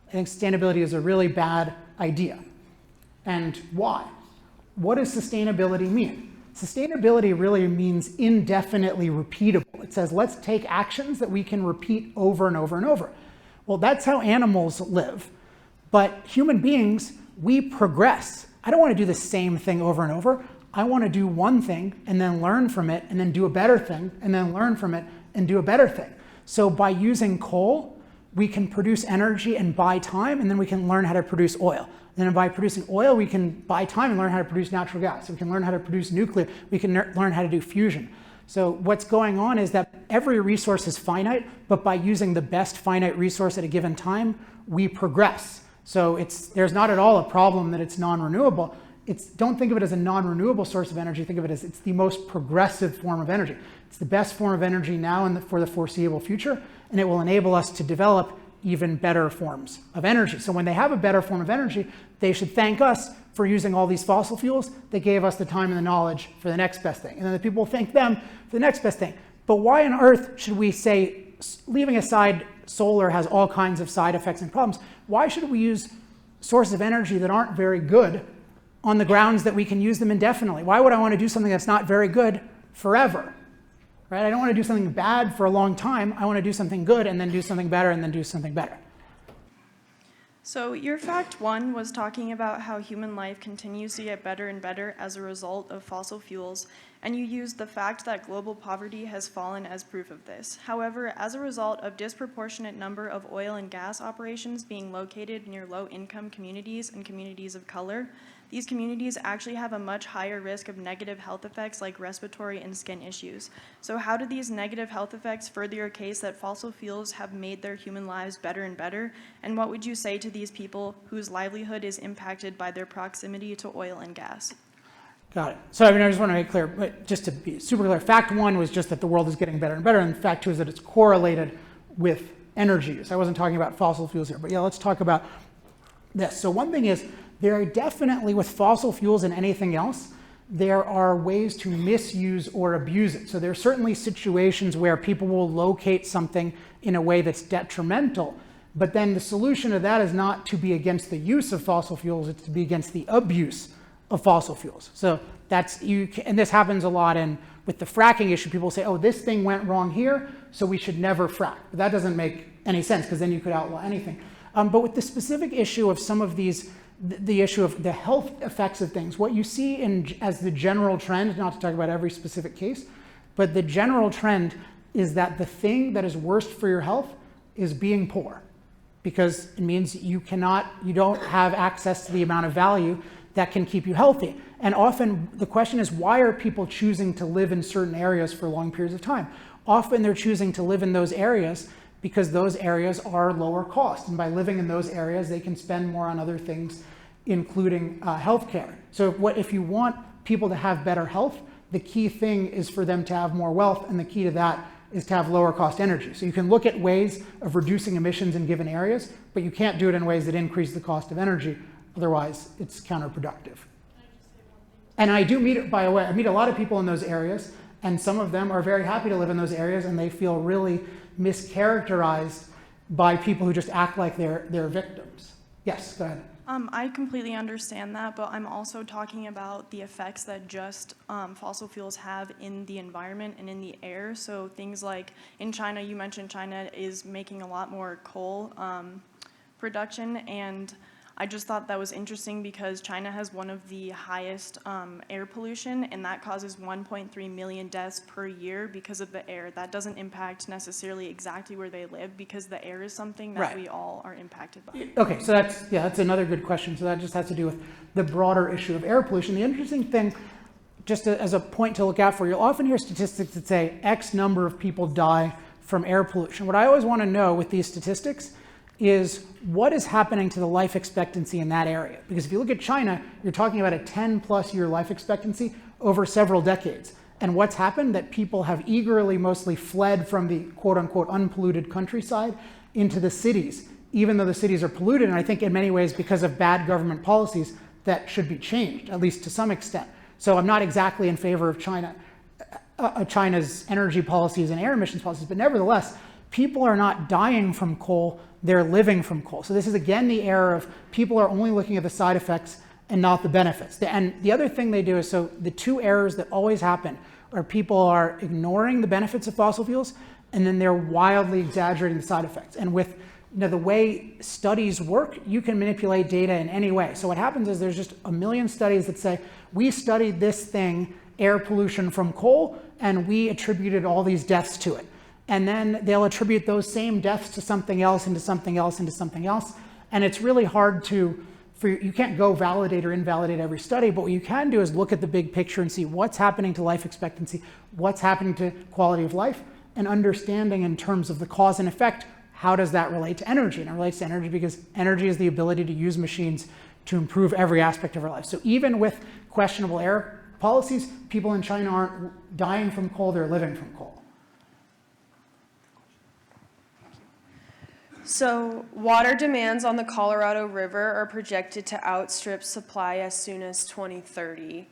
I think sustainability is a really bad idea. And why? What does sustainability mean? Sustainability really means indefinitely repeatable. It says, let's take actions that we can repeat over and over and over. Well, that's how animals live. But human beings, we progress. I don't want to do the same thing over and over. I want to do one thing and then learn from it and then do a better thing and then learn from it and do a better thing. So by using coal, we can produce energy and buy time, and then we can learn how to produce oil. And then by producing oil, we can buy time and learn how to produce natural gas. We can learn how to produce nuclear. We can learn how to do fusion. So what's going on is that every resource is finite, but by using the best finite resource at a given time, we progress. So there's not at all a problem that it's non-renewable. Don't think of it as a non-renewable source of energy. Think of it as it's the most progressive form of energy. It's the best form of energy now and for the foreseeable future, and it will enable us to develop even better forms of energy. So when they have a better form of energy, they should thank us for using all these fossil fuels that gave us the time and the knowledge for the next best thing. And then the people will thank them for the next best thing. But why on earth should we say, leaving aside solar has all kinds of side effects and problems, why should we use sources of energy that aren't very good on the grounds that we can use them indefinitely? Why would I want to do something that's not very good forever? Right? I don't want to do something bad for a long time. I want to do something good and then do something better and then do something better. So your fact one was talking about how human life continues to get better and better as a result of fossil fuels, and you used the fact that global poverty has fallen as proof of this. However, as a result of disproportionate number of oil and gas operations being located near low-income communities and communities of color, these communities actually have a much higher risk of negative health effects like respiratory and skin issues. So how do these negative health effects further your case that fossil fuels have made their human lives better and better? And what would you say to these people whose livelihood is impacted by their proximity to oil and gas? Got it. So I just want to make clear, but just to be super clear, fact one was just that the world is getting better and better, and fact two is that it's correlated with energy use. I wasn't talking about fossil fuels here, but yeah, let's talk about this. So one thing is, there are definitely, with fossil fuels and anything else, there are ways to misuse or abuse it. So there are certainly situations where people will locate something in a way that's detrimental, but then the solution to that is not to be against the use of fossil fuels, it's to be against the abuse of fossil fuels. So that's, and this happens a lot with the fracking issue. People say, oh, this thing went wrong here, so we should never frack. But that doesn't make any sense, because then you could outlaw anything. But with the specific issue of some of these, the issue of the health effects of things, what you see as the general trend, not to talk about every specific case, but the general trend is that the thing that is worst for your health is being poor, because it means you don't have access to the amount of value that can keep you healthy. And often the question is, why are people choosing to live in certain areas for long periods of time? Often they're choosing to live in those areas because those areas are lower cost. And by living in those areas, they can spend more on other things, including healthcare. So if you want people to have better health, the key thing is for them to have more wealth, and the key to that is to have lower cost energy. So you can look at ways of reducing emissions in given areas, but you can't do it in ways that increase the cost of energy. Otherwise, it's counterproductive. And I do meet, by the way, I meet a lot of people in those areas, and some of them are very happy to live in those areas, and they feel really mischaracterized by people who just act like they're victims. Yes, go ahead. I completely understand that, but I'm also talking about the effects that just fossil fuels have in the environment and in the air. So things like in China, you mentioned China is making a lot more coal production, and I just thought that was interesting because China has one of the highest air pollution, and that causes 1.3 million deaths per year because of the air. That doesn't impact necessarily exactly where they live, because the air is something that we all are impacted by. Okay, so that's another good question. So that just has to do with the broader issue of air pollution. The interesting thing, just as a point to look out for, you'll often hear statistics that say X number of people die from air pollution. What I always want to know with these statistics is what is happening to the life expectancy in that area. Because if you look at China, you're talking about a 10+ year life expectancy over several decades. And what's happened, that people have eagerly mostly fled from the quote unquote unpolluted countryside into the cities, even though the cities are polluted. And I think in many ways because of bad government policies that should be changed, at least to some extent. So I'm not exactly in favor of China's energy policies and air emissions policies, but nevertheless, people are not dying from coal, they're living from coal. So this is again the error of people are only looking at the side effects and not the benefits. And the other thing they do is, so the two errors that always happen are people are ignoring the benefits of fossil fuels, and then they're wildly exaggerating the side effects. And with the way studies work, you can manipulate data in any way. So what happens is there's just a million studies that say, we studied this thing, air pollution from coal, and we attributed all these deaths to it. And then they'll attribute those same deaths to something else, into something else, into something else. And it's really hard you can't go validate or invalidate every study, but what you can do is look at the big picture and see what's happening to life expectancy, what's happening to quality of life, and understanding in terms of the cause and effect, how does that relate to energy? And it relates to energy because energy is the ability to use machines to improve every aspect of our life. So even with questionable air policies, people in China aren't dying from coal, they're living from coal. So water demands on the Colorado River are projected to outstrip supply as soon as 2030.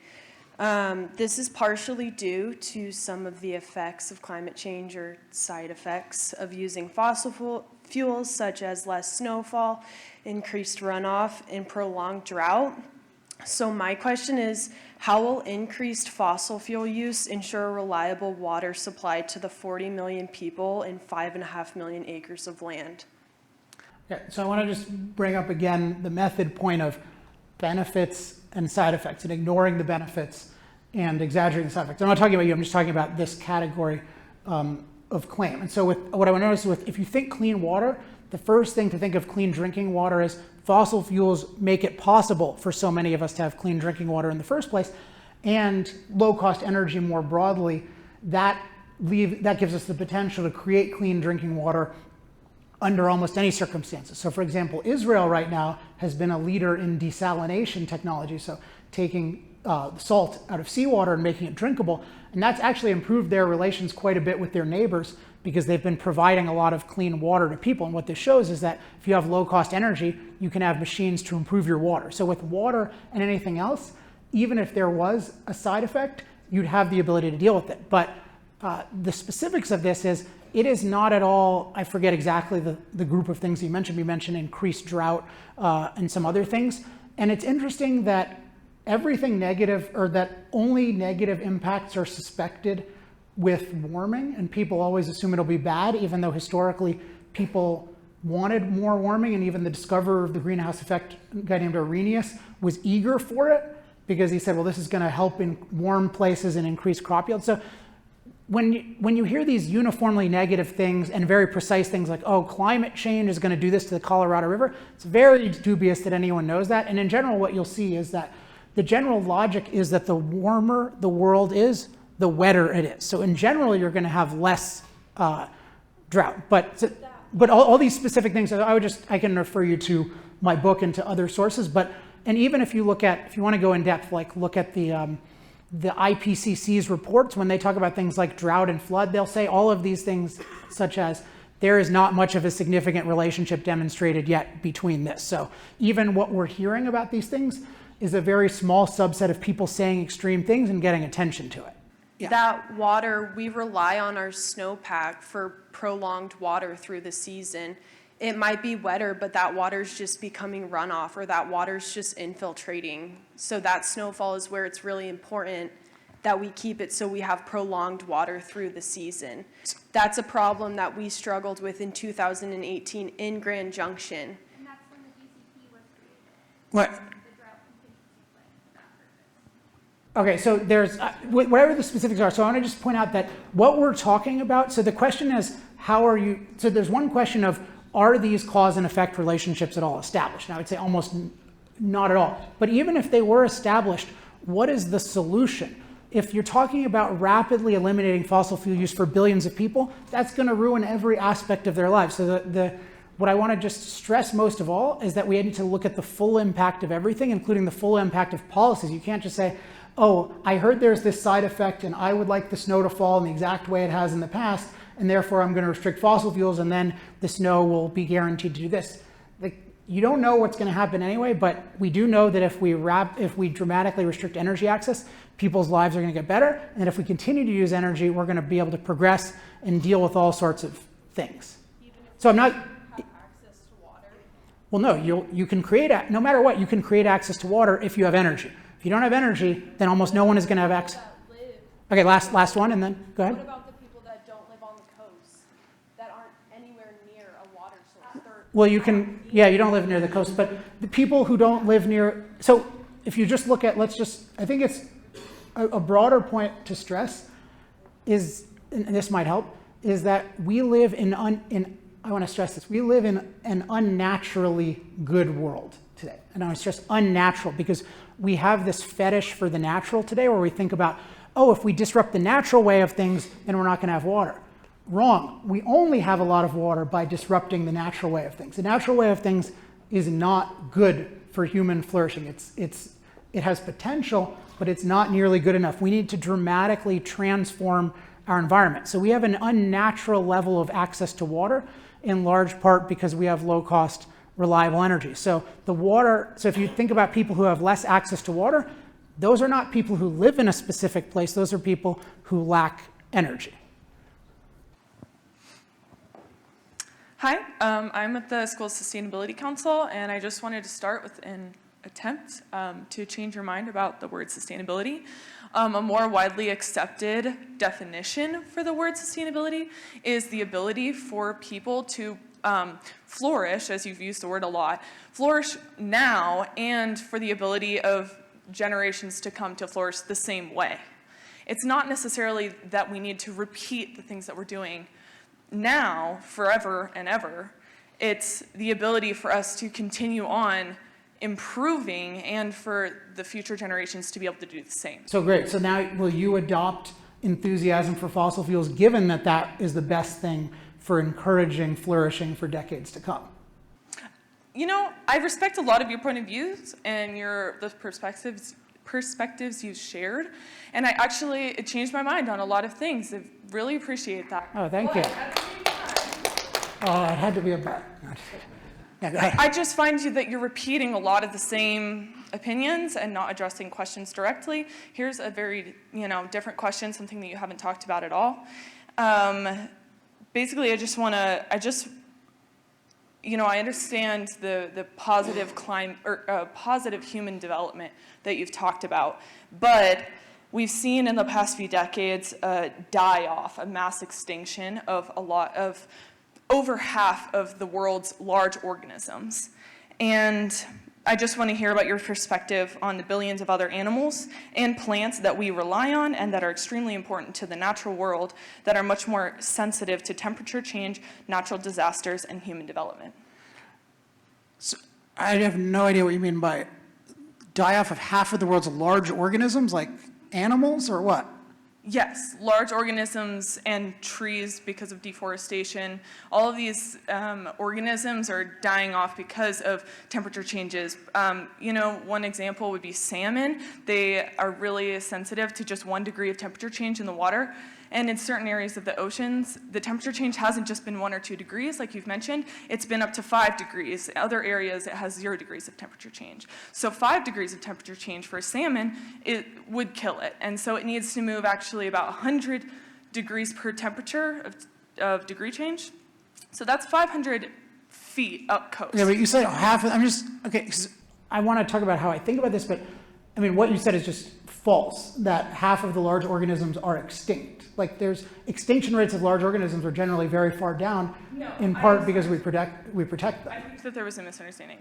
This is partially due to some of the effects of climate change or side effects of using fossil fuels, such as less snowfall, increased runoff, and prolonged drought. So my question is, how will increased fossil fuel use ensure reliable water supply to the 40 million people and 5.5 million acres of land? Yeah, so I want to just bring up again the method point of benefits and side effects, and ignoring the benefits and exaggerating the side effects. I'm not talking about you, I'm just talking about this category of claim. And so what I want to notice with, if you think clean water, the first thing to think of clean drinking water is fossil fuels make it possible for so many of us to have clean drinking water in the first place, and low cost energy more broadly, that gives us the potential to create clean drinking water under almost any circumstances. So for example, Israel right now has been a leader in desalination technology, so taking salt out of seawater and making it drinkable, and that's actually improved their relations quite a bit with their neighbors because they've been providing a lot of clean water to people. And what this shows is that if you have low cost energy, you can have machines to improve your water. So with water and anything else, even if there was a side effect, you'd have the ability to deal with it. But the specifics of this is, it is not at all, I forget exactly the group of things you mentioned. We mentioned increased drought and some other things. And it's interesting that everything negative, or that only negative impacts are suspected with warming, and people always assume it'll be bad, even though historically people wanted more warming, and even the discoverer of the greenhouse effect, a guy named Arrhenius, was eager for it because he said, well, this is going to help in warm places and increase crop yield. So when you hear these uniformly negative things and very precise things like, oh, climate change is going to do this to the Colorado River, it's very dubious that anyone knows that. And in general, what you'll see is that the general logic is that the warmer the world is, the wetter it is. So in general, you're going to have less drought. But all these specific things, I can refer you to my book and to other sources. And even if you want to go in depth, like look at the IPCC's reports, when they talk about things like drought and flood, they'll say all of these things, such as there is not much of a significant relationship demonstrated yet between this. So even what we're hearing about these things is a very small subset of people saying extreme things and getting attention to it. Yeah. That water, we rely on our snowpack for prolonged water through the season. It might be wetter, but that water's just becoming runoff, or that water's just infiltrating. So that snowfall is where it's really important that we keep it so we have prolonged water through the season. That's a problem that we struggled with in 2018 in Grand Junction. And that's when the DCP was created. What? The drought contingency plan for that purpose. Okay, so there's, whatever the specifics are, so I want to just point out that what we're talking about, so the question is, so there's one question of, are these cause and effect relationships at all established? And I would say almost not at all. But even if they were established, what is the solution? If you're talking about rapidly eliminating fossil fuel use for billions of people, that's going to ruin every aspect of their lives. So what I want to just stress most of all is that we need to look at the full impact of everything, including the full impact of policies. You can't just say, oh, I heard there's this side effect and I would like the snow to fall in the exact way it has in the past, and therefore I'm going to restrict fossil fuels, and then the snow will be guaranteed to do this. You don't know what's going to happen anyway, but we do know that if we dramatically restrict energy access, people's lives are going to get better, and if we continue to use energy, we're going to be able to progress and deal with all sorts of things. So I'm not. Have access to water. Well, no, you can create, no matter what, you can create access to water if you have energy. If you don't have energy, then almost no one is going to have access. Okay, last one, and then go ahead. What about the people that don't live on the coast, that aren't anywhere near a water source? Well, you don't live near the coast, but the people who don't live near, so if you just look at, I think it's a broader point to stress is, and this might help, is that we live I want to stress this, we live in an unnaturally good world today. And I want to stress unnatural, because we have this fetish for the natural today where we think about, oh, if we disrupt the natural way of things, then we're not going to have water. Wrong. We only have a lot of water by disrupting the natural way of things. The natural way of things is not good for human flourishing. It has potential, but it's not nearly good enough. We need to dramatically transform our environment. So we have an unnatural level of access to water, in large part because we have low-cost, reliable energy. So if you think about people who have less access to water, those are not people who live in a specific place. Those are people who lack energy. Hi, I'm at the School Sustainability Council, and I just wanted to start with an attempt to change your mind about the word sustainability. A more widely accepted definition for the word sustainability is the ability for people to flourish, as you've used the word a lot, flourish now, and for the ability of generations to come to flourish the same way. It's not necessarily that we need to repeat the things that we're doing now, forever and ever. It's the ability for us to continue on improving and for the future generations to be able to do the same. So great. So now will you adopt enthusiasm for fossil fuels, given that that is the best thing for encouraging flourishing for decades to come? You know, I respect a lot of your point of views and the perspectives you've shared, and it changed my mind on a lot of things. I really appreciate that. Oh, thank you. Oh, it had to be a bet. Yeah, go ahead. I just find that you're repeating a lot of the same opinions and not addressing questions directly. Here's a very, different question, something that you haven't talked about at all. Basically, I understand the positive positive human development that you've talked about, but we've seen in the past few decades a die-off, a mass extinction of over half of the world's large organisms. And I just want to hear about your perspective on the billions of other animals and plants that we rely on and that are extremely important to the natural world, that are much more sensitive to temperature change, natural disasters, and human development. So I have no idea what you mean by die-off of half of the world's large organisms, like animals, or what? Yes, large organisms and trees because of deforestation. All of these organisms are dying off because of temperature changes. One example would be salmon. They are really sensitive to just 1 degree of temperature change in the water. And in certain areas of the oceans, the temperature change hasn't just been 1 or 2 degrees, like you've mentioned. It's been up to 5 degrees. In other areas, it has 0 degrees of temperature change. So 5 degrees of temperature change for a salmon, it would kill it. And so it needs to move actually about 100 degrees per temperature of degree change. So that's 500 feet up coast. Yeah, but you said half, okay, 'cause I want to talk about how I think about this, but I mean, what you said is just false, that half of the large organisms are extinct. Like there's extinction rates of large organisms are generally very far down, in part because we protect them. I think that there was a misunderstanding.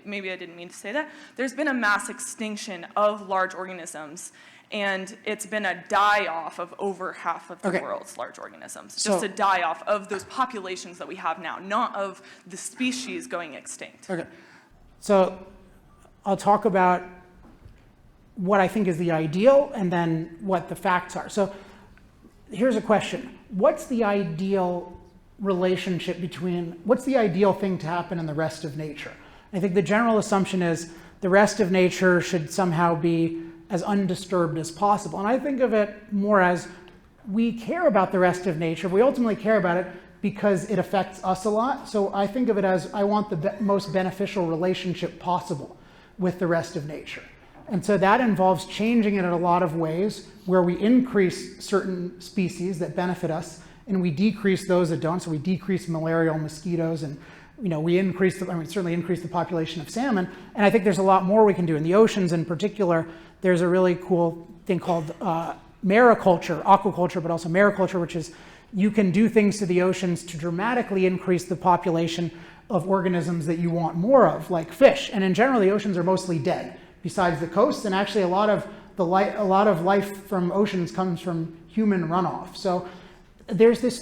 Maybe I didn't mean to say that. There's been a mass extinction of large organisms, and it's been a die-off of over half of the world's large organisms. Just a die-off of those populations that we have now, not of the species going extinct. Okay, so I'll talk about what I think is the ideal and then what the facts are. So here's a question. What's the ideal relationship what's the ideal thing to happen in the rest of nature? I think the general assumption is the rest of nature should somehow be as undisturbed as possible. And I think of it more as we care about the rest of nature. We ultimately care about it because it affects us a lot. So I think of it as I want the most beneficial relationship possible with the rest of nature. And so that involves changing it in a lot of ways where we increase certain species that benefit us and we decrease those that don't. So we decrease malarial mosquitoes and we certainly increase the population of salmon. And I think there's a lot more we can do. In the oceans in particular, there's a really cool thing called mariculture, aquaculture, but also mariculture, which is you can do things to the oceans to dramatically increase the population of organisms that you want more of, like fish. And in general, the oceans are mostly dead besides the coast, and actually a lot of life from oceans comes from human runoff. So there's this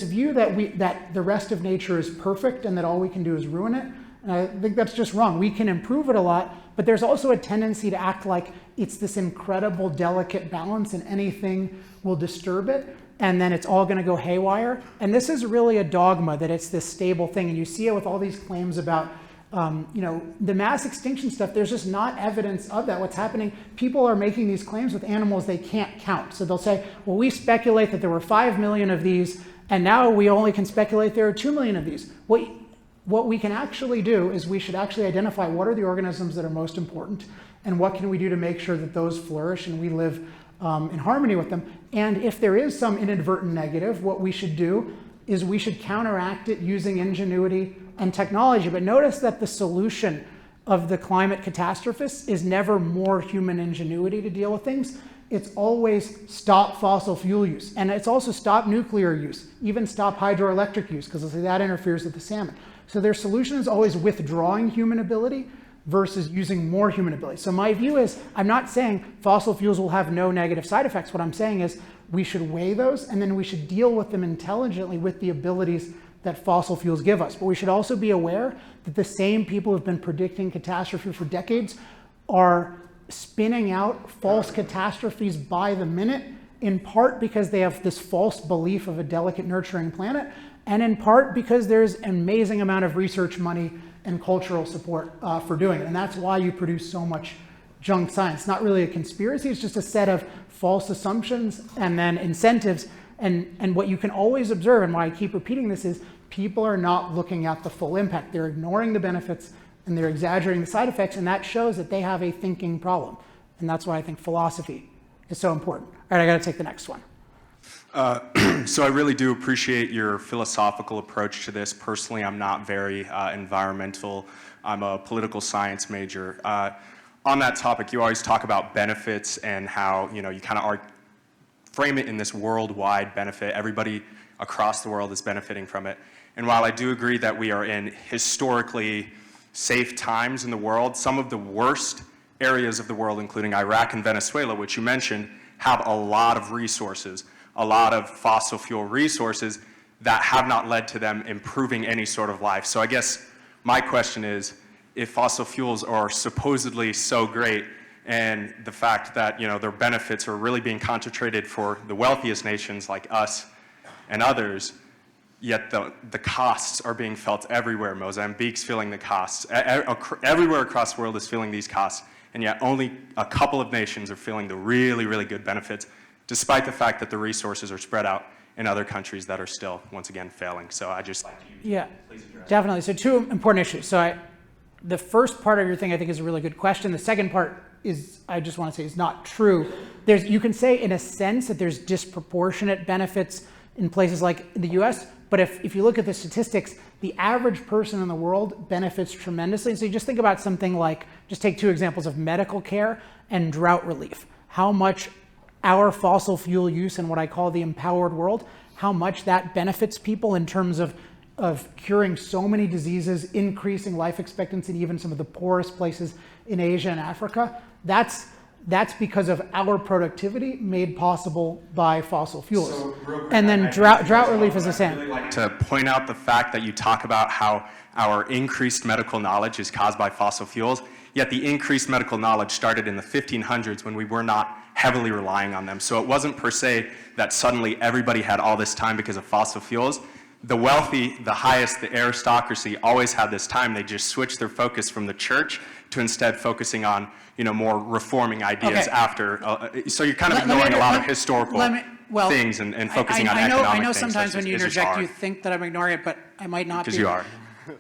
view that the rest of nature is perfect and that all we can do is ruin it. And I think that's just wrong. We can improve it a lot, but there's also a tendency to act like it's this incredible delicate balance and anything will disturb it, and then it's all going to go haywire. And this is really a dogma that it's this stable thing, and you see it with all these claims about the mass extinction stuff. There's just not evidence of that. What's happening, people are making these claims with animals they can't count. So they'll say, well, we speculate that there were 5 million of these, and now we only can speculate there are 2 million of these. What we can actually do is we should actually identify what are the organisms that are most important, and what can we do to make sure that those flourish and we live in harmony with them. And if there is some inadvertent negative, what we should do is we should counteract it using ingenuity and technology. But notice that the solution of the climate catastrophists is never more human ingenuity to deal with things. It's always stop fossil fuel use. And it's also stop nuclear use, even stop hydroelectric use, because that interferes with the salmon. So their solution is always withdrawing human ability versus using more human ability. So my view is, I'm not saying fossil fuels will have no negative side effects. What I'm saying is we should weigh those, and then we should deal with them intelligently with the abilities that fossil fuels give us. But we should also be aware that the same people who've been predicting catastrophe for decades are spinning out false catastrophes by the minute, in part because they have this false belief of a delicate, nurturing planet, and in part because there's an amazing amount of research money and cultural support for doing it. And that's why you produce so much junk science. It's not really a conspiracy, it's just a set of false assumptions and then incentives. And what you can always observe, and why I keep repeating this, is people are not looking at the full impact. They're ignoring the benefits and they're exaggerating the side effects, and that shows that they have a thinking problem. And that's why I think philosophy is so important. All right, I got to take the next one. So I really do appreciate your philosophical approach to this. Personally, I'm not very environmental. I'm a political science major. On that topic, you always talk about benefits and how, you kind of frame it in this worldwide benefit. Everybody across the world is benefiting from it. And while I do agree that we are in historically safe times in the world, some of the worst areas of the world, including Iraq and Venezuela, which you mentioned, have a lot of resources, a lot of fossil fuel resources that have not led to them improving any sort of life. So I guess my question is, if fossil fuels are supposedly so great, and the fact that their benefits are really being concentrated for the wealthiest nations like us and others, yet the costs are being felt everywhere. Mozambique's feeling the costs. Everywhere across the world is feeling these costs, and yet only a couple of nations are feeling the really, really good benefits, despite the fact that the resources are spread out in other countries that are still, once again, failing. So I just like you. Yeah, please address definitely. So two important issues. So the first part of your thing I think is a really good question. The second part is, I just want to say, is not true. You can say in a sense that there's disproportionate benefits in places like the US, but if you look at the statistics, the average person in the world benefits tremendously. So you just think about something like, just take two examples of medical care and drought relief. How much our fossil fuel use in what I call the empowered world, how much that benefits people in terms of curing so many diseases, increasing life expectancy in even some of the poorest places in Asia and Africa. That's because of our productivity made possible by fossil fuels. So, real quick, and then drought relief is the same. I'd really like to point out the fact that you talk about how our increased medical knowledge is caused by fossil fuels, yet the increased medical knowledge started in the 1500s when we were not heavily relying on them. So it wasn't per se that suddenly everybody had all this time because of fossil fuels. The wealthy, the highest, the aristocracy always had this time. They just switched their focus from the church to instead focusing on, more reforming ideas after. So you're kind of ignoring a lot of historical things and focusing on economic things. I know sometimes when you interject, you think that I'm ignoring it, but I might not be. Because you are.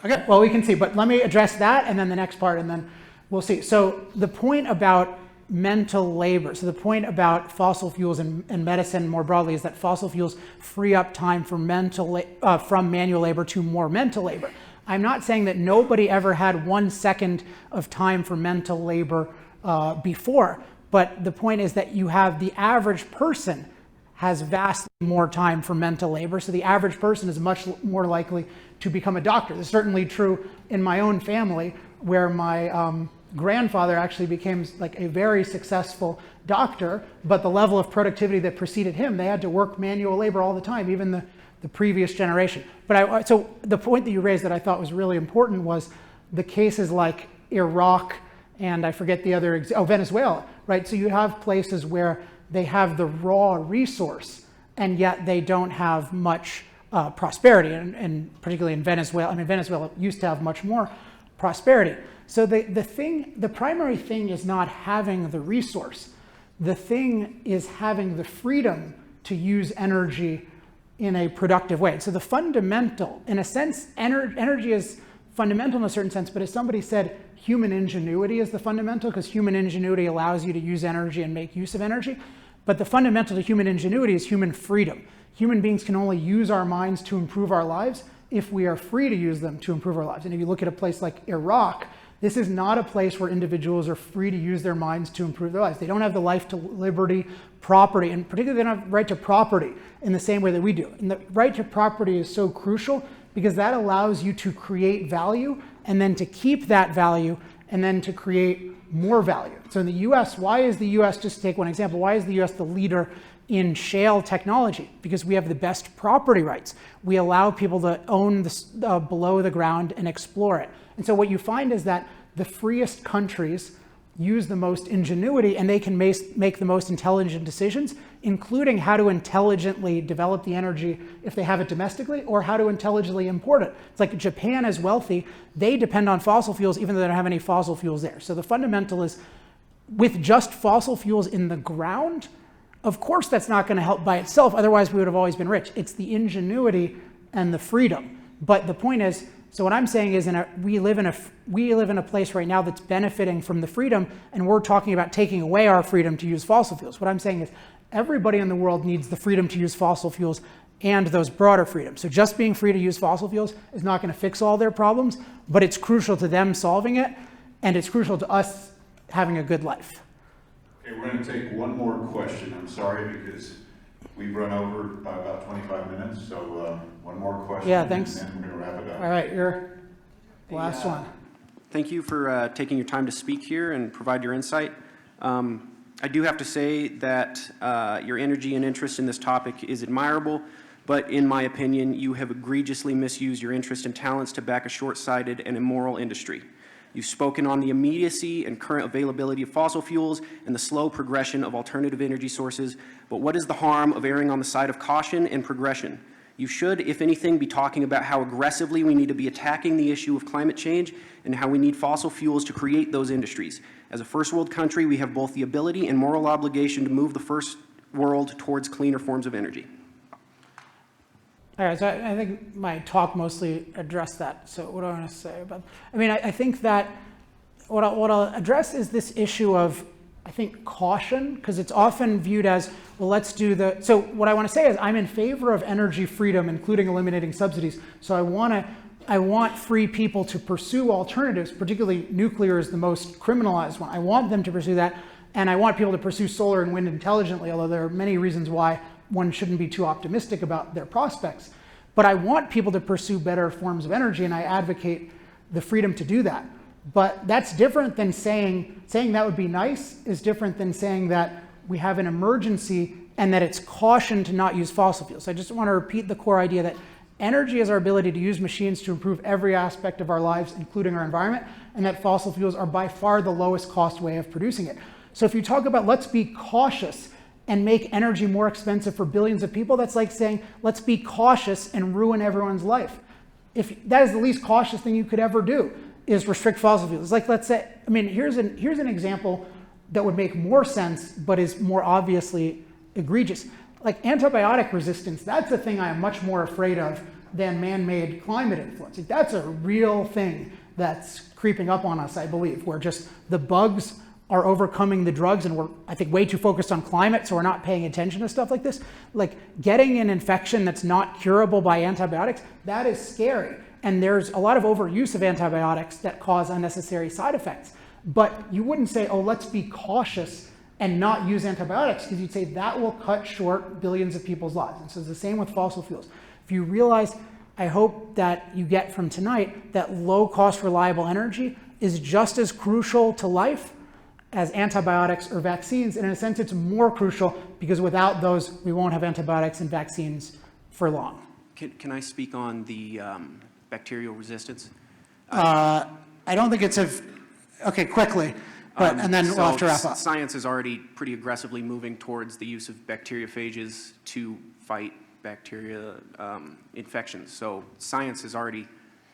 Okay, well, we can see. But let me address that and then the next part, and then we'll see. So the point about mental labor, so the point about fossil fuels and medicine more broadly is that fossil fuels free up time for from manual labor to more mental labor. I'm not saying that nobody ever had 1 second of time for mental labor before, but the point is that you have the average person has vastly more time for mental labor, so the average person is much more likely to become a doctor. This is certainly true in my own family, where my grandfather actually became like a very successful doctor, but the level of productivity that preceded him, they had to work manual labor all the time, even the previous generation. But so the point that you raised that I thought was really important was the cases like Iraq and I forget the other, Venezuela, right? So you have places where they have the raw resource and yet they don't have much prosperity, and particularly in Venezuela. I mean, Venezuela used to have much more prosperity. So the primary thing is not having the resource. The thing is having the freedom to use energy in a productive way. So the fundamental, in a sense, energy is fundamental in a certain sense, but as somebody said, human ingenuity is the fundamental, because human ingenuity allows you to use energy and make use of energy. But the fundamental to human ingenuity is human freedom. Human beings can only use our minds to improve our lives if we are free to use them to improve our lives. And if you look at a place like Iraq, this is not a place where individuals are free to use their minds to improve their lives. They don't have the life to liberty, property, and particularly they don't have right to property in the same way that we do. And the right to property is so crucial because that allows you to create value and then to keep that value and then to create more value. So in the US, why is the US, just to take one example, why is the US the leader in shale technology? Because we have the best property rights. We allow people to own below the ground and explore it. And so what you find is that the freest countries use the most ingenuity and they can make the most intelligent decisions, including how to intelligently develop the energy if they have it domestically or how to intelligently import it. It's like Japan is wealthy. They depend on fossil fuels even though they don't have any fossil fuels there. So the fundamental is with just fossil fuels in the ground, of course that's not going to help by itself. Otherwise we would have always been rich. It's the ingenuity and the freedom But the point is, so what I'm saying is we live in a place right now that's benefiting from the freedom, and we're talking about taking away our freedom to use fossil fuels. What I'm saying is everybody in the world needs the freedom to use fossil fuels and those broader freedoms. So just being free to use fossil fuels is not going to fix all their problems, but it's crucial to them solving it, and it's crucial to us having a good life. Okay, we're going to take one more question. I'm sorry, because we've run over by about 25 minutes, so one more question. Yeah, thanks. And then we're going to wrap it up. All right, you're the last one. Thank you for taking your time to speak here and provide your insight. I do have to say that your energy and interest in this topic is admirable, but in my opinion, you have egregiously misused your interest and talents to back a short-sighted and immoral industry. You've spoken on the immediacy and current availability of fossil fuels and the slow progression of alternative energy sources, but what is the harm of erring on the side of caution and progression? You should, if anything, be talking about how aggressively we need to be attacking the issue of climate change and how we need fossil fuels to create those industries. As a first world country, we have both the ability and moral obligation to move the first world towards cleaner forms of energy. All right, so I think my talk mostly addressed that. So what do I want to say about? I mean, I think that what I'll address is this issue of, I think, caution, because it's often viewed as, well, let's do the. So what I want to say is, I'm in favor of energy freedom, including eliminating subsidies. So I want free people to pursue alternatives, particularly nuclear is the most criminalized one. I want them to pursue that, and I want people to pursue solar and wind intelligently, although there are many reasons why one shouldn't be too optimistic about their prospects. But I want people to pursue better forms of energy, and I advocate the freedom to do that. But that's different than saying that would be nice is different than saying that we have an emergency and that it's caution to not use fossil fuels. I just want to repeat the core idea that energy is our ability to use machines to improve every aspect of our lives, including our environment, and that fossil fuels are by far the lowest cost way of producing it. So if you talk about let's be cautious and make energy more expensive for billions of people, that's like saying, let's be cautious and ruin everyone's life. If that is the least cautious thing you could ever do, is restrict fossil fuels. It's like, let's say, I mean, here's an example that would make more sense, but is more obviously egregious. Like antibiotic resistance, that's the thing I am much more afraid of than man-made climate influence. Like, that's a real thing that's creeping up on us, I believe, where just the bugs are overcoming the drugs, and we're, I think, way too focused on climate, so we're not paying attention to stuff like this. Like getting an infection that's not curable by antibiotics, that is scary. And there's a lot of overuse of antibiotics that cause unnecessary side effects. But you wouldn't say, oh, let's be cautious and not use antibiotics, because you'd say that will cut short billions of people's lives. And so it's the same with fossil fuels. If you realize, I hope that you get from tonight that low-cost, reliable energy is just as crucial to life as antibiotics or vaccines. And in a sense, it's more crucial because without those, we won't have antibiotics and vaccines for long. Can I speak on the bacterial resistance? I don't think it's okay, quickly, but, and then we'll have to wrap up. Science is already pretty aggressively moving towards the use of bacteriophages to fight bacteria infections. So science is already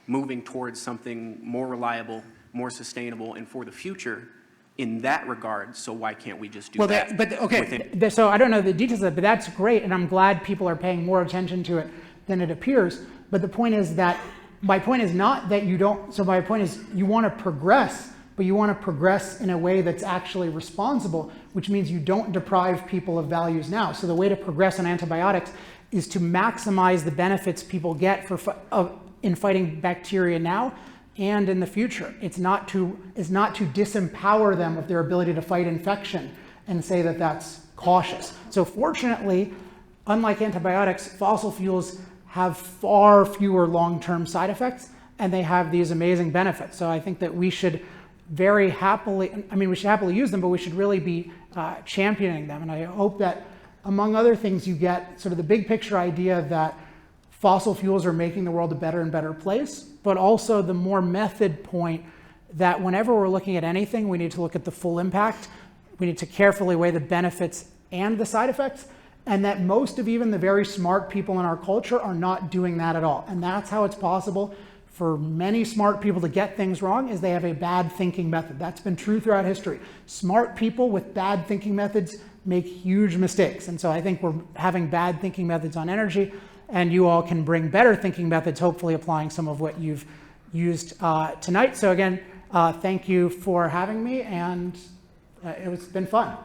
moving towards something more reliable, more sustainable, and for the future in that regard. So why can't we just do that? But okay, so I don't know the details of it, but that's great, and I'm glad people are paying more attention to it than it appears. But the point is that, my point is not that you don't, so my point is you want to progress, but you want to progress in a way that's actually responsible, which means you don't deprive people of values now. So the way to progress on antibiotics is to maximize the benefits people get in fighting bacteria now and in the future. It's not to disempower them of their ability to fight infection and say that that's cautious. So fortunately, unlike antibiotics, fossil fuels have far fewer long-term side effects, and they have these amazing benefits. So I think that we should very happily, we should happily use them, but we should really be championing them. And I hope that, among other things, you get sort of the big picture idea that fossil fuels are making the world a better and better place, but also the more method point that whenever we're looking at anything, we need to look at the full impact. We need to carefully weigh the benefits and the side effects, and that most of even the very smart people in our culture are not doing that at all. And that's how it's possible for many smart people to get things wrong, is they have a bad thinking method. That's been true throughout history. Smart people with bad thinking methods make huge mistakes. And so I think we're having bad thinking methods on energy, and you all can bring better thinking methods, hopefully applying some of what you've used tonight. So again, thank you for having me, and it's been fun.